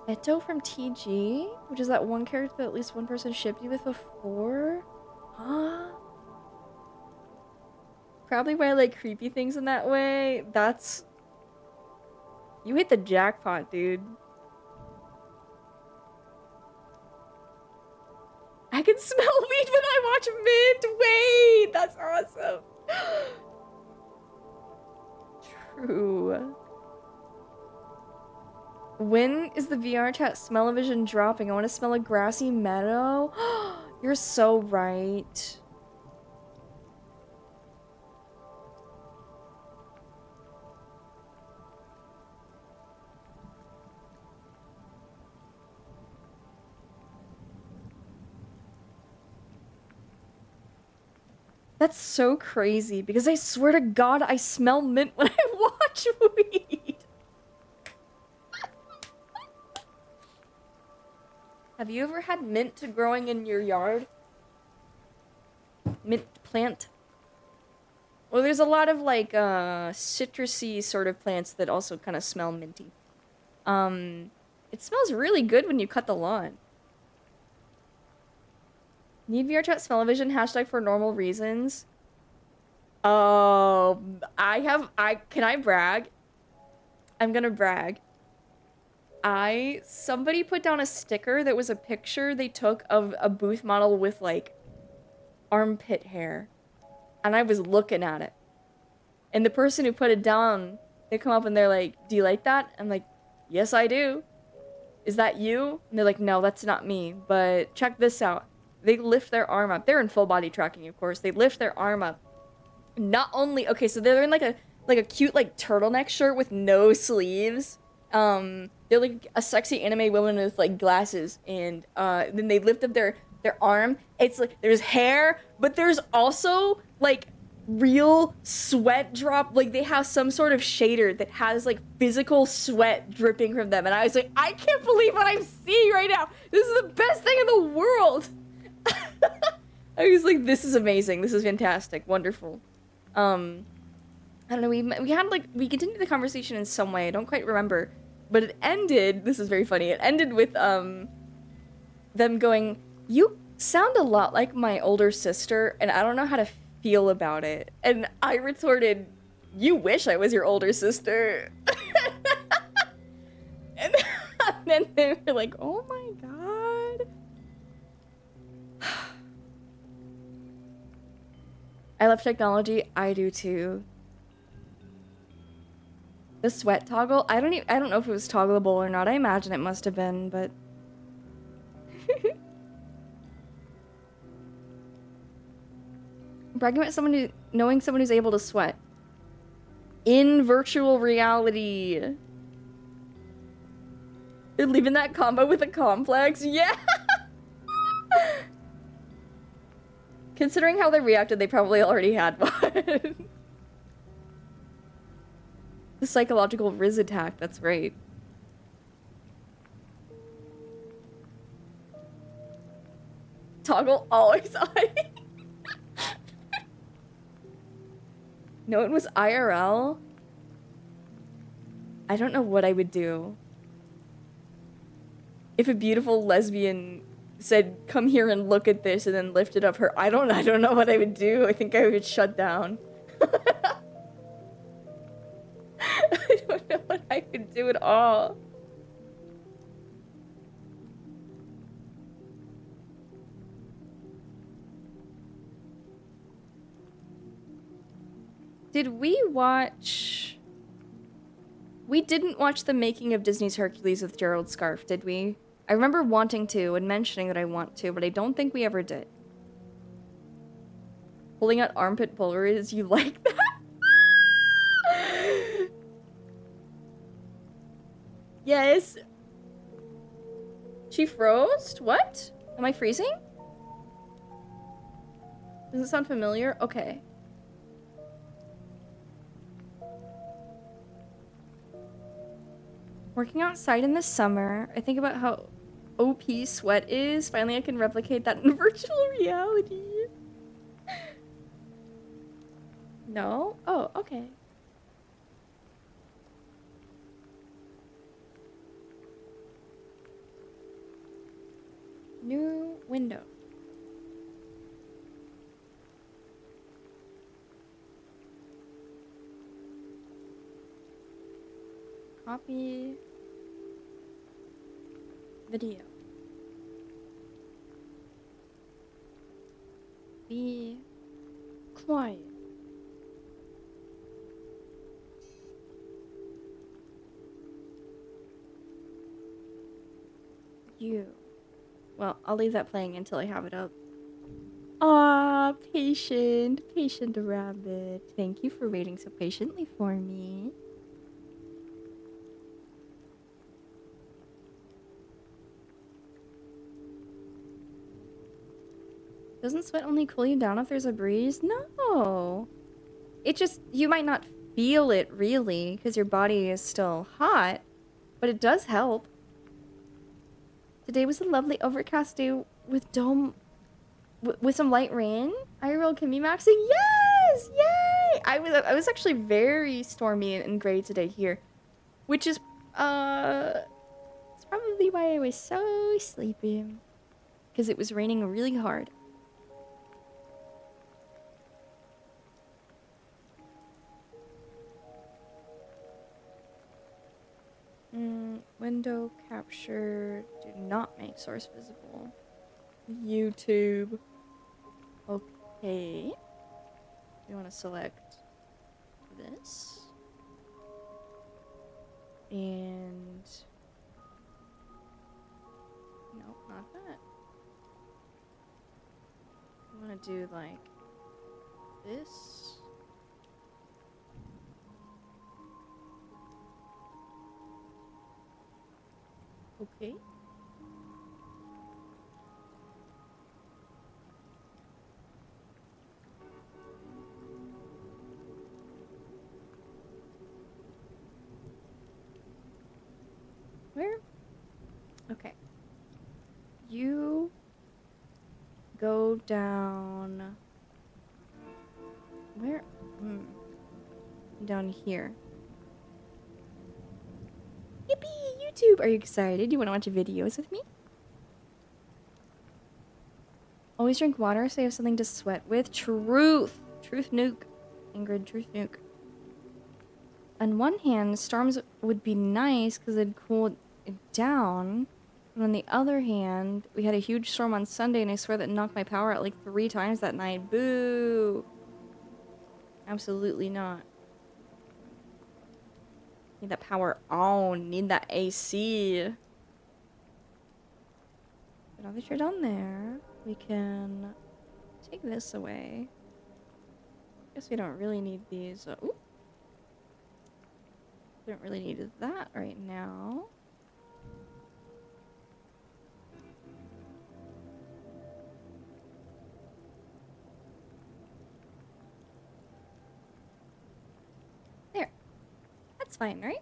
Eto from TG? Which is that one character that at least one person shipped you with before? Huh? Probably why I like creepy things in that way. That's... You hit the jackpot, dude. I can smell weed when I watch Mint! Wait! That's awesome! True. When is the VR chat smell-o-vision dropping? I want to smell a grassy meadow. You're so right. That's so crazy because I swear to God, I smell mint when I watch weed. Have you ever had mint growing in your yard? Mint plant? Well, there's a lot of like citrusy sort of plants that also kind of smell minty. It smells really good when you cut the lawn. Need VR chat smell-o-vision hashtag for normal reasons. Oh, can I brag? I'm gonna brag. Somebody put down a sticker that was a picture they took of a booth model with, like, armpit hair. And I was looking at it. And the person who put it down, they come up and they're like, do you like that? I'm like, yes, I do. Is that you? And they're like, no, that's not me. But check this out. They lift their arm up. They're in full body tracking, of course. They lift their arm up. Not only... Okay, so they're in, like a cute, like, turtleneck shirt with no sleeves. They're like a sexy anime woman with like glasses, and then they lift up their arm. It's like there's hair, but there's also like real sweat drop. Like they have some sort of shader that has like physical sweat dripping from them, and I was like, I can't believe what I'm seeing right now. This is the best thing in the world. I was like, this is amazing. This is fantastic. Wonderful. I don't know. We continued the conversation in some way. I don't quite remember. But it ended, this is very funny, it ended with, them going, you sound a lot like my older sister, and I don't know how to feel about it. And I retorted, you wish I was your older sister. And then they were like, oh my god. I love technology, I do too. The sweat toggle? I don't know if it was toggleable or not. I imagine it must have been, but... Bragging about knowing someone who's able to sweat. In virtual reality. They're leaving that combo with a complex? Yeah! Considering how they reacted, they probably already had one. The psychological Riz attack, that's right. Toggle always on. No, it was IRL. I don't know what I would do. If a beautiful lesbian said, come here and look at this, and then lifted up her... I don't know what I would do. I think I would shut down. I don't know what I could do at all. Did we watch... We didn't watch the making of Disney's Hercules with Gerald Scarfe, did we? I remember wanting to and mentioning that I want to, but I don't think we ever did. Pulling out armpit pullers, you like that? Yes. She froze? What? Am I freezing? Does it sound familiar? Okay. Working outside in the summer, I think about how OP sweat is. Finally, I can replicate that in virtual reality. No? Oh, okay. New window. Copy video. Be quiet. You. Well, I'll leave that playing until I have it up. Ah, patient rabbit. Thank you for waiting so patiently for me. Doesn't sweat only cool you down if there's a breeze? No. It just, you might not feel it really because your body is still hot, but it does help. Today was a lovely overcast day with with some light rain. IRL can be maxing. Yes! Yay! I was actually very stormy and gray today here, which is it's probably why I was so sleepy, because it was raining really hard. Window capture. Do not make source visible. YouTube. Okay. You want to select this. And... nope, not that. You want to do like this. Okay. Where? Okay. You go down. Where? Down here. Yippee! YouTube! Are you excited? You want to watch videos with me? Always drink water so you have something to sweat with. Truth! Truth nuke. Ingrid, truth nuke. On one hand, storms would be nice because it'd cool it down. But on the other hand, we had a huge storm on Sunday and I swear that knocked my power out like 3 times that night. Boo! Absolutely not. Need that power on. Need that AC. But now that you're done there, we can take this away. Guess we don't really need these. Ooh. We don't really need that right now. There. That's fine, right?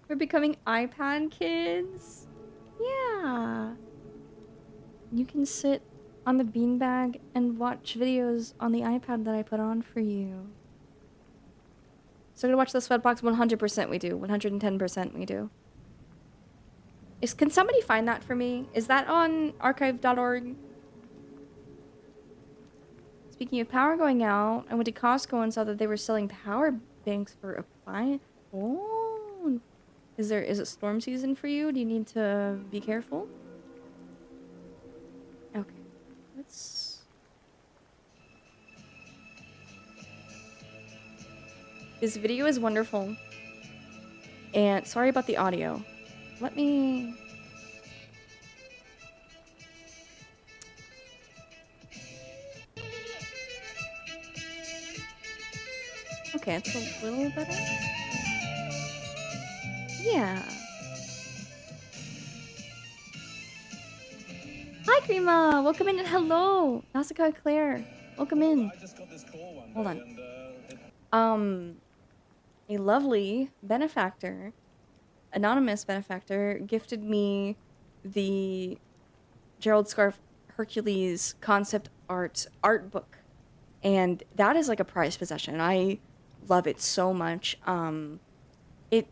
We're becoming iPad kids? Yeah. You can sit on the beanbag and watch videos on the iPad that I put on for you. So to watch the Sweatbox, 100% we do. 110% we do. Can somebody find that for me? Is that on archive.org? Speaking of power going out, I went to Costco and saw that they were selling power banks for appliance. Oh, is it storm season for you? Do you need to be careful? Okay, let's. This video is wonderful, and sorry about the audio. Let me. Okay, it's a little better. Yeah. Hi, Krima! Welcome in and hello! Nausicaa Claire, welcome in. I just got this call one Hold day on. a lovely benefactor, anonymous benefactor, gifted me the Gerald Scarfe Hercules concept art book, and that is like a prized possession. I love it so much. It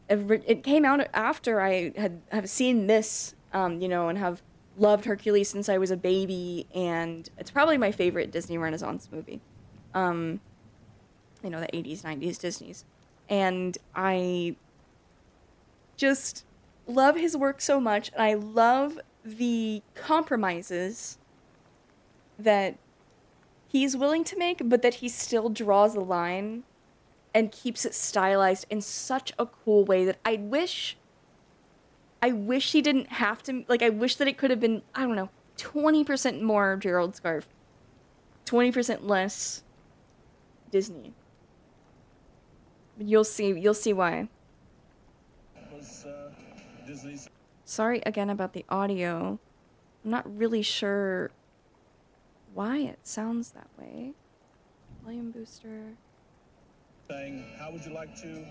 it came out after I have seen this, and have loved Hercules since I was a baby, and it's probably my favorite Disney Renaissance movie. Um, the 80s, 90s Disney's, and I just love his work so much, and I love the compromises that he's willing to make, but that he still draws the line and keeps it stylized in such a cool way that I wish he didn't have to, like, I wish that it could have been, I don't know, 20% more Gerald Scarfe, 20% less Disney. You'll see why. Sorry again about the audio. I'm not really sure why it sounds that way. Volume booster. Saying, how would you like to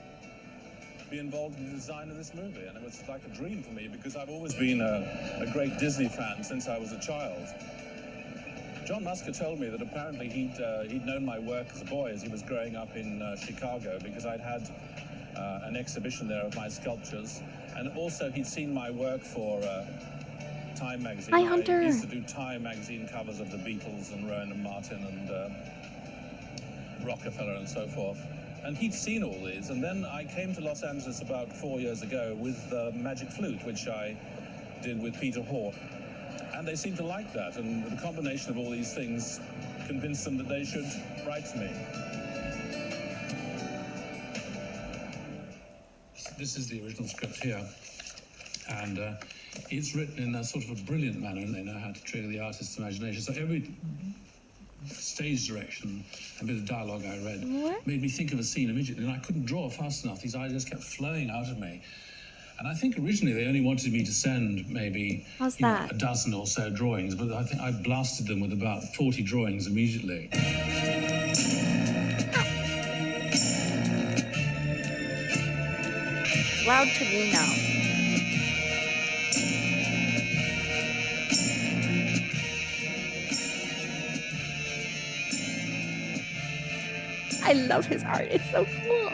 be involved in the design of this movie? And it was like a dream for me because I've always been a great Disney fan since I was a child. John Musker told me that apparently he'd known my work as a boy as he was growing up in Chicago, because I'd had an exhibition there of my sculptures, and also he'd seen my work for Time magazine. Hi, Hunter. I used to do Time magazine covers of the Beatles and Rowan and Martin and Rockefeller and so forth. And he'd seen all these, and then I came to Los Angeles about 4 years ago with Magic Flute, which I did with Peter Hoare. And they seemed to like that, and the combination of all these things convinced them that they should write to me. This is the original script here, and it's written in a sort of a brilliant manner, and they know how to trigger the artist's imagination. So every stage direction and bit of dialogue I read made me think of a scene immediately, and I couldn't draw fast enough. These ideas kept flowing out of me. And I think originally they only wanted me to send maybe a dozen or so drawings, but I think I blasted them with about 40 drawings immediately. Loud to me now. I love his art. It's so cool.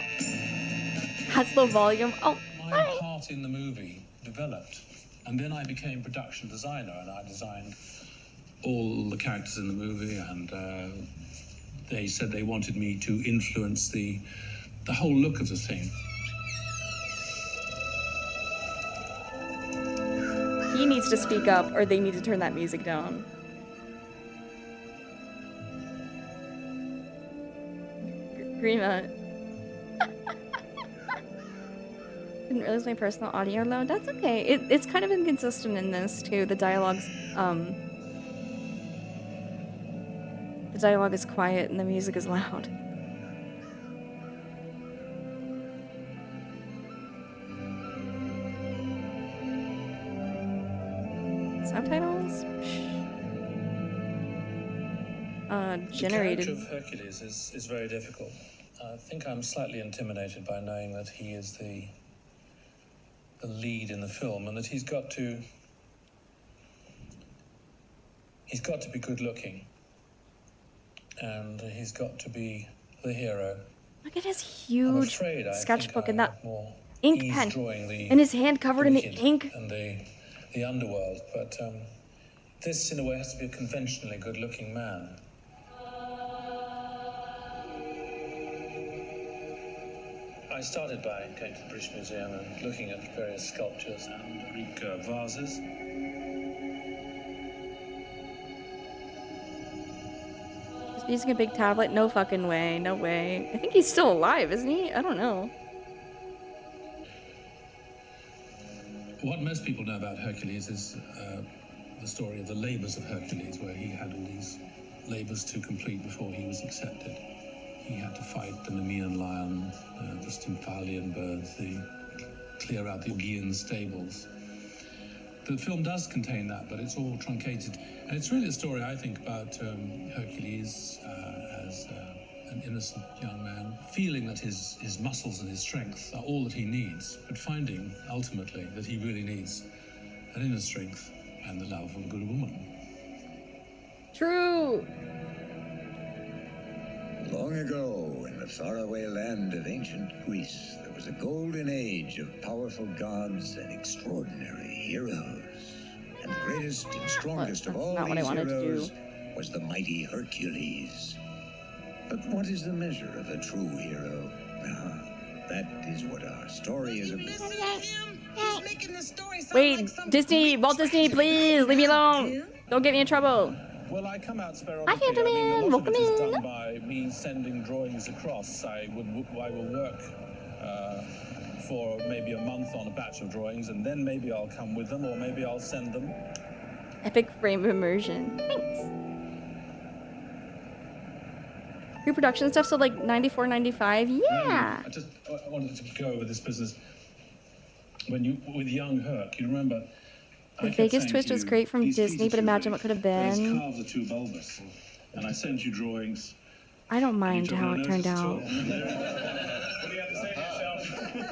Has low volume. Oh, my part in the movie developed, and then I became production designer, and I designed all the characters in the movie, and they said they wanted me to influence the whole look of the thing. He needs to speak up, or they need to turn that music down. Grima. Didn't realize my personal audio low. That's okay. It's kind of inconsistent in this too. The dialogue is quiet and the music is loud. Subtitles? Generated. The character of Hercules is very difficult. I think I'm slightly intimidated by knowing that he is the lead in the film, and that he's got to be good looking, and he's got to be the hero. Look at his huge sketchbook and that ink pen, and his hand covered in the ink. And the underworld, but this in a way has to be a conventionally good looking man. I started by going to the British Museum and looking at various sculptures and Greek vases. Just using a big tablet? No fucking way. No way. I think he's still alive, isn't he? I don't know. What most people know about Hercules is the story of the labours of Hercules, where he had all these labours to complete before he was accepted. He had to fight the Nemean lion, the Stymphalian birds, clear out the Augean stables. The film does contain that, but it's all truncated. And it's really a story, I think, about Hercules an innocent young man, feeling that his muscles and his strength are all that he needs, but finding ultimately that he really needs an inner strength and the love of a good woman. True. Long ago, in the faraway land of ancient Greece, there was a golden age of powerful gods and extraordinary heroes. And the greatest and strongest of all these heroes was the mighty Hercules. But what is the measure of a true hero? That is what our story is about. Wait, Disney, Walt Disney, please leave me alone. Don't get me in trouble. Well, I come out Hi, sporadically. gentlemen. A lot Welcome of it is in. done by me sending drawings across. I will work for maybe a month on a batch of drawings, and then maybe I'll come with them, or maybe I'll send them. Epic frame of immersion. Thanks. Pre-production stuff, so like 94, 95. Yeah. I wanted to go over this business. With young Herc, you remember? The Vegas twist was great from Disney, but imagine what could have been. His calves are too bulbous, and I sent you drawings. I don't mind how it turned out. What do you have to say to yourself?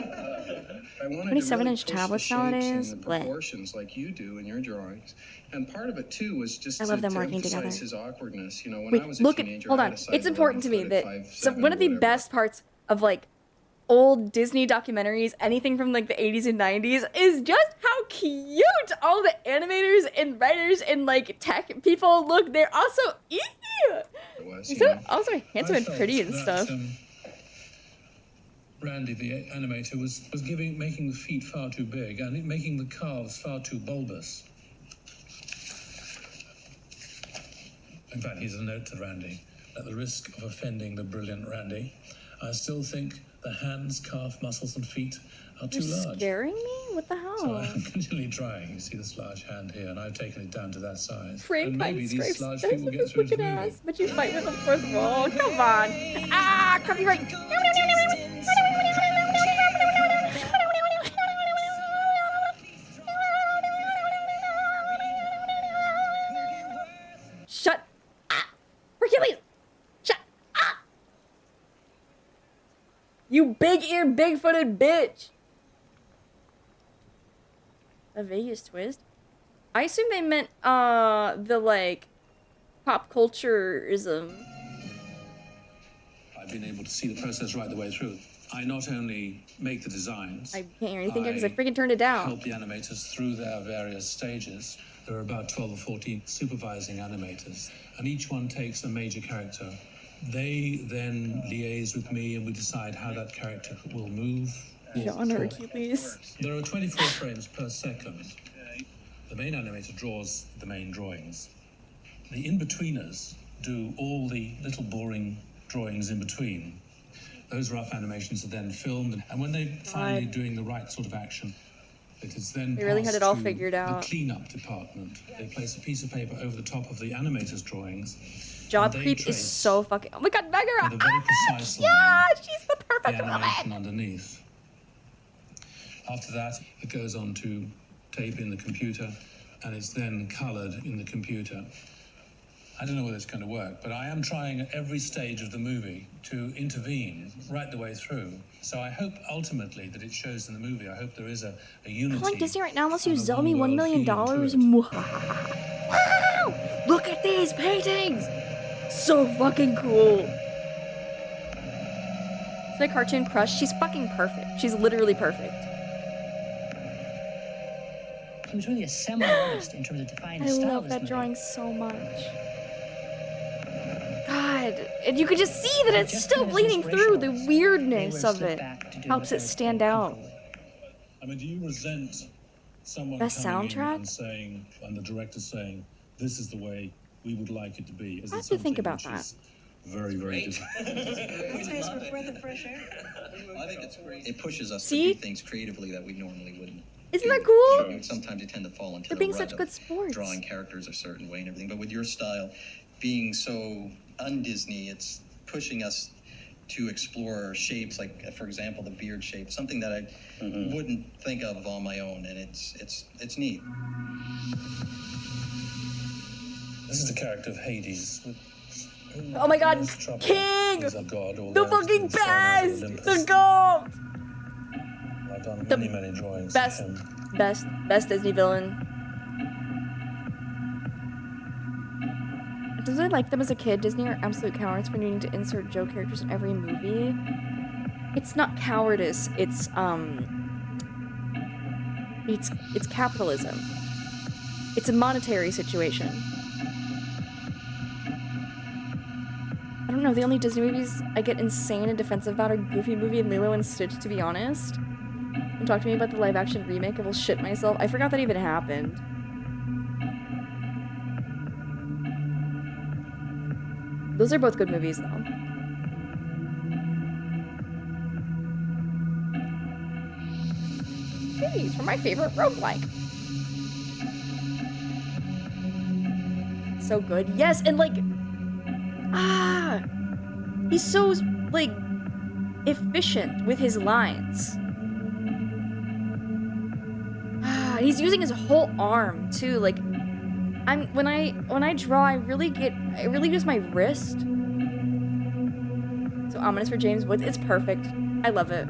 I wanted 27-inch to really tablets push the shapes nowadays? and the Blech. proportions like you do in your drawings. And part of it too was just I love them to working emphasize together. his awkwardness. You know, when I Wait, was a look at, teenager, hold I on. had a size It's important to me 11 that foot, so 5'7", one of the whatever. best parts of like old Disney documentaries, anything from like the 80s and 90s, is just how cute all the animators and writers and like tech people look. They're also ew. It was, They're you so know. also handsome I and felt pretty and that, stuff. Randy, the animator, was making the feet far too big and making the calves far too bulbous. In fact, here's a note to Randy. At the risk of offending the brilliant Randy, I still think the hands, calf muscles, and feet are too You're large. scaring me? What the So hell? I'm continually trying. You see this large hand here, and I've taken it down to that size. Frank and maybe these stripes large does feet will with get his through to wicked the movie. ass, but you fight with the fourth wall. Come on. Ah, copyright. Shut up. Hercules. Shut up. You big-eared, big-footed bitch. A Vegas twist? I assume they meant, the, like, pop culture-ism. I've been able to see the process right the way through. I not only make the designs, I can't hear anything because I freaking turned it down. help the animators through their various stages. There are about 12 or 14 supervising animators, and each one takes a major character. They then liaise with me, and we decide how that character will move. John Hercules. There are 24 frames per second. The main animator draws the main drawings. The in-betweeners do all the little boring drawings in between. Those rough animations are then filmed, and when they're finally doing the right sort of action, it is then They really had passed it all to figured out. the cleanup department. They place a piece of paper over the top of the animator's drawings. Job and they creep is trace so fucking. Oh my god, Megara! with a very precise line Yeah, she's the the perfect animation woman. underneath. After that, it goes on to tape in the computer, and it's then colored in the computer. I don't know whether it's going to work, but I am trying at every stage of the movie to intervene right the way through. So I hope ultimately that it shows in the movie. I hope there is a unity. I'm like Disney right now unless you and a sell me $1 one-world million. feeling to it. Wow! Look at these paintings! So fucking cool. It's my cartoon crush. She's fucking perfect. She's literally perfect. He was really a seminal artist in terms of defining I the style love of this that movie. drawing so much. God, and you could just see that it's Just still as bleeding through. The inspirational, they weirdness were of slipped it back to doing helps what it they were stand doing out. comfortably. I mean, do you resent someone Best coming soundtrack? in and saying, and the director saying, this is the way we would like it to be? Is I it have to think something about which that. is very, very different? It's nice for breath of fresh air. I think it's great. It pushes us See? to do things creatively that we normally wouldn't. Isn't do. that cool? You know, sometimes you tend to fall into They're the being rut such of good sports. drawing characters a certain way and everything. But with your style being so un-Disney, it's pushing us to explore shapes like, for example, the beard shape, something that I wouldn't think of on my own, and it's neat. This is the character of Hades, Oh my god, There's trouble. King! He's a god, The although fucking in some ways best! Olympus. The gold! I've done The many drawings Best, of him. best Disney villain. Does I like them as a kid? Disney are absolute cowards for needing to insert joke characters in every movie. It's not cowardice, it's capitalism. It's a monetary situation. I don't know, the only Disney movies I get insane and defensive about are Goofy Movie and Lilo and Stitch, to be honest. Don't talk to me about the live-action remake, I will shit myself. I forgot that even happened. Those are both good movies, though. These are my favorite roguelike. So good. Yes, and like... he's so, like, efficient with his lines. He's using his whole arm, too. Like, when I draw, I really use my wrist. So ominous for James Woods. It's perfect. I love it.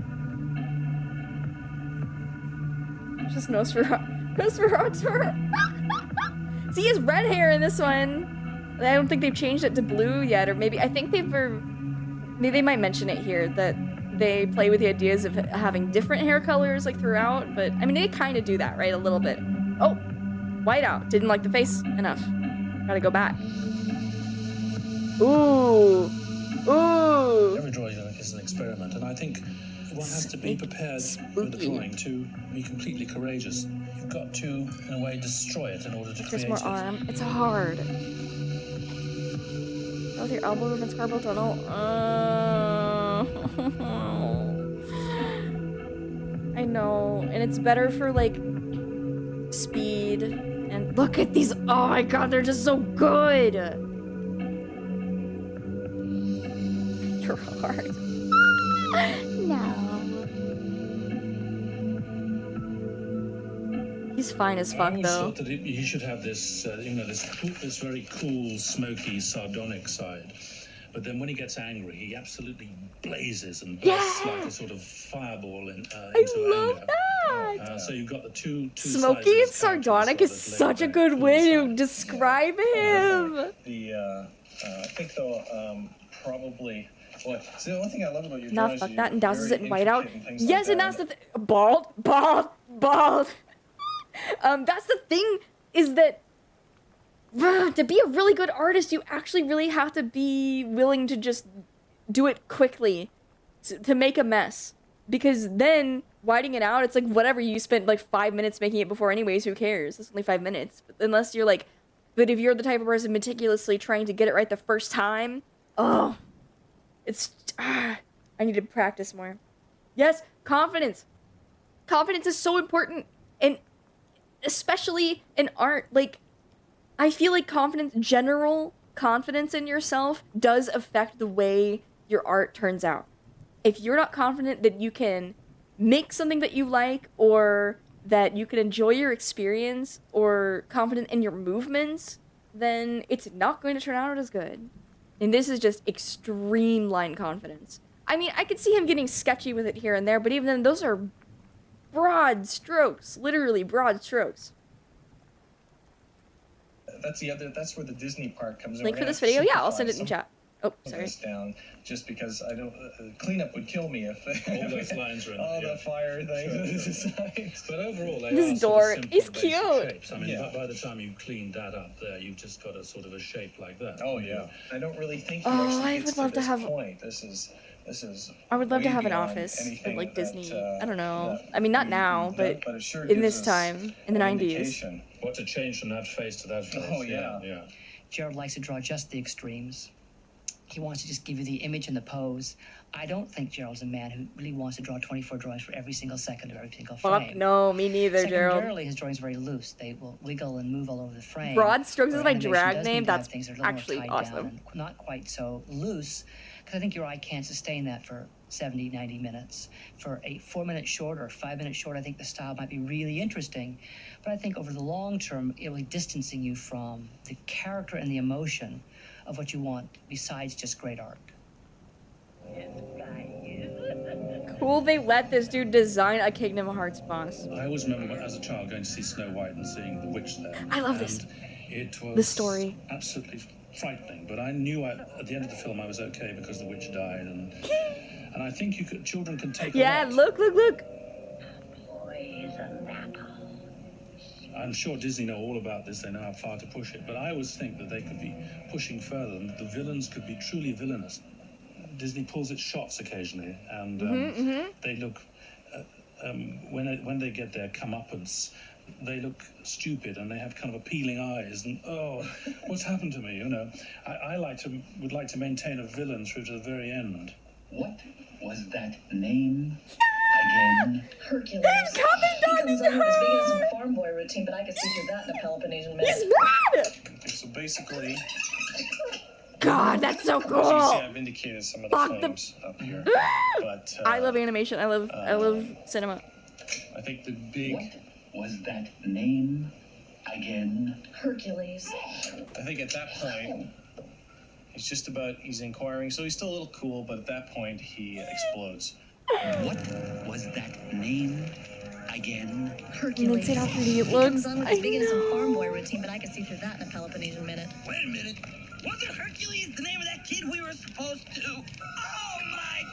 Just Nosferatu. See, he has red hair in this one. I don't think they've changed it to blue yet, or maybe I think maybe they might mention it here that they play with the ideas of having different hair colors like throughout. But I mean, they kind of do that, right? A little bit. Oh, white out. Didn't like the face enough. Gotta go back. Ooh. Every drawing is an experiment, and I think one has to be prepared with the drawing to be completely courageous. You've got to, in a way, destroy it in order to create more it. arm. It's hard. Oh, with your elbow movements, carpal tunnel. I know, and it's better for like speed. And look at these! Oh my god, they're just so good. You're hard. No. He's fine as fuck, I always though. thought that he should have this, this very cool, smoky, sardonic side. But then when he gets angry, he absolutely blazes and bursts like a sort of fireball into love anger. that! So you've got the two Smoky and sardonic is such a good way to describe him. I think though, probably. Well, see, the one thing I love about your Nah, drawings fuck is that, and you're douses very it in whiteout. intricate and things Yes, like and that. that's the thing. Bald. That's the thing, is that to be a really good artist, you actually really have to be willing to just do it quickly to make a mess. Because then, whiting it out, it's like, whatever, you spent like 5 minutes making it before anyways, who cares? It's only 5 minutes. But unless you're like, but if you're the type of person meticulously trying to get it right the first time, I need to practice more. Yes, confidence. Confidence is so important, and especially in art. Like, I feel like general confidence in yourself does affect the way your art turns out. If you're not confident that you can make something that you like, or that you can enjoy your experience, or confident in your movements, then it's not going to turn out as good. And this is just extreme line confidence. I mean, I could see him getting sketchy with it here and there, but even then, those are broad strokes. Literally broad strokes. That's where the Disney part comes in. Link for this video? Yeah, I'll send it in chat. Oh, sorry. This down, just because I don't. Cleanup would kill me if all those lines are in all there, the fire things. But overall, they This are sort of dork. simple, He's basic cute. shapes. I mean, by the time you've cleaned that up there, you've just got a sort of a shape like that. Oh yeah. I don't really think. He Oh, actually I gets would love to this have. Point. This is. I would love to way have an beyond office at anything like Disney. that, I don't know. that I mean, not we- now, we've but done, it sure in gives this us time, in the an 90s. indication. What to change from that face to that face? Oh, yeah. Gerald likes to draw just the extremes. He wants to just give you the image and the pose. I don't think Gerald's a man who really wants to draw 24 drawings for every single second of every single frame. Fuck no, me neither, Gerald. Secondarily, his drawings are very loose. They will wiggle and move all over the frame. Broad Strokes is Where my animation drag does name. need to have That's things that are a little more actually tied awesome. down and not quite so loose, because I think your eye can't sustain that for 70, 90 minutes. For a 4-minute short or a 5-minute short, I think the style might be really interesting. But I think over the long term, it will be distancing you from the character and the emotion of what you want besides just great art. Cool they let this dude design a Kingdom Hearts boss. I always remember as a child going to see Snow White and seeing the witch there. I love this. And it was The story. absolutely frightening, but I knew at the end of the film I was okay because the witch died, and I think children can take a lot. Look. I'm sure Disney know all about this. They know how far to push it, but I always think that they could be pushing further, and the villains could be truly villainous. Disney pulls its shots occasionally, and they look when they get their comeuppance, they look stupid and they have kind of appealing eyes, and what's happened to me? You know, I would like to maintain a villain through to the very end. What was that name again? Hercules. He's coming, He comes darling. on with his veganism farm boy routine, but I can see through that in a Peloponnesian minute. He's mad. Okay, so basically, God, that's so as you can see, cool. I've indicated some of the Fuck the- flames up here. But I love animation. I love cinema. I think the big, What was that name again? Hercules. I think at that point, he's inquiring, so he's still a little cool, but at that point, he explodes. What was that name again? Hercules. Makes it all 3D. It He looks. comes on with I his veganism know. farm boy routine, but I can see through that in a Peloponnesian minute. Wait a minute. Wasn't Hercules the name of that kid we were supposed to? Oh my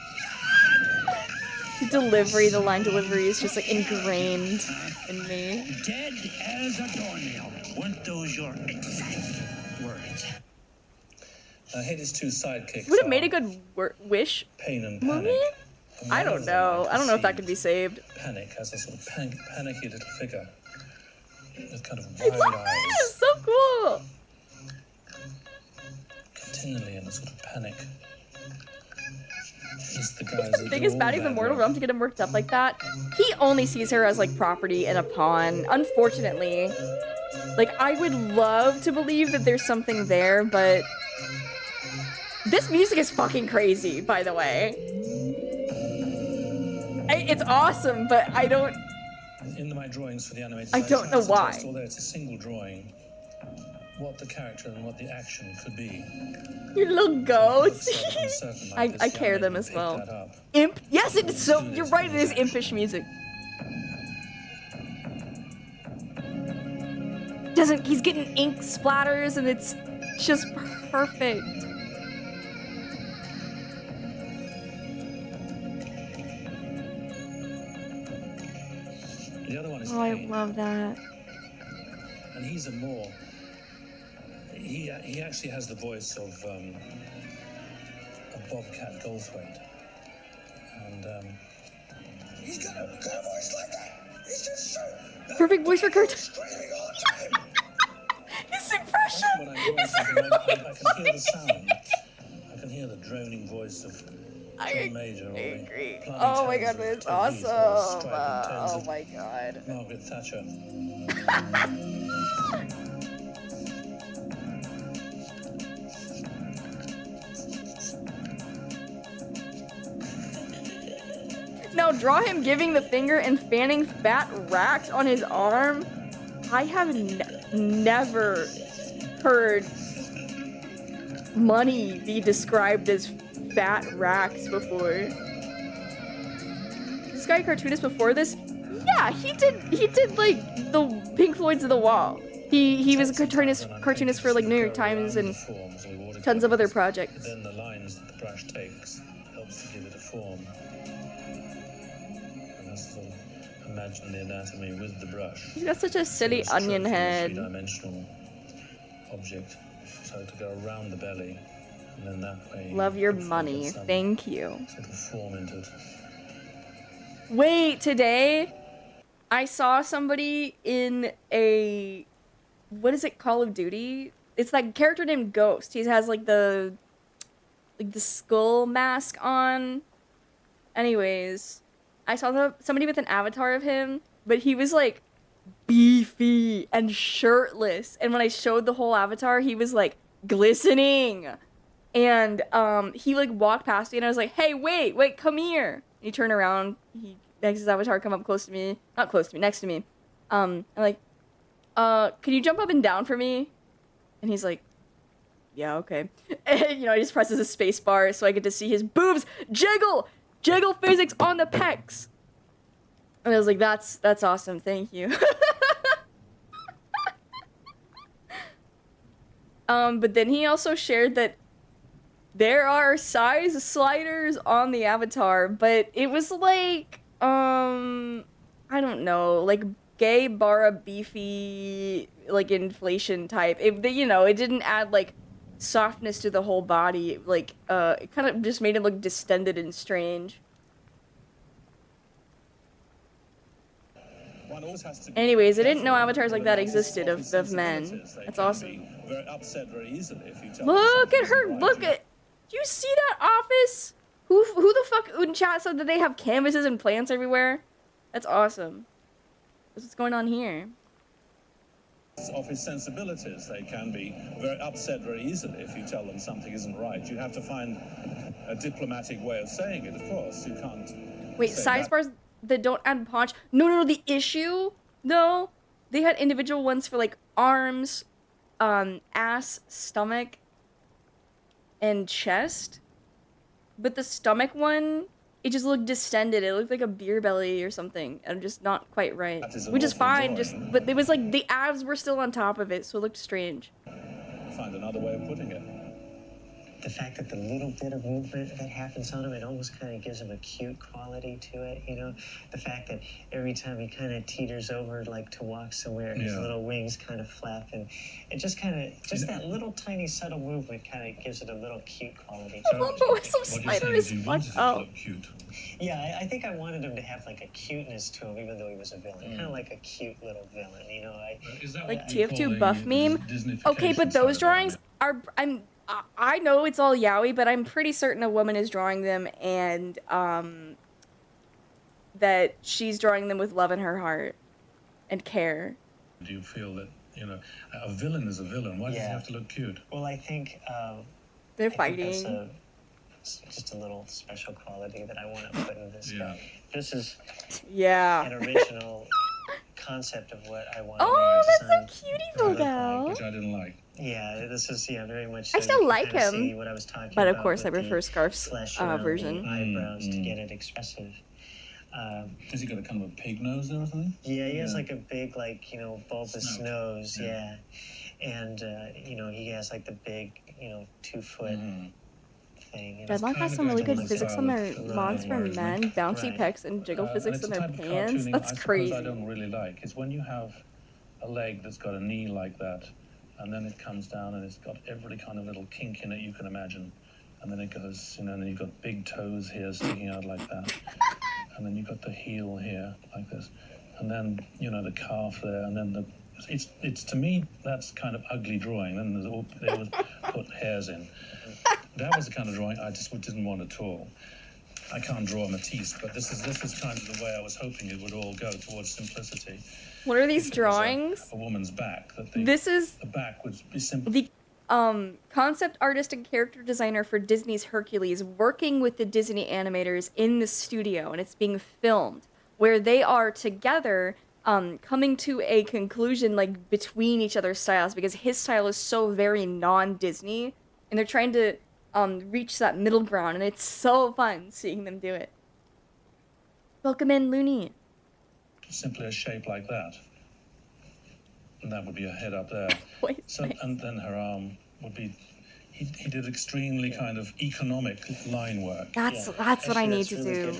God! The delivery, the line delivery is just like ingrained in me. Dead as a doornail. Weren't those your exact words? I hate his two sidekicks. Would it made a good wish pain and movie? panic. I don't know. I don't know if that could be saved. Panic has a sort of panicky little figure with kind of I wide love eyes, this. So cool. continually in a sort of panic. He's the guys The biggest baddie of the mortal realm to get him worked up like that. He only sees her as like property and a pawn. Unfortunately, like I would love to believe that there's something there, but this music is fucking crazy. By the way, it's awesome, but I don't. In my drawings for the animated I don't know why. suggest, although it's a single drawing, what the character and what the action could be. Your little goats. I'm certain, like I this care young them lady as picked well. that up. Imp. Yes, it's so. You're right. It is impish music. He's getting ink splatters and it's just perfect. The other one is Oh, I Pain, love that. and he's a more. He actually has the voice of Bobcat Goldthwait, and he's got a voice like that. He's just so Perfect voice for Kurt. screaming all the time. His impression. When I'm drawing something, I can hear the sound. I can hear the droning voice of John Major or the agree. planning Oh my tales god, of it's Clint Eastwood or awesome. striking tales Oh of my god. Margaret Thatcher. Now draw him giving the finger and fanning fat racks on his arm. I have never heard money be described as fat racks before. This guy cartoonist before this? Yeah, he did like the Pink Floyd's of the Wall. He was a cartoonist for like New York Times and tons of other projects. Then the lines that the brush takes helps to give it a form. And that's sort of imagine the anatomy with the brush. He's got such a silly So it's onion straight from a head. three-dimensional object. So to go around the belly, and then that way. Love your hopefully money. get some Thank you. Sort of form into it. Wait, today I saw somebody in a, what is it, Call of Duty? It's that character named Ghost. He has like the skull mask on. Anyways, I saw somebody with an avatar of him, but he was like beefy and shirtless. And when I showed the whole avatar, he was like glistening. And he like walked past me and I was like, hey, wait, come here. He turned around, he makes his avatar come up close to me. Not close to me, next to me. I'm like, can you jump up and down for me? And he's like, yeah, okay. And, you know, he just presses the space bar so I get to see his boobs jiggle! Jiggle physics on the pecs! And I was like, that's awesome, thank you. But then he also shared that there are size sliders on the avatar, but it was like, I don't know, like gay bara beefy, like inflation type. You know, it didn't add like softness to the whole body. Like, it kind of just made it look distended and strange. Anyways, I didn't know avatars like that existed of men. That's awesome. Very upset very easily if you tell Look at her! Look at... Do you see that office? Who the fuck in chat said that they have canvases and plants everywhere? That's awesome. What's going on here? of his sensibilities. They can be very upset very easily if you tell them something isn't right. You have to find a diplomatic way of saying it, of course. You can't... Wait, size bars that don't add punch? No, the issue, though, they had individual ones for, like, arms, ass, stomach, and chest. But the stomach one, it just looked distended. It looked like a beer belly or something. And just not quite right. Which is fine, but it was like the abs were still on top of it, so it looked strange. Find another way of putting it. The fact that the little bit of movement that happens on him, it almost kind of gives him a cute quality to it, you know? The fact that every time he kind of teeters over, like, to walk somewhere, his little wings kind of flap, and it just kind of, just that little tiny subtle movement kind of gives it a little cute quality to it. The voice of Spider is fucked up. Yeah, I think I wanted him to have, like, a cuteness to him, even though he was a villain. Kind of like a cute little villain, you know? Like TF2 buff meme? Okay, but those drawings are, I know it's all yaoi, but I'm pretty certain a woman is drawing them, and that she's drawing them with love in her heart and care. Do you feel that, you know, a villain is a villain? Why does he have to look cute? Well, I think they're fighting. That's just a little special quality that I want to put in this guy. This is an original concept of what I want. Oh, that's a cutie Vogel. Which I didn't like. Yeah, this is very much. I still like him, what I was talking but of about course I prefer Scarf's version. Eyebrows to get it expressive. Has he got a kind of a pig nose there or something? Yeah, he has like a big, like, you know, bulbous nose. Yeah, and you know, he has like the big, you know, 2-foot. Thing. Redlock has some really good physics on their mods for men, bouncy pecs, and jiggle physics on their pants. That's crazy. I don't really like is when you have a leg that's got a knee like that, and then it comes down and it's got every kind of little kink in it you can imagine, and then it goes, you know, and then you've got big toes here sticking out like that, and then you've got the heel here like this, and then, you know, the calf there, and then it's to me that's kind of ugly drawing. Then they always put hairs in. That was the kind of drawing I just didn't want at all. I can't draw Matisse, but this is kind of the way I was hoping it would all go, towards simplicity. What are these drawings? A woman's back. This is the back would be simple. The concept artist and character designer for Disney's Hercules, working with the Disney animators in the studio, and it's being filmed, where they are together, coming to a conclusion, like, between each other's styles, because his style is so very non-Disney, and they're trying to reach that middle ground, and it's so fun seeing them do it. Welcome in, Looney. Simply a shape like that. And that would be a head up there. And then her arm would be... He did extremely kind of economic line work. That's what I need to do.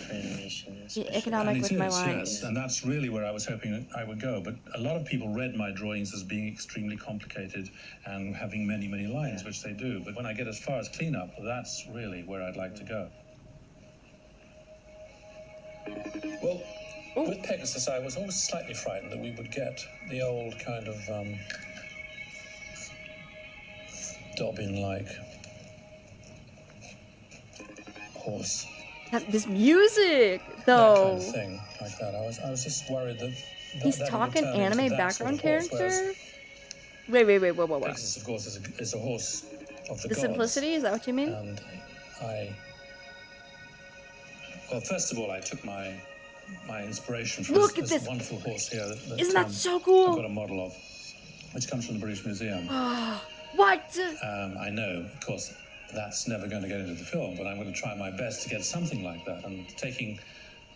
Be economic with my lines. Yes, and that's really where I was hoping I would go. But a lot of people read my drawings as being extremely complicated and having many, many lines, which they do. But when I get as far as cleanup, that's really where I'd like to go. Well, with Pegasus, I was always slightly frightened that we would get the old kind of Dobbin-like horse. This music, though. That kind of thing, like that. I was just worried that he's talking anime background character. Wait. Pegasus, of course, is a horse of the gods. Simplicity, is that what you mean? And well, first of all, I took my inspiration from this wonderful horse here. Isn't that so cool? I've got a model of, which comes from the British Museum. What? I know, of course, that's never going to get into the film, but I'm going to try my best to get something like that. And taking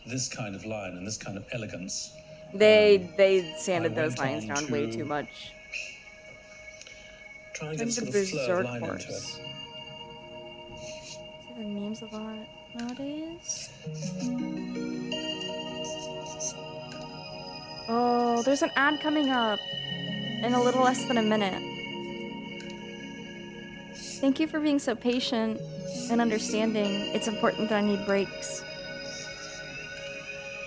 this kind of line and this kind of elegance. They sanded those went lines on down to way too much. try and get Turn a the sort of flow of berserk line into it. horse. See the memes a lot nowadays. Oh, there's an ad coming up in a little less than a minute. Thank you for being so patient and understanding. It's important that I need breaks.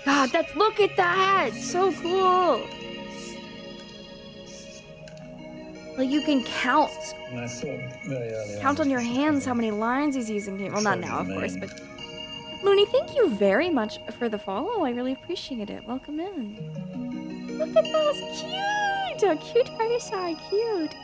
God, look at that! So cool! Like, you can count. And I thought very early Count on your hands how many lines he's using. Well, not now, of course, but... Looney, thank you very much for the follow. I really appreciate it. Welcome in. Look at those! Cute! A cute Pegasus, cute!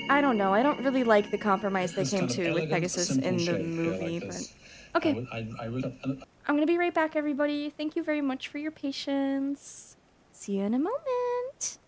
I don't know. I don't really like the compromise they came to with Pegasus in the movie, but... Okay. I'm gonna be right back, everybody. Thank you very much for your patience. See you in a moment.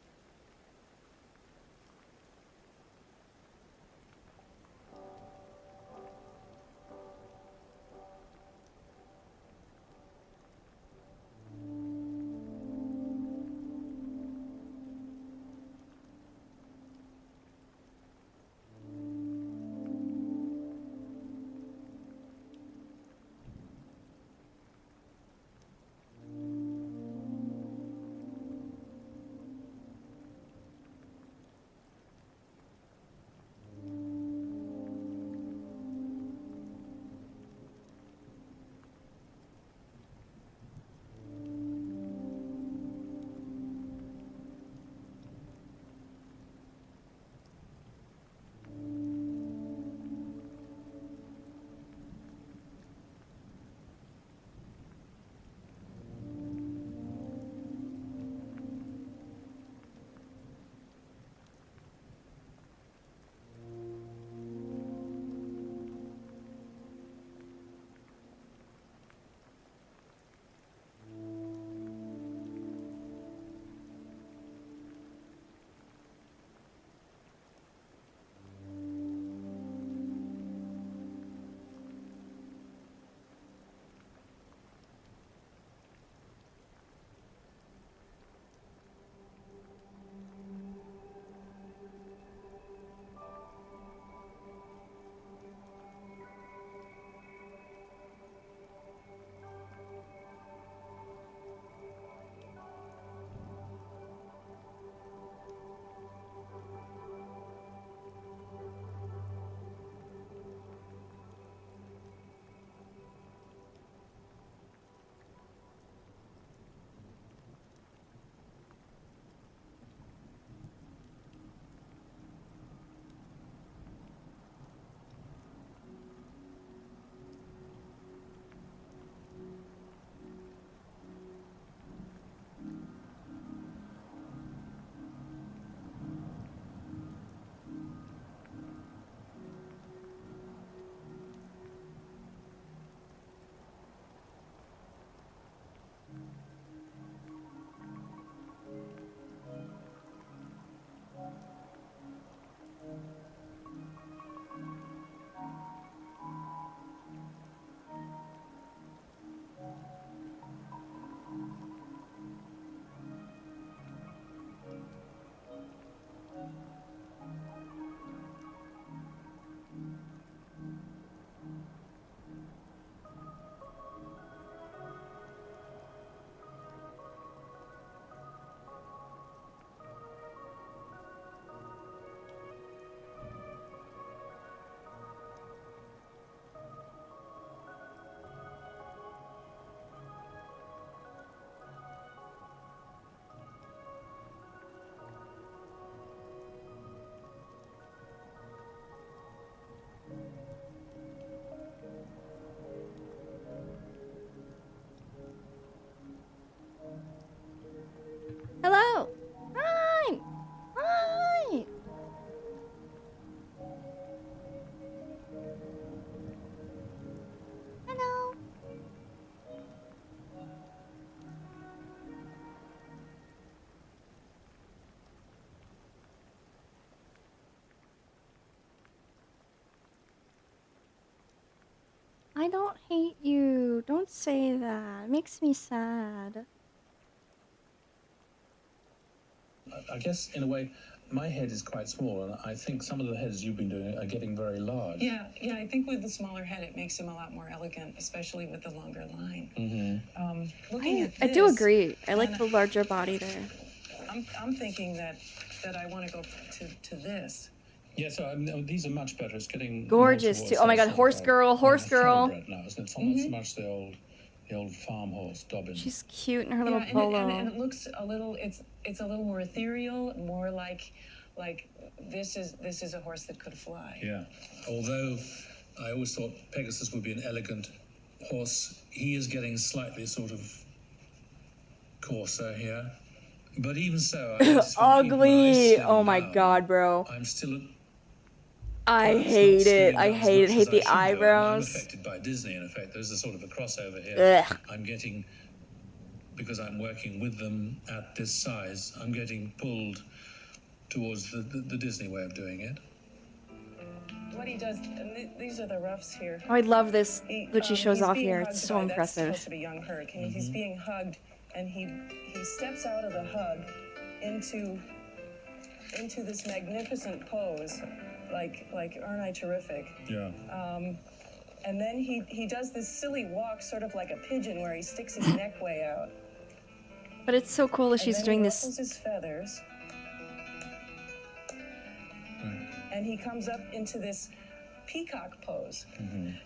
I don't hate you. Don't say that. It makes me sad. I guess, in a way, my head is quite small, and I think some of the heads you've been doing are getting very large. Yeah, I think with the smaller head, it makes him a lot more elegant, especially with the longer line. Looking at I do this, agree. I like the larger body there. I'm thinking that I want to go to this. Yeah, so these are much better. It's getting Gorgeous too. Oh my god, horse girl, horse girl. Now, isn't it? It's not so much the old farm horse Dobbin. She's cute in her little and polo. and it looks a little. It's a little more ethereal, more like this is a horse that could fly. Yeah, although I always thought Pegasus would be an elegant horse, he is getting slightly sort of coarser here. But even so, ugly. Oh my god, bro. I'm still. I hate it. I hate it. Hate the eyebrows. I'm affected by Disney, in effect. There's a sort of a crossover here. Ugh. I'm getting, because I'm working with them at this size, I'm getting pulled towards the Disney way of doing it. What he does, and these are the roughs here. Oh, I love this, what she shows off here. It's so That's impressive. supposed to be young hurricane. He's being hugged, and he steps out of the hug into this magnificent pose, like aren't I terrific? Yeah. And then he does this silly walk, sort of like a pigeon, where he sticks his neck way out. But it's so cool that And she's then doing he this. ruffles his feathers. And he comes up into this peacock pose.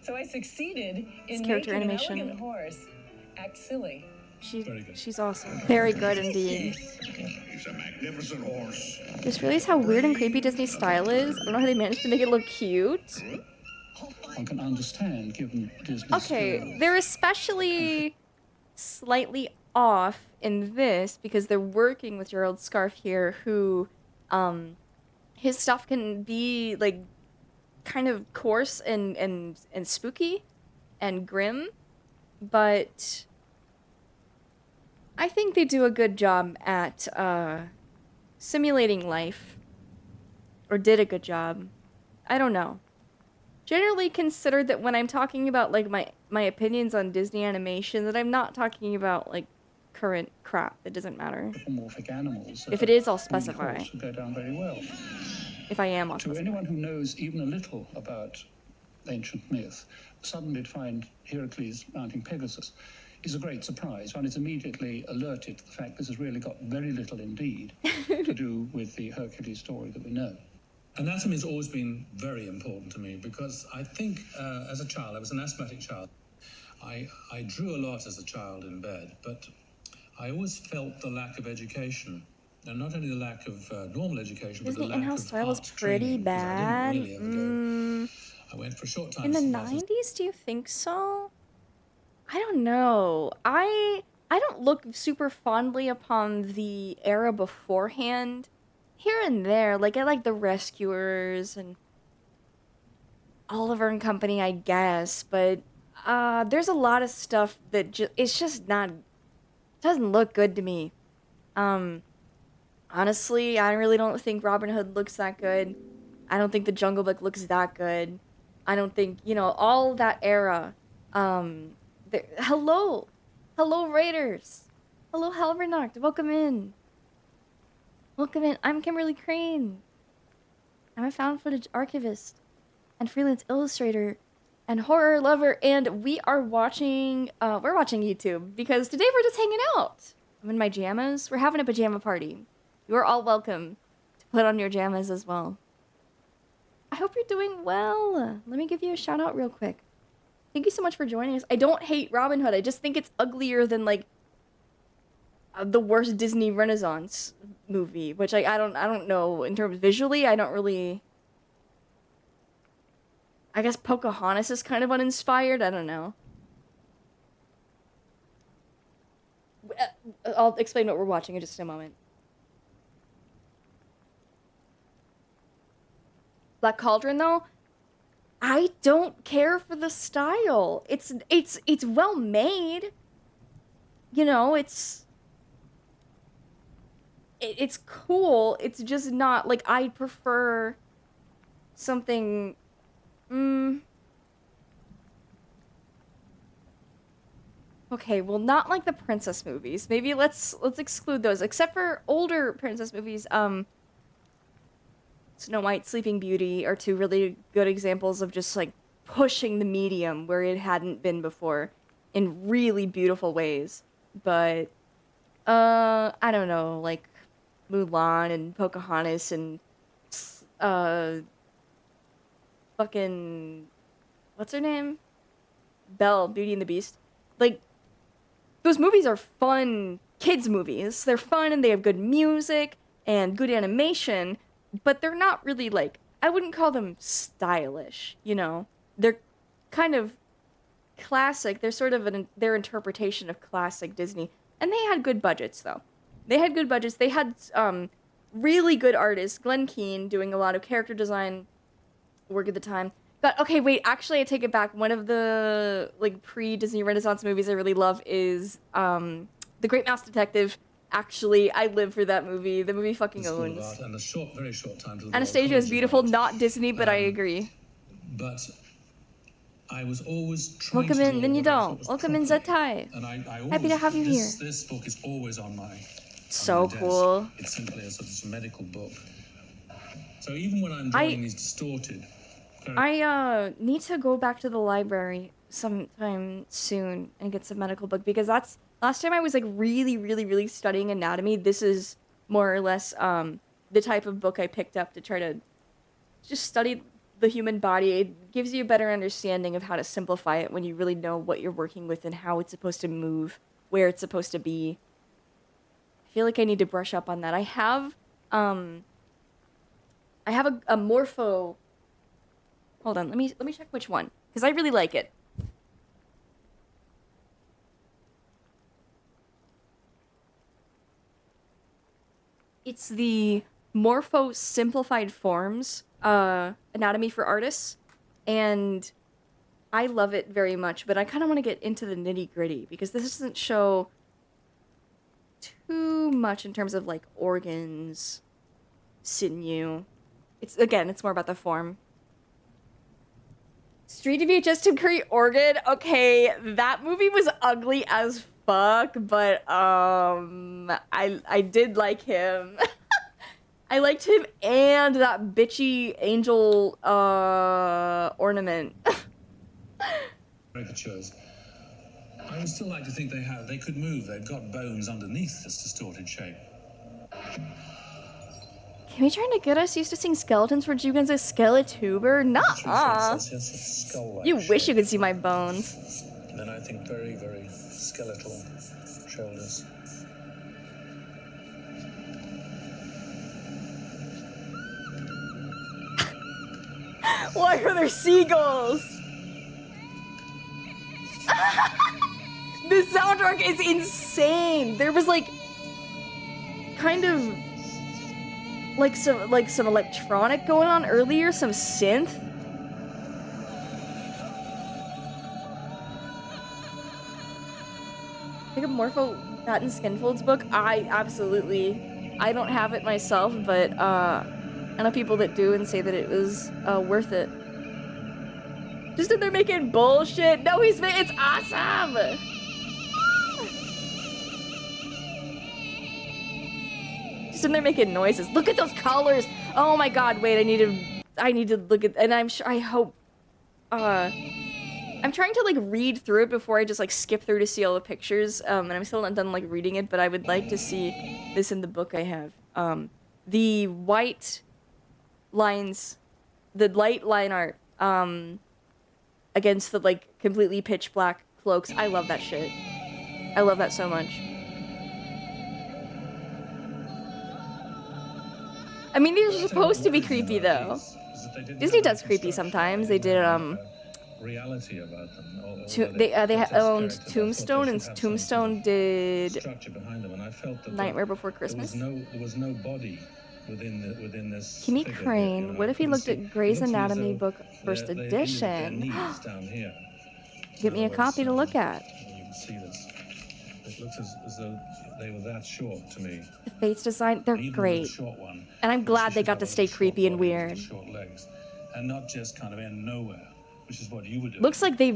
So I succeeded in character making animation. an elegant horse act silly. She's awesome. Very good indeed. He's a magnificent horse. Just realize how weird and creepy Disney's style is. I don't know how they managed to make it look cute. One can understand, given Disney's Okay, they're especially slightly off in this because they're working with Gerald Scarfe here, who, his stuff can be like kind of coarse and spooky and grim, but I think they do a good job at simulating life, or did a good job. I don't know. Generally consider that when I'm talking about like my opinions on Disney animation, that I'm not talking about like current crap that doesn't matter. Anthropomorphic animals. If it is, I'll specify. Would go down very well. If I am, I'll To specify. anyone who knows even a little about ancient myth, suddenly to find Heracles mounting Pegasus is a great surprise. One is immediately alerted to the fact this has really got very little indeed to do with the Hercules story that we know. Anatomy has always been very important to me because I think as a child, I was an asthmatic child. I drew a lot as a child in bed, but I always felt the lack of education. And not only the lack of normal education, but the Disney lack in-house of style is art pretty training, because bad. I didn't really ever go. I went for a short time. In the to the 90s, do you think so? I don't know. I don't look super fondly upon the era beforehand. Here and there, like I like the Rescuers and Oliver and Company, I guess, but there's a lot of stuff that it's just not, doesn't look good to me. Honestly, I really don't think Robin Hood looks that good. I don't think the Jungle Book looks that good. I don't think, all that era. Hello Raiders. Hello Halvernacht. Welcome in. I'm Kimberly Crane. I'm a found footage archivist and freelance illustrator and horror lover, and we're watching YouTube because today we're just hanging out. I'm in my jammas. We're having a pajama party. You're all welcome to put on your jammas as well. I hope you're doing well. Let me give you a shout out real quick. Thank you so much for joining us. I don't hate Robin Hood. I just think it's uglier than like the worst Disney Renaissance movie, which I don't know in terms visually. I don't really. I guess Pocahontas is kind of uninspired. I don't know. I'll explain what we're watching in just a moment. Black Cauldron, though, I don't care for the style. It's well made. It's cool. It's just not like I prefer something. Okay, well, not like the princess movies. Maybe let's exclude those, except for older princess movies. Snow White, Sleeping Beauty are two really good examples of just like pushing the medium where it hadn't been before in really beautiful ways. But I don't know, like Mulan and Pocahontas and uh fucking what's her name? Belle, Beauty and the Beast. Like those movies are fun kids movies. They're fun and they have good music and good animation, but they're not really like, I wouldn't call them stylish, you know? They're kind of classic. They're sort of their interpretation of classic Disney. And they had good budgets though. They had good budgets. They had really good artists. Glenn Keane doing a lot of character design work at the time. But okay, wait, actually I take it back. One of the like pre-Disney Renaissance movies I really love is The Great Mouse Detective. Actually, I live for that movie. The movie fucking owns. And a very short time to the Anastasia is beautiful, not Disney, but I agree. But I was always trying Welcome to in, then you don't. Welcome in, Zetai. And I always, happy to have you here. This book is always on my so cool. It's simply a medical book. So even when I'm drawing these distorted. I need to go back to the library sometime soon and get some medical book because that's last time I was like really studying anatomy. This is more or less the type of book I picked up to try to just study the human body. It gives you a better understanding of how to simplify it when you really know what you're working with and how it's supposed to move, where it's supposed to be. I feel like I need to brush up on that. I have a morpho. Hold on, let me check which one, because I really like it. It's the Morpho Simplified Forms Anatomy for Artists, and I love it very much, but I kind of want to get into the nitty-gritty, because this doesn't show too much in terms of, like, organs, sinew. It's more about the form. Street to VHS to create organ. Okay, that movie was ugly as fuck, but I did like him. I liked him and that bitchy angel ornament. Caricatures. I would still like to think they could move. They've got bones underneath this distorted shape. Can we trying to get us used to seeing skeletons for Jugan's a Skeletober? Nuh-uh. You wish you could see my bones. And then I think very, very skeletal shoulders. Why are there seagulls? The soundtrack is insane. There was like kind of like some electronic going on earlier, some synth. Pick up Morpho Patent Skinfold's book. I don't have it myself, but I know people that do and say that it was worth it. Just that they're making bullshit. No, it's awesome. Just in there making noises. Look at those colors. Oh my god. Wait, I need to look at, and I hope. I'm trying to like read through it before I just like skip through to see all the pictures. And I'm still not done like reading it, but I would like to see this in the book I have. The white lines, the light line art, against the like completely pitch black cloaks. I love that shit. I love that so much. I mean, these are supposed to be creepy though. Disney does creepy sometimes. They did reality about them. They owned Tombstone, and Tombstone did Nightmare Before Christmas. There was no body within this. Kimmy Crane. What if he looked at Grey's Anatomy book first edition? Get me a copy to look at. You can see this. It looks as though they were that short to me. The face design, they're great. And I'm glad they got to stay creepy and weird. Short legs, and not just kind of in nowhere. which is what you were doing. Looks like they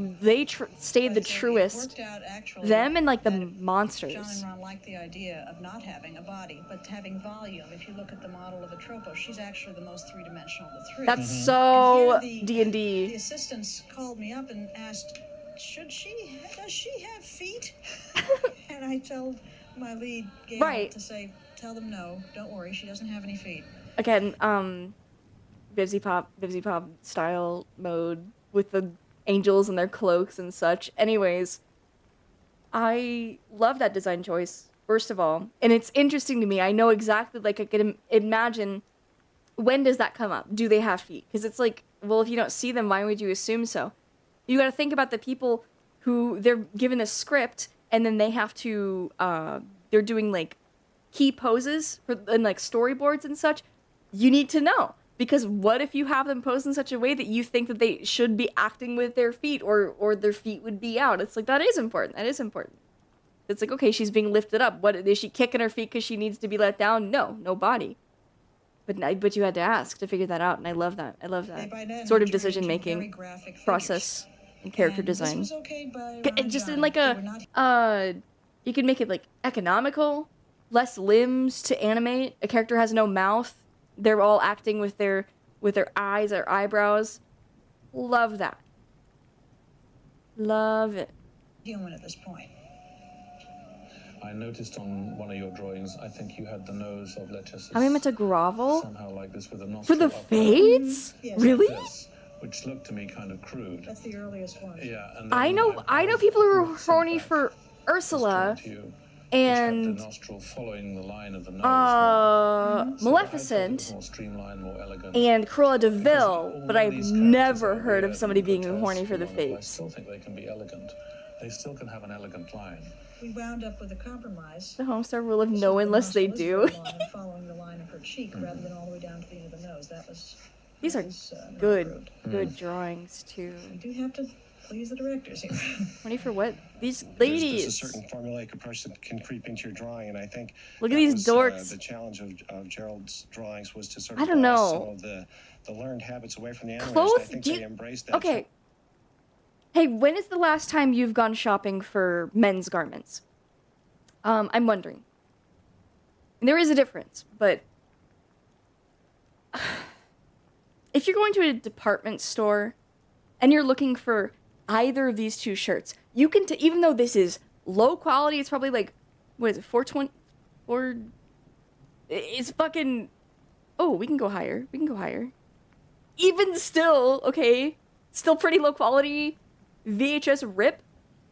stayed the truest. Worked out actually Them and like the that John and monsters. Ron like the idea of not having a body, but having volume. If you look at the model of a tropo, she's actually the most three-dimensional of the three. That's so And here D&D. The assistants called me up and asked, does she have feet? And I told my lead, Gail, to say, tell them no, don't worry, she doesn't have any feet. Again, Vivzy Pop style mode with the angels and their cloaks and such. Anyways, I love that design choice, first of all. And it's interesting to me. I know exactly, like, I can imagine, when does that come up? Do they have feet? Because it's like, well, if you don't see them, why would you assume so? You got to think about the people who they're given a script and then they have to, they're doing like key poses and like storyboards and such. You need to know, because what if you have them pose in such a way that you think that they should be acting with their feet or their feet would be out? It's like, that is important. That is important. It's like, okay, she's being lifted up. What is she kicking her feet because she needs to be let down? No body. But you had to ask to figure that out, and I love that. I love that sort of decision making process and character design. This was okay by Just in Ron. like They were not you can make it like economical, less limbs to animate. A character has no mouth. They're all acting with their eyes or eyebrows. Love that. Love it. human at this point. I noticed on one of your drawings, I think you had the nose of, let's just How am I meant to grovel? somehow like this with a nostril For the up fades? Yes. Really? this, which looked to me kind of crude. That's the earliest one. Yeah, and I know people who are horny for Ursula and the nostril following the line of the nose. Maleficent more streamlined, more elegant. and Cruella de Vil, but I've These never characters are heard weird of somebody and being grotesque, horny for the but I face. still think they can be elegant. They still can have an elegant line. We wound up with a compromise. The Homestar rule of no unless they do. Following the line of her cheek rather than all the way down to the end of the nose. That was. These are good drawings too. We do have to please the directors here. Horny for what? These There's ladies. a certain formulaic approach that can creep into your drawing, and I think Look at that these was, dorks. The challenge of Gerald's drawings was to sort I of don't blast know. some of the learned habits away from the animators. Clothes? and I think they embraced that. Okay. Hey, when is the last time you've gone shopping for men's garments? I'm wondering. And there is a difference, but if you're going to a department store and you're looking for either of these two shirts, you can even though this is low quality, it's probably like, what is it, 420 or it's fucking, oh, we can go higher. Even still, okay, still pretty low quality VHS rip.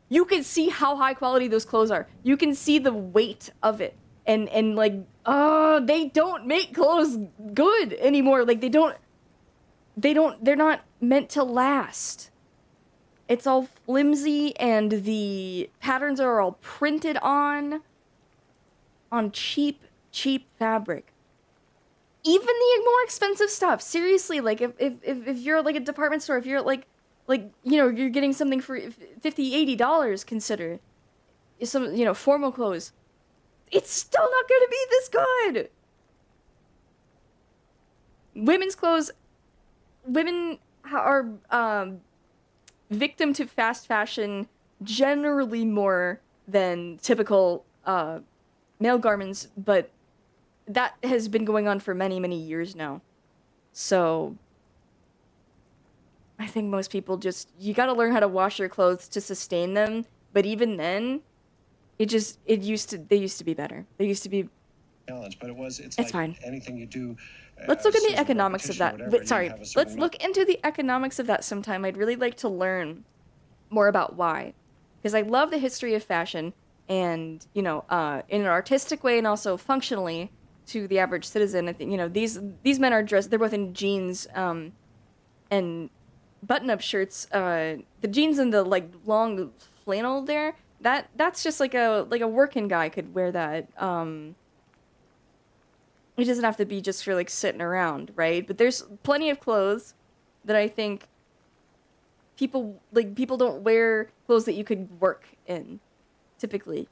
You can see how high quality those clothes are. You can see the weight of it. And like, they don't make clothes good anymore. Like, they're not meant to last. It's all flimsy and the patterns are all printed on cheap fabric. Even the more expensive stuff. Seriously, like if you're like a department store, if you're like, you know, you're getting something for $50, $80, consider some, you know, formal clothes. It's still not going to be this good. Women's clothes, women are victim to fast fashion generally more than typical male garments, but that has been going on for many, many years now. So I think most people you gotta learn how to wash your clothes to sustain them. But even then, they used to be better. They used to be. Challenge, but it's like fine. Anything you do. Let's look at the economics of that. Whatever, Sorry, let's look into the economics of that sometime. I'd really like to learn more about why, because I love the history of fashion, and you know, in an artistic way and also functionally to the average citizen. I think, you know, these men are dressed. They're both in jeans, and button-up shirts. The jeans and the like long flannel there. That's just like a working guy could wear that. It doesn't have to be just for like sitting around, right? But there's plenty of clothes that I think people don't wear clothes that you could work in, typically.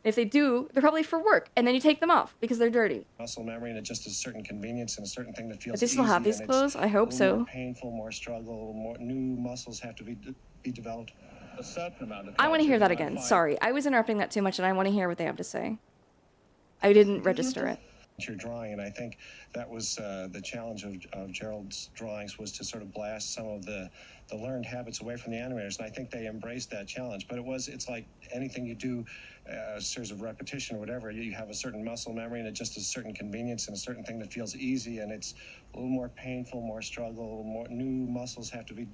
If they do, they're probably for work, and then you take them off because they're dirty. Muscle memory and just a certain convenience and a certain thing that feels Do they still have easy, these and it's clothes? I hope a little so. more painful, more struggle, more new muscles have to be developed. A certain amount of I want to hear that cartooning I again. find- Sorry, I was interrupting that too much, and I want to hear what they have to say. I didn't register it. Your drawing, and I think that was the challenge of Gerald's drawings, was to sort of blast some of the learned habits away from the animators, and I think they embraced that challenge. But it's like anything you do, a series of repetition or whatever, you have a certain muscle memory and just a certain convenience and a certain thing that feels easy, and it's a little more painful, more struggle, more new muscles have to be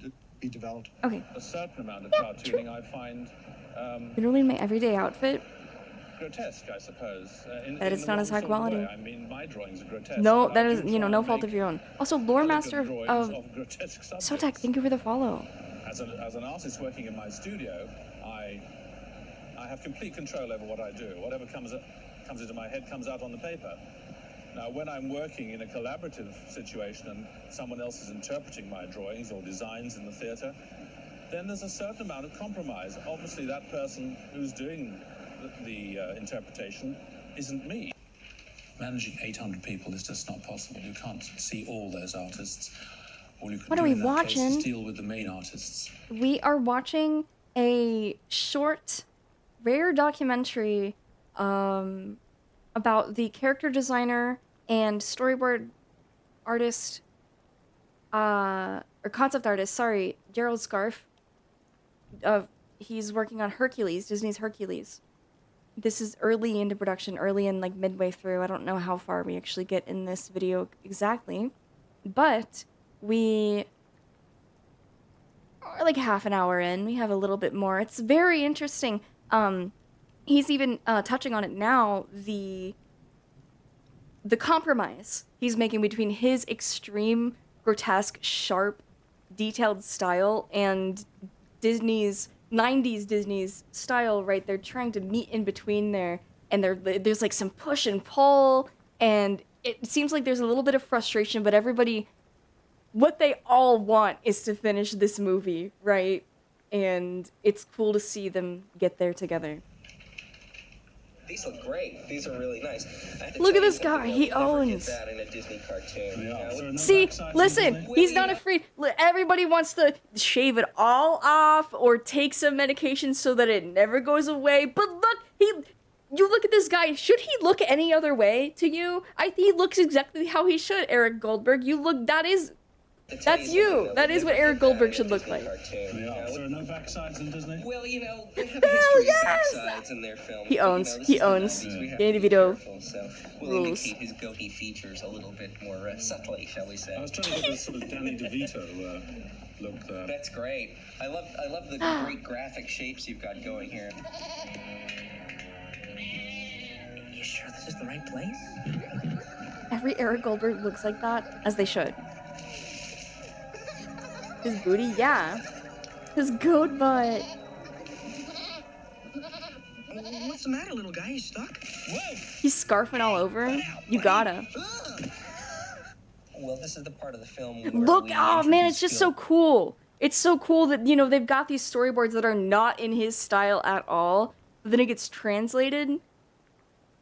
developed. Okay. A certain amount of cartooning I find Literally in my everyday outfit. grotesque, I suppose. That it's not as high quality. I mean, my drawings are grotesque. No, but that I is, do you know, try no and fault make of your own. Also, lore master drawings of grotesque subjects. Sotek, thank you for the follow. As an artist working in my studio, I have complete control over what I do. Whatever comes into my head comes out on the paper. Now, when I'm working in a collaborative situation and someone else is interpreting my drawings or designs in the theater, then there's a certain amount of compromise. Obviously, that person who's doing the interpretation isn't me. Managing 800 people is just not possible. You can't see all those artists. All you can What do are we in that case watching? is deal with the main artists. We are watching a short, rare documentary about the character designer and storyboard artist, or concept artist, sorry, Gerald Scarfe. He's working on Hercules, Disney's Hercules. This is early into production, early and like midway through. I don't know how far we actually get in this video exactly, but we are like half an hour in. We have a little bit more. It's very interesting. He's even touching on it now, the compromise he's making between his extreme, grotesque, sharp, detailed style and Disney's 90s Disney's style, right? They're trying to meet in between there, and there's like some push and pull, and it seems like there's a little bit of frustration, but everybody, what they all want is to finish this movie, right? And it's cool to see them get there together. These look great. These are really nice. Look at this guy. He owns. That in a Disney cartoon. Yeah. See, listen, he's not afraid. Everybody wants to shave it all off or take some medication so that it never goes away. But look, you look at this guy. Should he look any other way to you? I think he looks exactly how he should, Eric Goldberg. You look, that's you. That is what Eric Goldberg should look like. Yeah. There are no backsides in Disney? Well, you know, they have a history of backsides in their films. He owns. You know, He owns. Danny DeVito so we'll indicate his goatee features a little bit more subtly, shall we say. I was trying to get this sort of Danny DeVito look there. That's great. I love the great graphic shapes you've got going here. You sure this is the right place? Every Eric Goldberg looks like that, as they should. His booty, yeah. His goat butt. What's the matter, little guy? You stuck? Whoa! He's scarfing all over him. You gotta. Well, this is the part of the film where Look, we oh man, it's introduce just so cool. It's so cool that, you know, they've got these storyboards that are not in his style at all, but then it gets translated.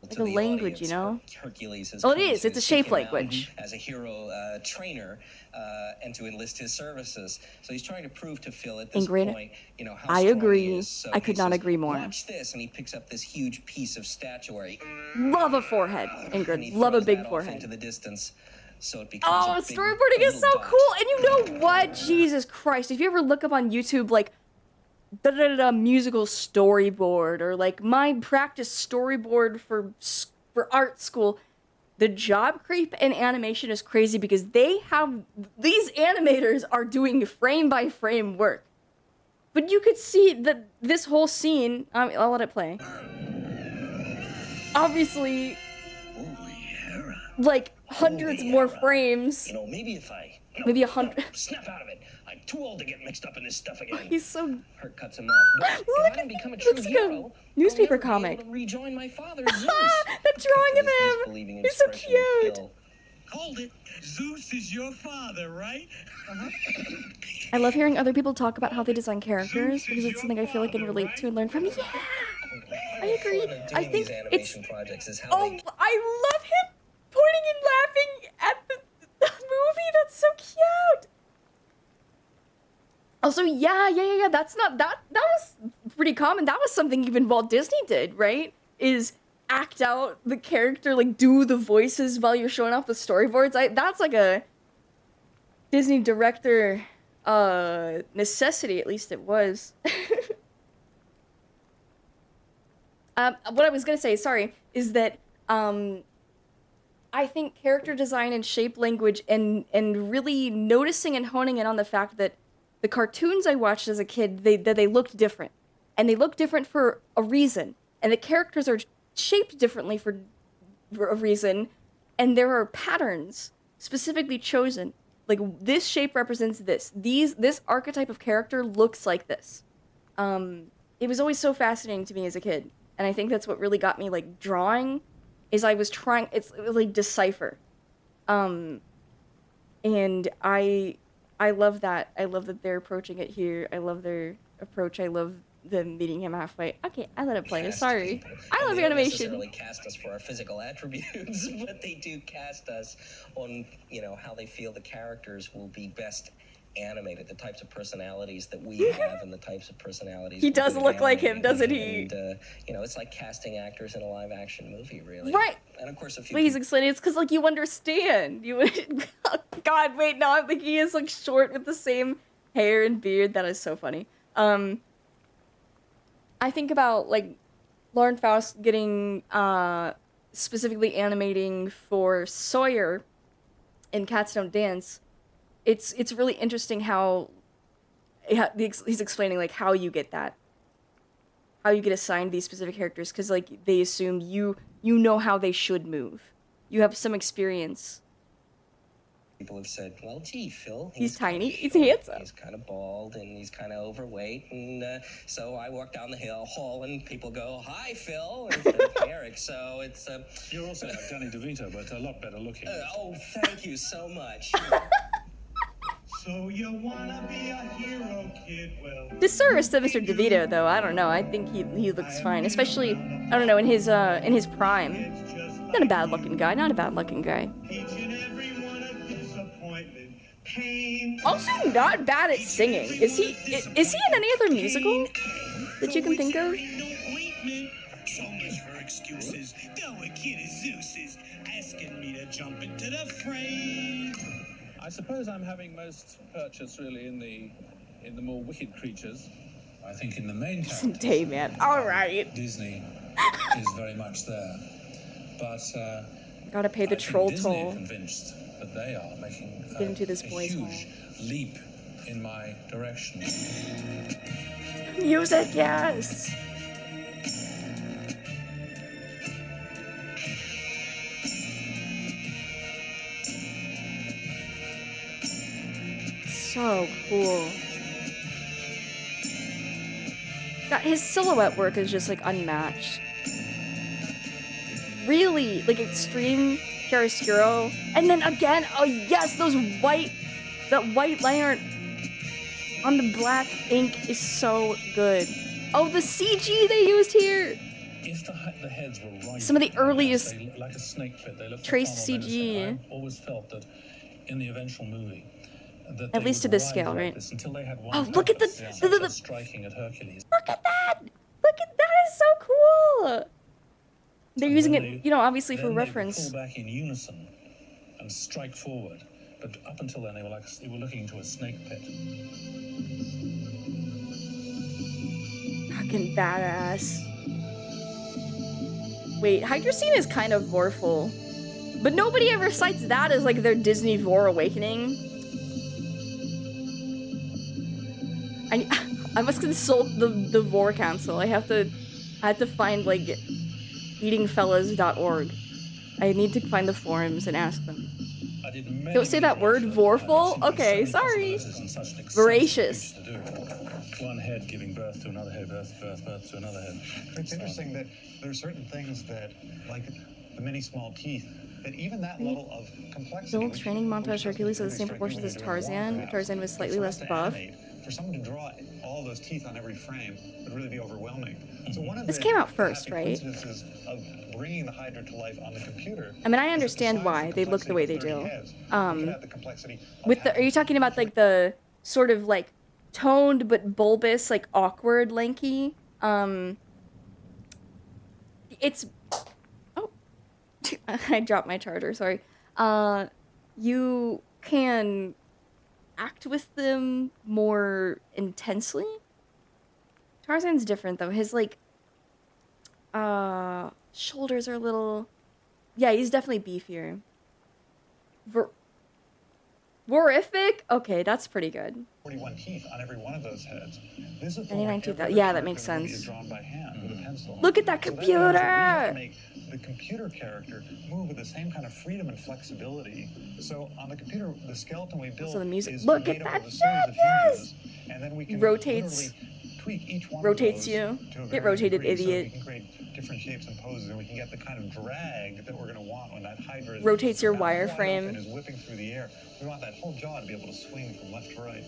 Like a language, you know? Hercules has Oh, it come is. to It's a seek shape him out language. as a hero trainer and to enlist his services. So he's trying to prove to Phil at this Ingrid, point, you know, how I strong agree. he is. So I could he not says, agree more. Watch this, and he picks up this huge piece of statuary. Love a forehead, And Ingrid. he Love a throws big that off forehead. into the distance. So it becomes Oh, a big, storyboarding is so little dot. cool. And you know what? Jesus Christ. If you ever look up on YouTube, like, musical storyboard, or like my practice storyboard for art school, the job creep in animation is crazy because these animators are doing frame by frame work. But you could see that this whole scene, I'll let it play. Obviously, like hundreds more frames. You know, maybe if I... Maybe 100. Snap out of it. I'm too old to get mixed up in this stuff again. He's so... Hurt cuts him off. But if I don't become a true Looks like hero, a newspaper I'll never be comic. able to rejoin my father, Zeus. The drawing of him! He's so cute! Hold it. Zeus is your father, right? I love hearing other people talk about how they design characters because it's something I feel like I can relate to and learn from. Yeah! I agree. Fun of I doing think these it's. animation projects is how Oh, they I love him pointing and laughing at the movie. That's so cute. Also, yeah. That's not that. That was pretty common. That was something even Walt Disney did, right? Is act out the character, like do the voices while you're showing off the storyboards. That's like a Disney director necessity. At least it was. What I was gonna say, sorry, is that I think character design and shape language and really noticing and honing in on the fact that the cartoons I watched as a kid, they looked different. And they look different for a reason. And the characters are shaped differently for a reason. And there are patterns specifically chosen. Like, this shape represents this. This archetype of character looks like this. It was always so fascinating to me as a kid. And I think that's what really got me, like, drawing, is I was trying, it was like decipher. And I love that. I love that they're approaching it here. I love their approach. I love them meeting him halfway. Okay, I let it play. Sorry. I love they don't animation. necessarily cast us for our physical attributes, but they do cast us on, how they feel the characters will be best animated, the types of personalities that we have and the types of personalities He does look like him, doesn't he? And, it's like casting actors in a live action movie, really. Right. And of course, Wait, he's explaining it's because, like, you understand. God, wait, no, I'm thinking he is, like, short with the same hair and beard. That is so funny. I think about, like, Lauren Faust getting, specifically animating for Sawyer in Cats Don't Dance. It's really interesting how he's explaining, like, how you get that. How you get assigned these specific characters, because, like, they assume you know how they should move. You have some experience. People have said, well, gee, Phil. He's tiny. He's handsome. He's kind of bald and he's kind of overweight. And so I walk down the hall and people go, hi, Phil, instead of Eric. So it's... You're also like Danny DeVito, but a lot better looking. Oh, thank you so much. So you wanna be a hero, kid? Well, Disservice to Mr. DeVito, though. I don't know. I think he looks fine, especially, I don't know, in his prime. Not a bad looking guy. Not a bad looking guy. Also, not bad at singing. Is he in any other musical that you can think of? So much for excuses. Going kid is Zeus asking me to jump into the frame. I suppose I'm having most purchase really in the more wicked creatures. I think in the main characters, Day man. All right. Disney is very much there, but gotta pay the troll Disney toll. are convinced that they are making Get into this a boys' huge leap in my direction. Music, yes. So cool. God, his silhouette work is just, like, unmatched. Really, like, extreme chiaroscuro. And then again, oh yes, that white liner on the black ink is so good. Oh, the CG they used here. If the heads were right, Some of the earliest like a snake pit, they look traced like CG. I've always felt that in the eventual movie, that At least to this scale, right? This until they had one Oh, look at the striking at Hercules. Look at that! Look at that! Is so cool. They're using it, obviously for reference. They would pull back in unison and strike forward, but up until then they were looking into a snake pit. Fucking badass. Wait, Hydrocene is kind of vorful, but nobody ever cites that as, like, their Disney Vor awakening. I must consult the Vor Council. I had to find, like, eatingfellas.org. I need to find the forums and ask them. Don't say that word, vorful? Okay, sorry. Voracious. One head giving birth to another head, birth to another head. It's interesting that there are certain things that, like the many small teeth, that even that level of complexity... Phil's training montage Hercules at the same proportions as Tarzan. Tarzan was slightly less buff. for someone to draw all those teeth on every frame would really be overwhelming. So one of This the came out first, happy right? coincidences of bringing the Hydra to life on the computer. I mean, I understand why they look the way they do. With the, are you talking about like the sort of like toned but bulbous, like awkward lanky? It's, oh, I dropped my charger, sorry. You can act with them more intensely. Tarzan's different though. His like, shoulders are a little, yeah, he's definitely beefier. Horrific? Okay, that's pretty good. 41 teeth on every one of those heads. This is 99 teeth. Yeah, that makes sense. drawn by hand with a pencil. Look at that computer! So that means that we have to make the computer character move with the same kind of freedom and flexibility. So on the computer, the skeleton we build so the music. is Look made at up that of a series of hinges, and then we can rotates. Tweak each one Rotates of those you. to a Get varying rotated, degree, idiot. So we can create different shapes and poses, and we can get the kind of drag that we're going to want when that Hydra Rotates your wide wireframe. open, is whipping through the air. We want that whole jaw to be able to swing from left to right.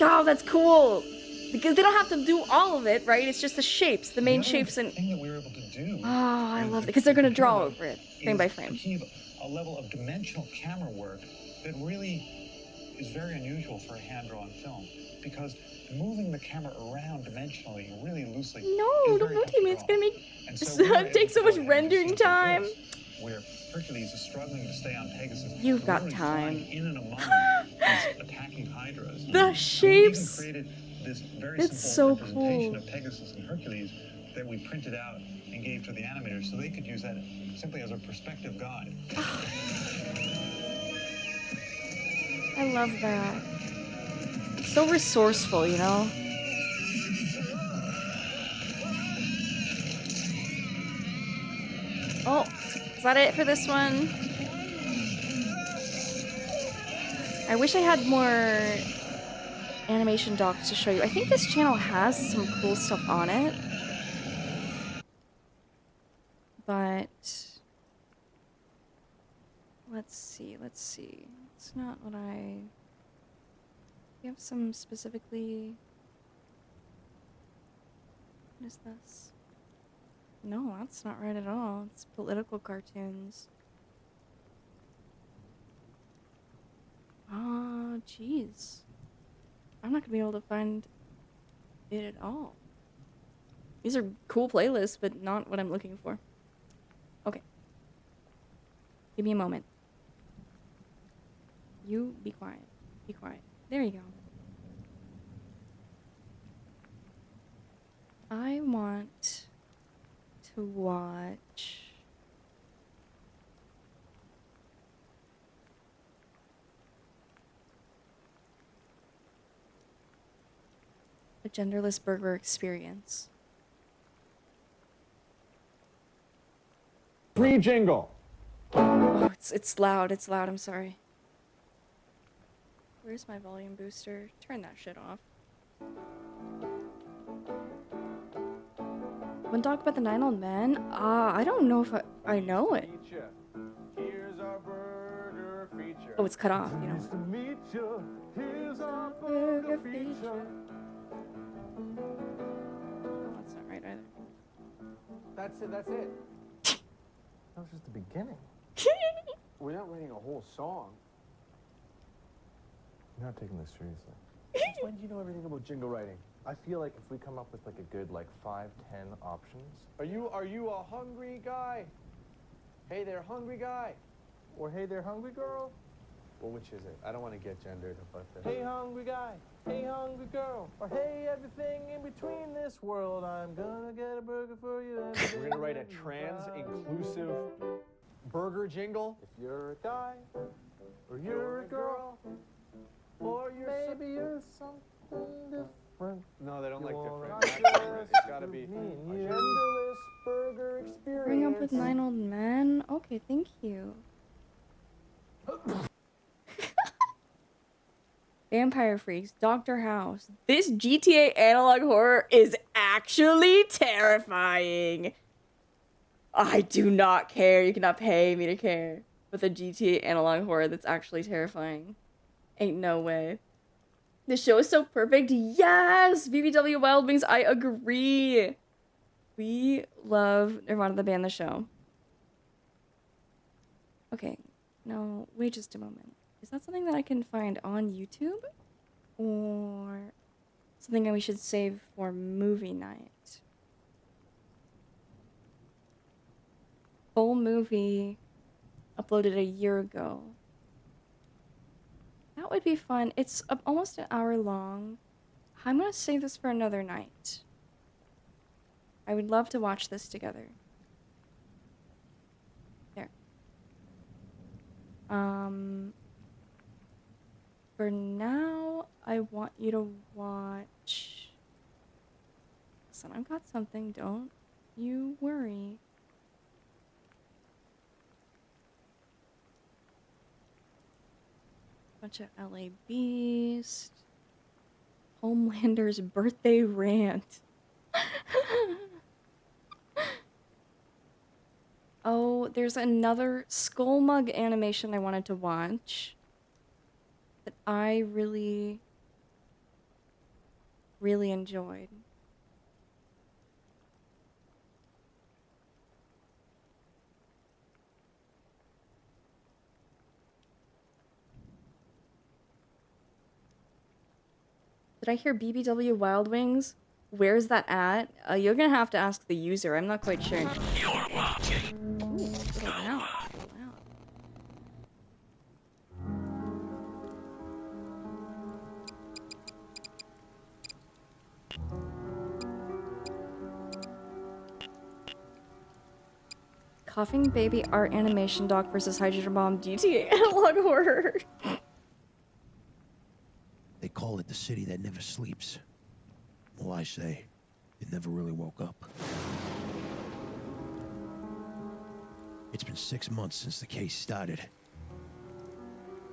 Oh, that's cool. Because they don't have to do all of it, right? It's just the shapes, the main shapes, and. Thing that we were able to do. Oh, I love it because they're gonna draw over it, frame by frame. Achieve a level of dimensional camera work that really is very unusual for a hand-drawn film, because moving the camera around dimensionally, really loosely. No, don't rotate me. It's gonna make. It takes so much rendering time. Where Hercules is struggling to stay on Pegasus. You've got time. In and among these attacking hydras. The shapes. We even created this very it's simple so representation cool. of Pegasus and Hercules that we printed out and gave to the animators so they could use that simply as a perspective guide. I love that. So resourceful, you know? Oh, is that it for this one? I wish I had more animation docs to show you. I think this channel has some cool stuff on it. But let's see. It's not what I... You have some specifically... What is this? No, that's not right at all. It's political cartoons. Ah, jeez. I'm not gonna be able to find it at all. These are cool playlists, but not what I'm looking for. Okay. Give me a moment. You be quiet. Be quiet. There you go. I want to watch a genderless burger experience. Free jingle. Oh, it's loud. It's loud. I'm sorry. Where's my volume booster? Turn that shit off. One talk about the 9 old men? I don't know if I know it. Here's our burger feature. Oh, it's cut off, you know. Nice to meet you. Here's our burger feature. Oh, that's not right either. That's it. That was just the beginning. We're not writing a whole song. You're not taking this seriously. Since when do you know everything about jingle writing? I feel like if we come up with like a good 5, 10 options. Are you a hungry guy? Hey there, hungry guy. Or hey there, hungry girl. Well, which is it? I don't want to get gendered, but hey hungry guy. Hey hungry girl. Or hey everything in between this world. I'm gonna get a burger for you. We're gonna write a trans-inclusive burger jingle. If you're a guy, or you're a girl, or maybe you're something different. No, they don't like different. It's gotta be a genderless burger experience. Bring up with 9 old men? Okay, thank you. Vampire Freaks, Dr. House. This GTA analog horror is actually terrifying. I do not care. You cannot pay me to care. With a GTA analog horror that's actually terrifying. Ain't no way. The show is so perfect. Yes! BBW Wild Wings, I agree. We love Nirvana the band, the show. Okay, no, wait just a moment. Is that something that I can find on YouTube? Or something that we should save for movie night? Full movie uploaded a year ago. That would be fun. It's almost an hour long. I'm gonna save this for another night. I would love to watch this together. There. For now, I want you to watch... Listen, I've got something, don't you worry. Bunch of LA Beast. Homelander's birthday rant. Oh, there's another Skull Mug animation I wanted to watch that I really enjoyed. Did I hear BBW Wild Wings? Where's that at? You're gonna have to ask the user. I'm not quite sure. You're watching. Ooh, little loud. Coughing Baby Art Animation Dog versus Hydrogen Bomb GTA Analog Horror. They call it the city that never sleeps. Well, I say, it never really woke up. It's been 6 months since the case started.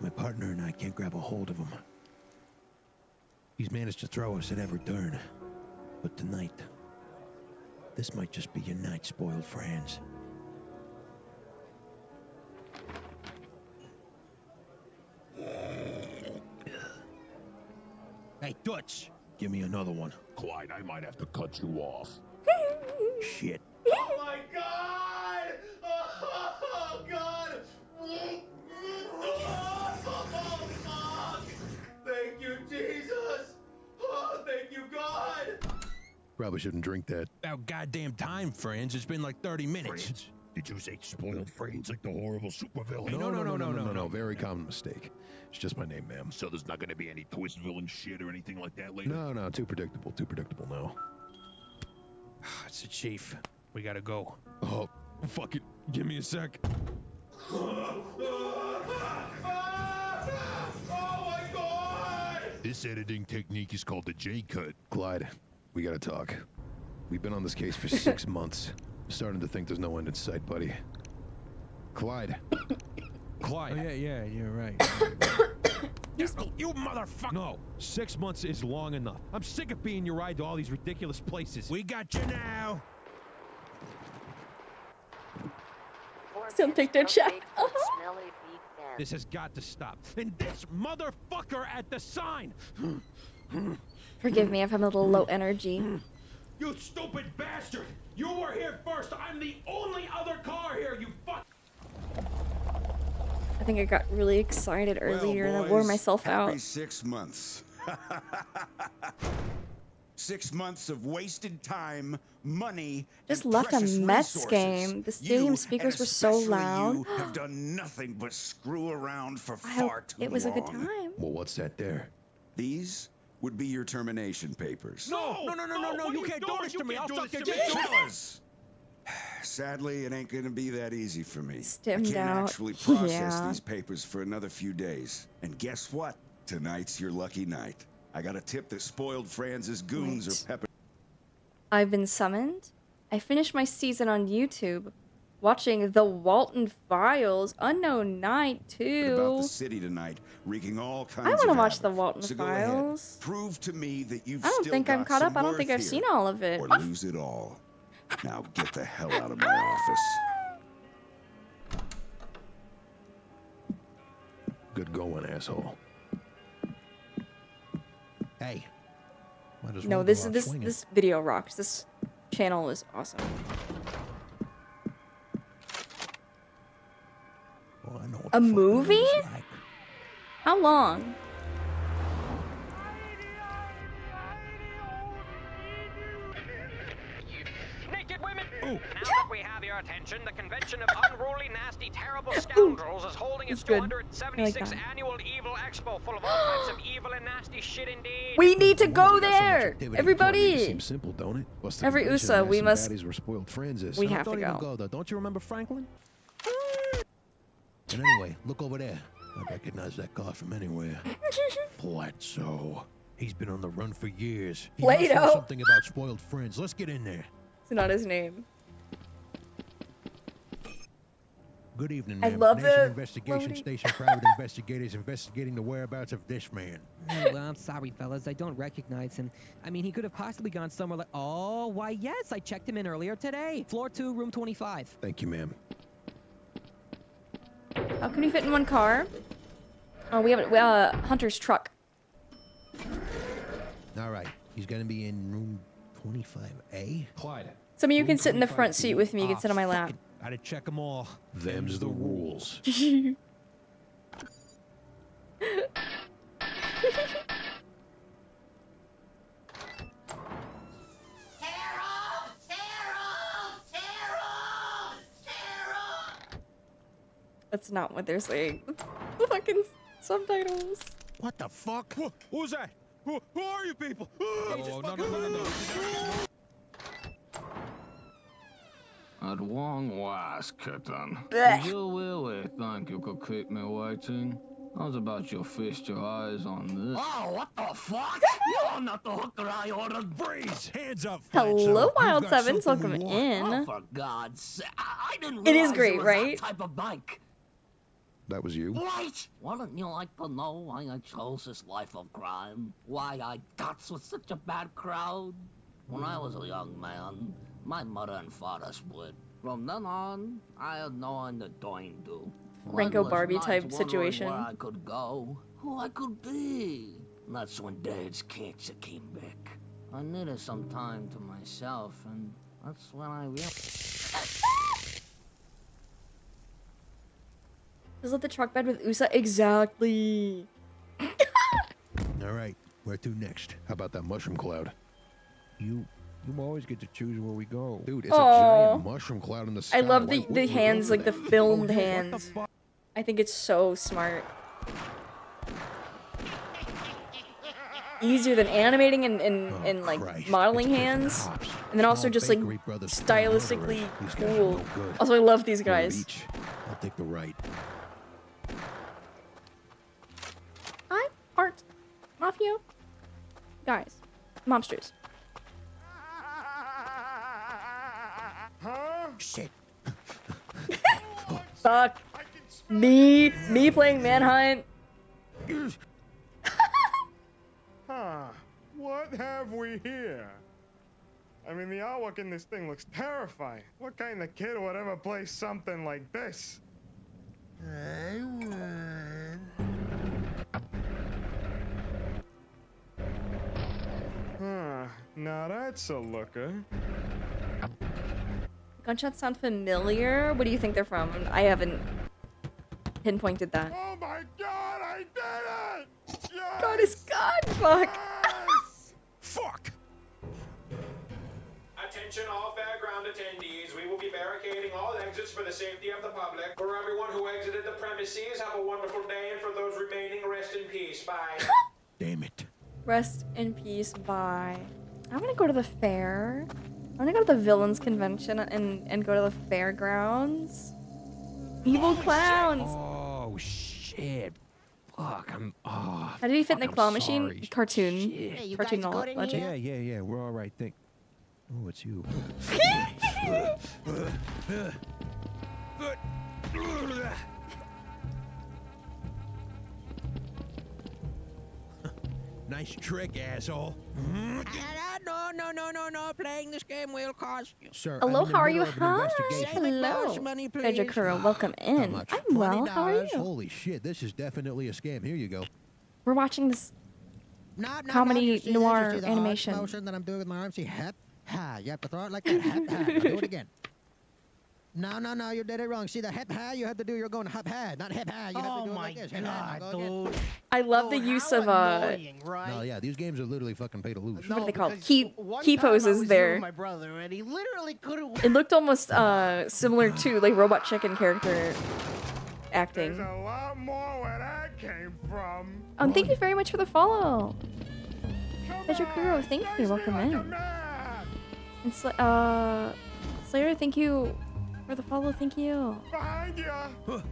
My partner and I can't grab a hold of him. He's managed to throw us at every turn. But tonight, this might just be your night, spoiled friends. Hey, Dutch! Give me another one. Clyde, I might have to cut you off. Shit. Oh my god! Oh god! Oh fuck! Thank you, Jesus! Oh, thank you, God! Probably shouldn't drink that. About goddamn time, friends. It's been like 30 minutes. Friends? Did you say spoiled friends like the horrible supervillain? No. Very common mistake. It's just my name, ma'am. So there's not gonna be any twist villain shit or anything like that later? No, too predictable, no. It's the chief. We gotta go. Oh, fuck it. Give me a sec. Oh my god! This editing technique is called the J-cut. Clyde, we gotta talk. We've been on this case for 6 months. Starting to think there's no end in sight, buddy. Clyde. Clyde. Oh, yeah, you're right. You motherfucker! No, 6 months is long enough. I'm sick of being your ride to all these ridiculous places. We got you now! Still picked a check. This has got to stop. And this motherfucker at the sign! Forgive me if I'm a little low energy. You stupid bastard! You were here first! I'm the only other car here, you fuck! I think I got really excited earlier and I wore myself happy out. 6 months. 6 months of wasted time, money, Just and left a precious Mets resources. game. The stadium You, speakers and were so especially loud. You have done nothing but screw around for I hope far too it was a good long. time. Well, what's that there? These would be your termination papers. No, you can't do this to me. I'll suck your dick. Because sadly, it ain't gonna be that easy for me. Stemmed I can't out. actually process Yeah. these papers for another few days. And guess what? Tonight's your lucky night. I got a tip that spoiled Franz's goons are pepper. I've been summoned. I finished my season on YouTube, watching The Walton Files, Unknown Night About too. the city tonight, wreaking all kinds I want to of watch havoc. The Walton So go ahead, Files. prove to me that you've I don't still think I'm got caught up. some I don't worth think I've here, seen all of it. or lose it all. Now get the hell out of my office. Good going, asshole. Hey. Might as No, well this go out this swinging. this video rocks. This channel is awesome. Well, I know what A the fuck that movie? is like. How long? Naked women! Now that we have your attention, the convention of unruly, nasty, terrible scoundrels is holding its good. 276th that. annual Evil Expo, full of all types of evil and nasty shit indeed. We need to No wonder go we got so much there! activity. Everybody! Seems simple, don't it? Plus the Every convention USA, and we some must- baddies were spoiled friends. we And have don't to even go. go though. Don't you remember Franklin? And anyway, look over there. I recognize that car from anywhere. Bledsoe. He's been on the run for years. He must know Plato. something about spoiled friends. Let's get in there. It's not his name. Good evening, I ma'am. love Nation the Investigation loading. Station private investigators investigating the whereabouts of this man. Oh, well, I'm sorry, fellas. I don't recognize him. I mean, he could have possibly gone somewhere like... Oh, why, yes. I checked him in earlier today. Floor 2, room 25. Thank you, ma'am. How can we fit in one car? Oh, we have a Hunter's truck. All right. He's going to be in room 25A. Clyde. Some of you can sit in the front seat with me. You can sit on my lap. Gotta check them all. Them's the rules. That's not what they're saying. The fucking subtitles. What the fuck? Who's that? Who are you people? Oh, no. At one was kitten. Blech. You really think you could keep me waiting? How's about you feast your eyes on this? Oh, what the fuck? You're not the hooker I ordered. Freeze! Hands up, Hello, Wild You've got Sevens. something Welcome we want. Oh, in. for God's sake. I didn't It realize is great, was right? that type of bike. That was you? Right? Wouldn't you like to know why I chose this life of crime? Why I got with such a bad crowd? When I was a young man, my mother and father split. From then on, I had no one to join to. Franco One was Barbie nice type wondering situation. Where I could go, who I could be. And that's when Dad's cancer came back. I needed some time to myself, and that's when I realized. Just let the truck bed with USA. Exactly. All right. Where to next? How about that mushroom cloud? You always get to choose where we go. Dude, it's Aw. a giant mushroom cloud in the sky. I love Why the wouldn't we go hands, for like the that? filmed Oh, hey, what the hands. fuck? I think it's so smart. Easier than animating and like Christ. modeling It's hands. cops. And then also Small just like bakery brothers still stylistically murderers. These guys are cool. no good. Also, I love these We'll guys. reach. I'll take the right. Hi, Art. Mafia. Guys. Mobsters. Huh? Shit. Fuck. Me playing Manhunt. Huh. What have we here? I mean, the artwork in this thing looks terrifying. What kind of kid would ever play something like this? I won. Huh. Now that's a looker. Gunshots sound familiar. What do you think they're from? I haven't pinpointed that. Oh my God! I did it! Yes! God is God. Fuck. Yes! Fuck! Attention all fairground attendees. We will be barricading all exits for the safety of the public. For everyone who exited the premises, have a wonderful day, and for those remaining, rest in peace. Bye. Damn it. Rest in peace. Bye. I want to go to the fair. I want to go to the villains convention and go to the fairgrounds. Evil clowns. Oh, shit. Fuck, I'm... Oh, How did he fit in the fuck, claw I'm machine? sorry. Cartoon. Shit. you Cartoon guys good in logic. Yeah, we're all right. Oh, it's you. Nice trick, asshole. No. Playing this game will cost you. Sir, Hello, I'm in the how are you? middle of an Hi. investigation. Hello. Money, please. Pedro, welcome How in. much? I'm well. How are $20? you? Holy shit, this is definitely a scam. Here you go. We're watching this comedy noir animation. Motion that I'm doing with my arms. See, hep, ha. You have to throw it like that. Hep, ha. Now do it again. No, you did it wrong. See the hep, ha. You have to do. You're going hep, ha, not hep, ha. You have to do it like this. Hep, ha. Now go again. I love the use of No, yeah, these games are literally fucking pay to lose. what are they called? Key poses there. My brother, and he literally couldn't. It looked almost similar to like Robot Chicken character acting. There's a lot more where that came from. And thank you very much for the follow. Pedro Kuro, thank you. Welcome in. And Slayer, thank you for the follow. Thank you. Behind you.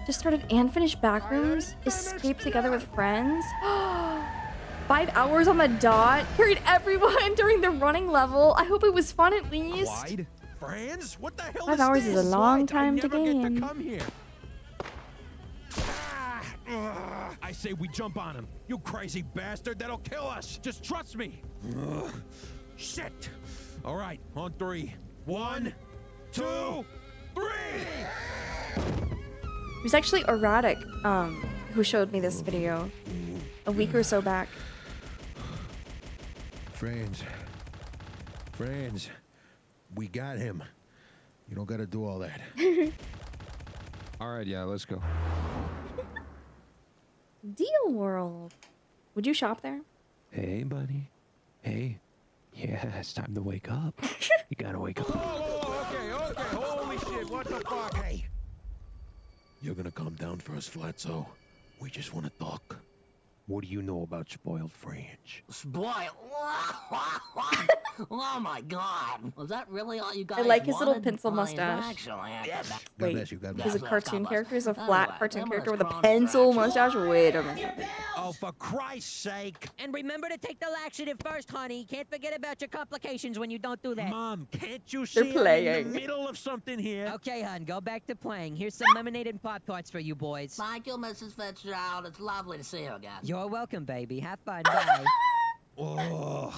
Just started and finished Backrooms. Escaped together with friends. 5 hours on the dot. Carried everyone during the running level. I hope it was fun at least. Clyde? Franz? What the hell 5 is hours this? is a long Clyde, time I to never get game. to come here. I say we jump on him. You crazy bastard, that'll kill us. Just trust me. Shit. All right, on 3. 1, 2, 3. It was actually Erratic who showed me this video a week or so back. Franz, we got him. You don't gotta do all that. All right, yeah, let's go. Deal World. Would you shop there? Hey, buddy. Hey. Yeah, it's time to wake up. You gotta wake up. Okay. Holy shit, what the fuck? Hey. You're gonna calm down first, Flatso. We just wanna talk. What do you know about spoiled Franz? Spoiled? Oh my god. Was that really all you guys I like his little wanted? pencil Well, he's mustache. actually Yes. Wait, God bless he's a you. cartoon character? He's a flat cartoon him and character his with a cronies pencil are mustache? Wait a minute. Oh, for Christ's sake. And remember to take the laxative first, honey. Can't forget about your complications when you don't do that. Mom, can't you They're see I'm in playing. the middle of something here? Okay, hon, go back to playing. Here's some lemonade and Pop-Tarts for you boys. Thank you, Mrs. Fitzgerald. It's lovely to see you again. You're welcome, baby. Have fun. Bye. Oh.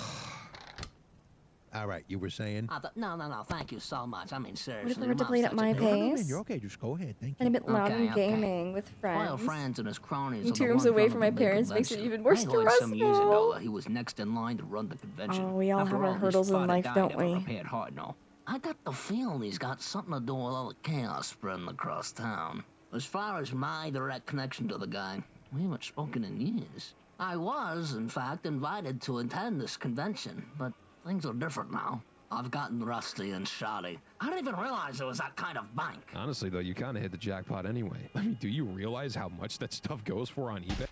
All right, you were saying? No. Thank you so much. I mean, seriously. What if I your were to mom's play it at such a my good- No, pace? you're okay. Just go ahead. Thank And you. a bit loud in Okay. gaming with Spoiled friends. friends and his cronies. And are 2 the rooms one away front from of my the big parents makes it convention. even more I heard some years ago stressful. that he was next in line to run the convention. Oh, we all After have our all, his hurdles in father life, died don't of a we? repaired heart, no. I got the feeling he's got something to do with all the chaos spreading across town. As far as my direct connection to the guy, we haven't spoken in years. I was, in fact, invited to attend this convention, but things are different now. I've gotten rusty and shoddy. I didn't even realize it was that kind of bank. Honestly, though, you kind of hit the jackpot anyway. I mean, do you realize how much that stuff goes for on eBay?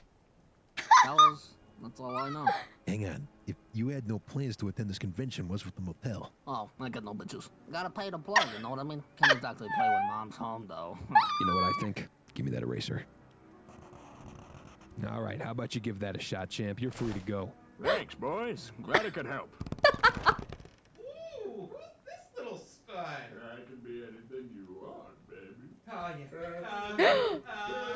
Fellas, that's all I know. Hang on. If you had no plans to attend this convention, what's with the motel? Oh, I got no bitches. Gotta pay to play, you know what I mean? Can't exactly play when mom's home, though. You know what I think? Give me that eraser. All right, how about you give that a shot, champ? You're free to go. Thanks, boys. Glad I could help. Ooh, who's this little stud? I can be anything you want, baby. Oh, yeah.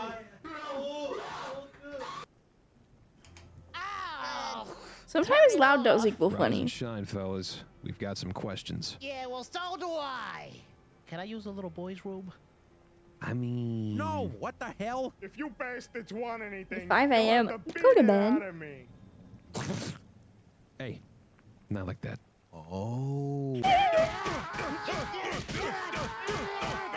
Sometimes loud does equal Rise funny. and shine, fellas. We've got some questions. Yeah, well, so do I. Can I use a little boy's room? I mean... No, what the hell? If you bastards want anything, 5 you'll a.m. have to Go to beat it bed. out of me. Hey, not like that. Oh.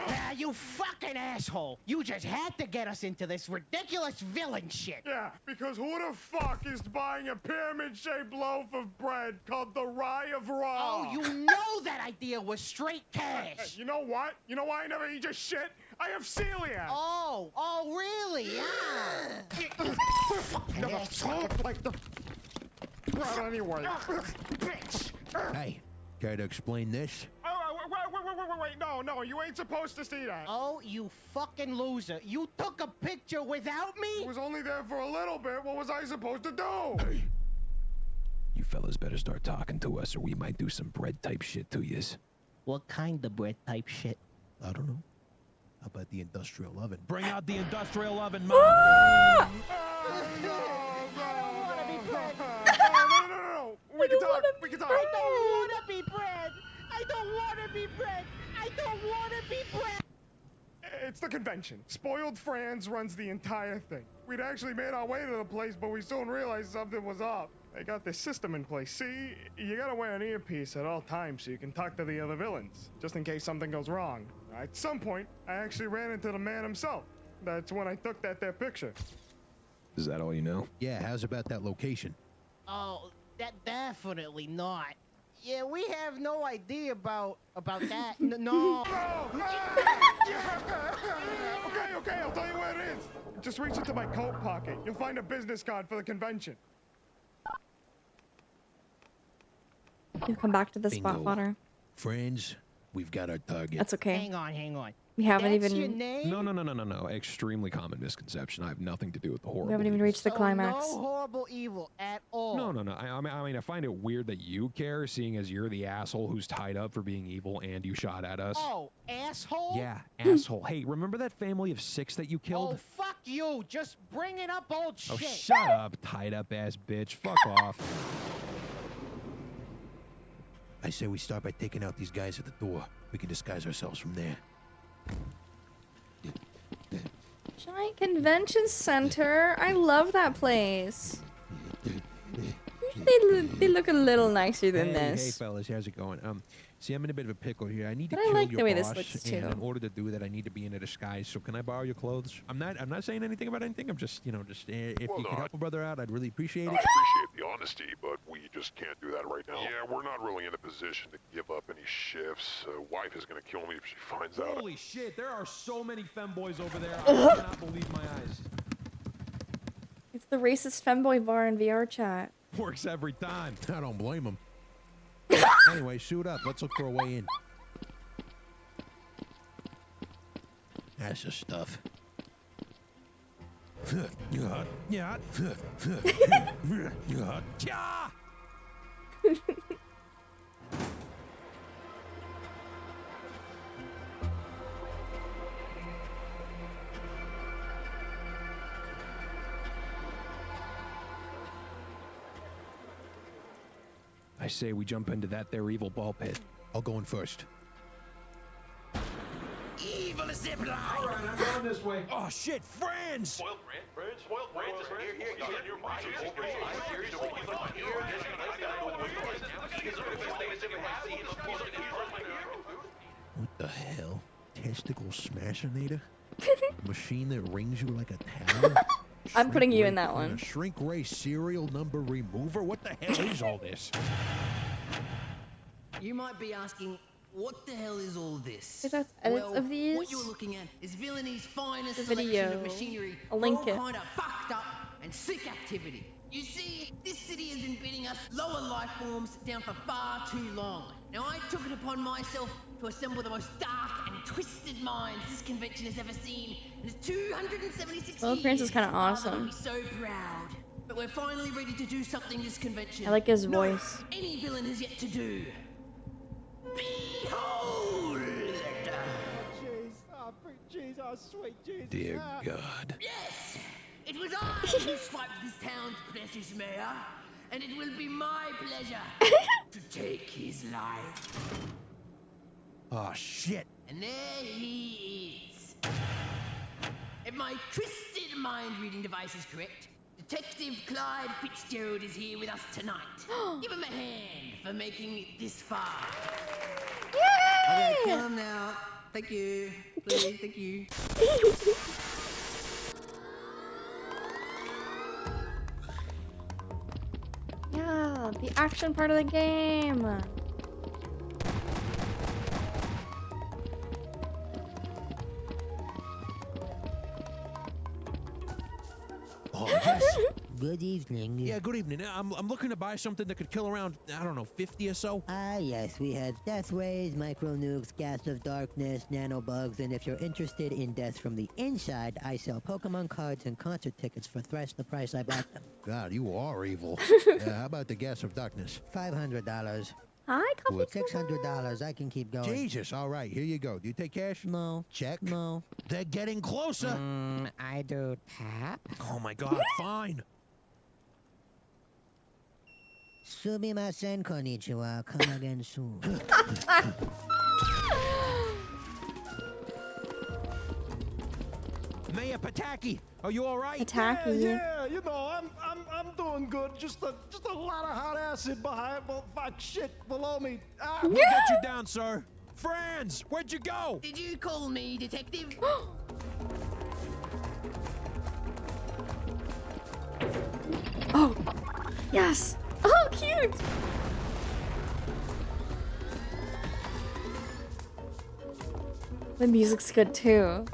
Ah, you fucking asshole! You just had to get us into this ridiculous villain shit. Yeah, because who the fuck is buying a pyramid-shaped loaf of bread called the Rye of Raw? Oh, you know that idea was straight cash. Hey, you know what? You know why I never eat your shit? I have celiac. Oh, really? Yeah. Never talk like the bread anyway. Bitch. Hey, care to explain this? Oh, wait, no, you ain't supposed to see that. Oh, you fucking loser. You took a picture without me? I was only there for a little bit. What was I supposed to do? Hey. You fellas better start talking to us or we might do some bread type shit to yous. What kind of bread type shit? I don't know. How about the industrial oven? Bring out the industrial oven, Mom! Oh, no. We can talk. We can talk. I don't want to be bread. I don't want to be bread. I don't want to be bread. It's the convention. Spoiled Franz runs the entire thing. We'd actually made our way to the place, but we soon realized something was up. They got this system in place. See, you gotta wear an earpiece at all times so you can talk to the other villains, just in case something goes wrong. At some point, I actually ran into the man himself. That's when I took that there picture. Is that all you know? Yeah, how's about that location? Oh, that definitely not. Yeah, we have no idea about that. No. Okay, I'll tell you where it is. Just reach into my coat pocket. You'll find a business card for the convention. You come back to the Bingo. spot fodder. Friends, we've got our target. That's okay. Hang on. We haven't That's even. your name? No. Extremely common misconception. I have nothing to do with the horror. We haven't even reached the climax. No horrible evil at all. No. I mean, I find it weird that you care, seeing as you're the asshole who's tied up for being evil and you shot at us. Oh, asshole? Yeah, asshole. Hey, remember that family of 6 that you killed? Oh, fuck you. Just bringing up old shit. Oh, shut up, tied up ass bitch. Fuck off. I say we start by taking out these guys at the door. We can disguise ourselves from there. Giant convention center. I love that place. They look a little nicer than Hey, this. fellas, how's it going? See, I'm in a bit of a pickle here. I need to But I kill like your the way this boss, looks, and too. in order to do that, I need to be in a disguise. So can I borrow your clothes? I'm not saying anything about anything. I'm just, if you could help a brother out, I'd really appreciate it. I appreciate the honesty, but we just can't do that right now. Yeah, we're not really in a position to give up any shifts. Wife is gonna kill me if she finds out. Holy shit, there are so many femboys over there. I cannot believe my eyes. It's the racist femboy bar in VR chat. Works every time. I don't blame them. Anyway, suit up. Let's look for a way in. That's the stuff. Yeah. I say we jump into that there evil ball pit. I'll go in first. Evil zip line. All right, I'm going this way. Oh shit, Franz! Spoiled Franz is here. What the hell? Testicle smashinator? Machine that rings you like a towel? I'm putting you in that one. A shrink ray serial number remover? What the hell is all this? You might be asking, what the hell is all this? See, that's edits of these. What you're looking at is Villainy finest The selection video. of machinery I'll for link all it. kind of fucked up and sick activity. You see, this city has been beating us lower life forms down for far too long. Now I took it upon myself to assemble the most dark and twisted minds this convention has ever seen. And it's 276 Well, years. Prince is kinda Father awesome. will be so proud. But we're finally ready to do something this convention. I like his No, voice. any villain has yet to do. Behold! Jesus, sweet Jesus. Dear God. Yes! It was I who swiped this town's precious mayor, and it will be my pleasure to take his life. Oh shit. And there he is. If my twisted mind-reading device is correct, Detective Clyde Fitzgerald is here with us tonight. Give him a hand for making it this far. Yay! Okay, kill him now. Thank you. Please, thank you. Yeah, the action part of the game. Oh, yes. Good evening. Yeah, good evening. I'm looking to buy something that could kill around, I don't know, 50 or so. Ah, yes, we have death rays, micro nukes, gas of darkness, nanobugs, and if you're interested in death from the inside, I sell Pokemon cards and concert tickets for thrice the price I bought them. God, you are evil. How about the gas of darkness? $500. Hi, Coffee. $600. I can keep going. Jesus, all right, here you go. Do you take cash? No. Check? No. They're getting closer. I do tap. Oh my God, fine. Sumimasen konnichiwa. Come again soon. Mayor Pataki, are you all right? Pataki. Yeah, you know, I'm doing good. Just a lot of hot acid behind, well, fuck shit below me. Ah. We'll get you down, sir. Franz, where'd you go? Did you call me, detective? Oh, yes. Oh, cute. The music's good too.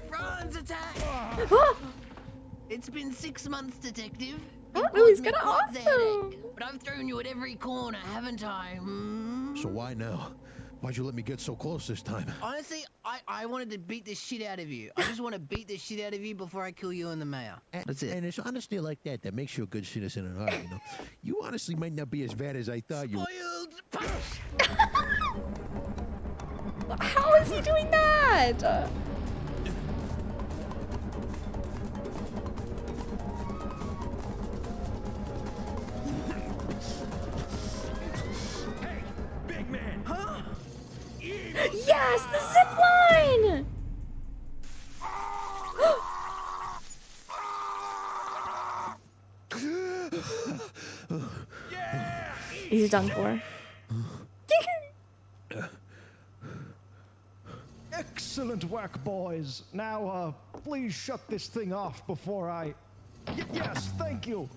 Franz attack! It's been 6 months, detective. Oh, he's gonna Quite the awesome. headache, but I've thrown you at every corner, haven't I? So why now? Why'd you let me get so close this time? Honestly, I wanted to beat the shit out of you. I just want to beat the shit out of you before I kill you and the mayor. That's it. And it's honesty like that that makes you a good citizen at heart, you know? You honestly might not be as bad as I thought you were. How is he doing that? Hey, big man. Huh? Yes, the zip line. He's done for. Excellent work, boys. Now, please shut this thing off before I... yes, thank you.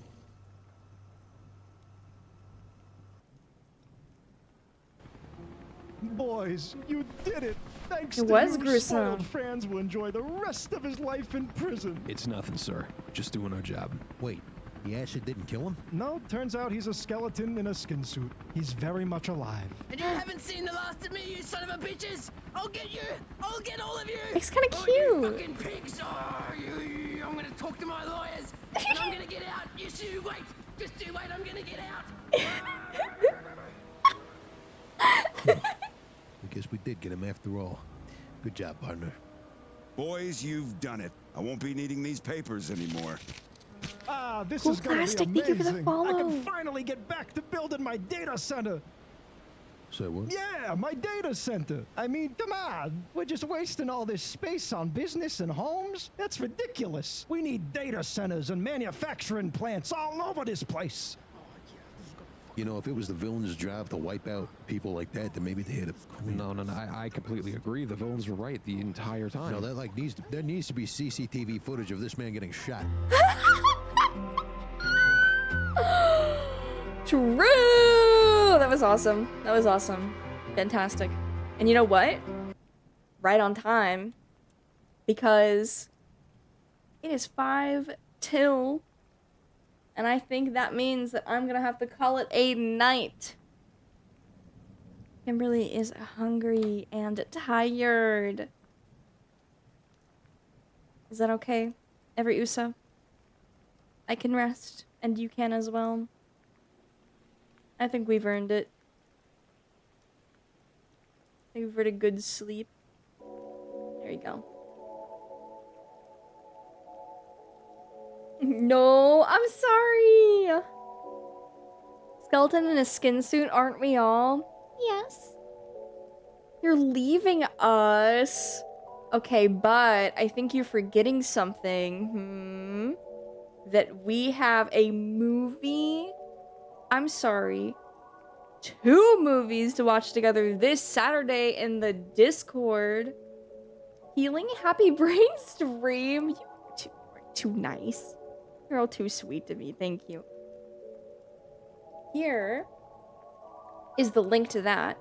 Boys, you did it. Thanks It to was you, gruesome. spoiled Franz will enjoy the rest of his life in prison. It's nothing, sir. Just doing our job. Wait, the acid didn't kill him? No, turns out he's a skeleton in a skin suit. He's very much alive. And you haven't seen the last of me, you son of a bitches! I'll get you! I'll get all of you! It's kind of Oh, cute. you fucking pigs! Oh, I'm gonna talk to my lawyers, and I'm gonna get out. Just you wait. Just you wait. I'm gonna get out. I guess we did get him after all. Good job, partner. Boys, you've done it. I won't be needing these papers anymore. Ah, this Cool is gonna plastic, be thank you for the amazing. I follow. can finally get back to building my data center. Say what? Yeah, my data center. I mean, come on. We're just wasting all this space on business and homes. That's ridiculous. We need data centers and manufacturing plants all over this place. You know, if it was the villain's job to wipe out people like that, then maybe they had a... No, I completely agree. The villains were right the entire time. No, there needs to be CCTV footage of this man getting shot. True. That was awesome. That was awesome. Fantastic. And you know what? Right on time. Because it is 5 till. And I think that means that I'm gonna have to call it a night. Kimberly is hungry and tired. Is that okay? Every USA? I can rest, and you can as well. I think we've earned it. I think we've earned a good sleep. There you go. No, I'm sorry. Skeleton in a skin suit, aren't we all? Yes. You're leaving us. Okay, but I think you're forgetting something. That we have a movie. I'm sorry. 2 movies to watch together this Saturday in the Discord. Healing Happy Brain stream. You're too nice. You're all too sweet to me. Thank you. Here is the link to that.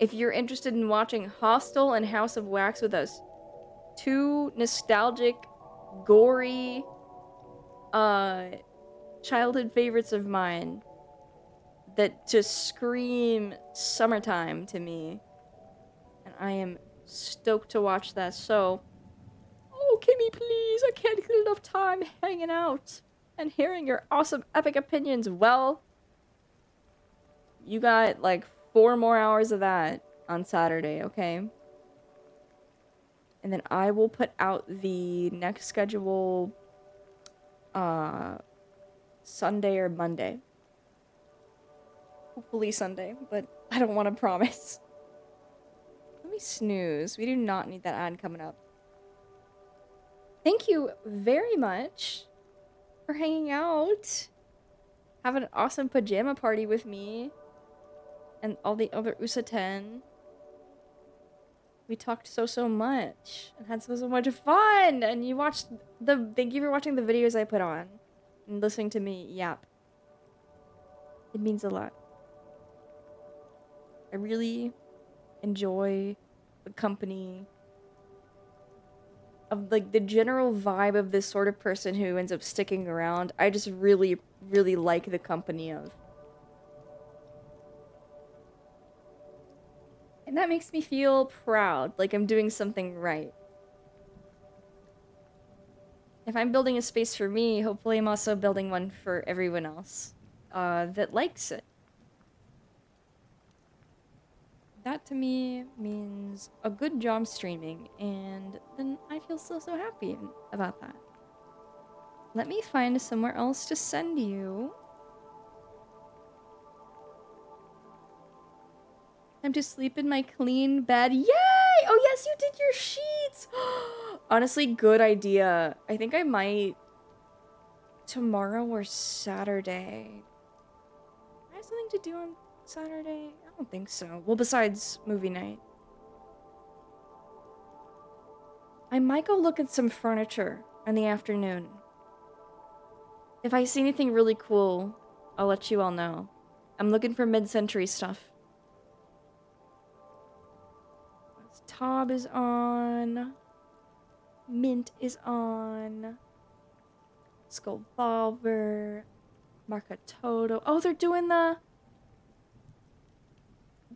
If you're interested in watching Hostel and House of Wax with us, 2 nostalgic, gory, childhood favorites of mine that just scream summertime to me. And I am stoked to watch that. So, oh, Kimmy, please, I can't get enough time hanging out and hearing your awesome epic opinions. Well, you got like 4 more hours of that on Saturday, okay? And then I will put out the next schedule Sunday or Monday. Hopefully Sunday, but I don't want to promise. Let me snooze. We do not need that ad coming up. Thank you very much for hanging out. Have an awesome pajama party with me and all the other USA-10. We talked so much and had so much fun, and you watched thank you for watching the videos I put on and listening to me yap. It means a lot. I really enjoy the company of like the general vibe of this sort of person who ends up sticking around. I just really like the company of. And that makes me feel proud, like I'm doing something right. If I'm building a space for me, hopefully I'm also building one for everyone else that likes it. That to me means a good job streaming, and then I feel so happy about that. Let me find somewhere else to send you. Time to sleep in my clean bed. Yay! Oh yes, you did your sheets! Honestly, good idea. I think I might tomorrow or Saturday. I have something to do on Saturday? I don't think so. Well, besides movie night. I might go look at some furniture in the afternoon. If I see anything really cool, I'll let you all know. I'm looking for mid-century stuff. Tob is on. Mint is on. Skullvolver. Markatoto. Oh, they're doing the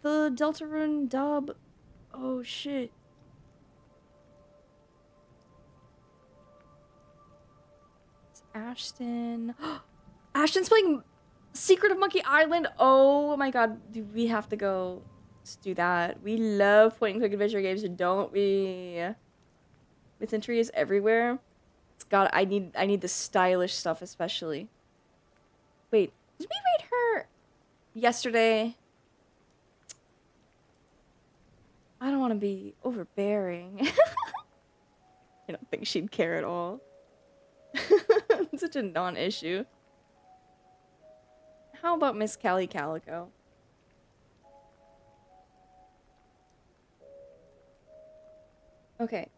Deltarune dub. Oh, shit. It's Ashton. Ashton's playing Secret of Monkey Island. Oh my god. Do we have to go do that? We love point and click adventure games, don't we? Mid-century is everywhere. It's got. I need the stylish stuff, especially. Wait, did we rate her yesterday? I don't want to be overbearing. I don't think she'd care at all. It's such a non-issue. How about Miss Callie Calico? Okay.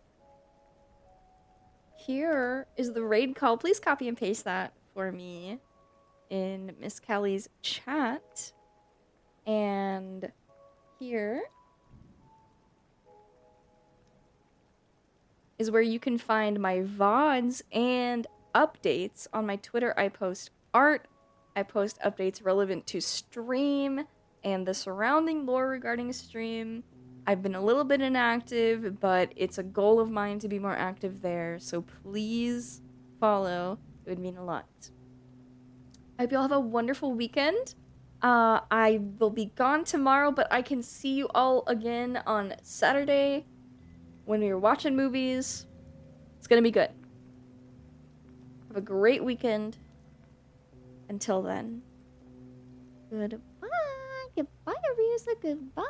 Here is the raid call. Please copy and paste that for me in Miss Callie's chat. And here is where you can find my VODs and updates. On my Twitter, I post art. I post updates relevant to stream and the surrounding lore regarding stream. I've been a little bit inactive, but it's a goal of mine to be more active there, so please follow. It would mean a lot. I hope you all have a wonderful weekend. I will be gone tomorrow, but I can see you all again on Saturday when we are watching movies. It's gonna be good. Have a great weekend. Until then. Goodbye. Goodbye, Arisa. Goodbye.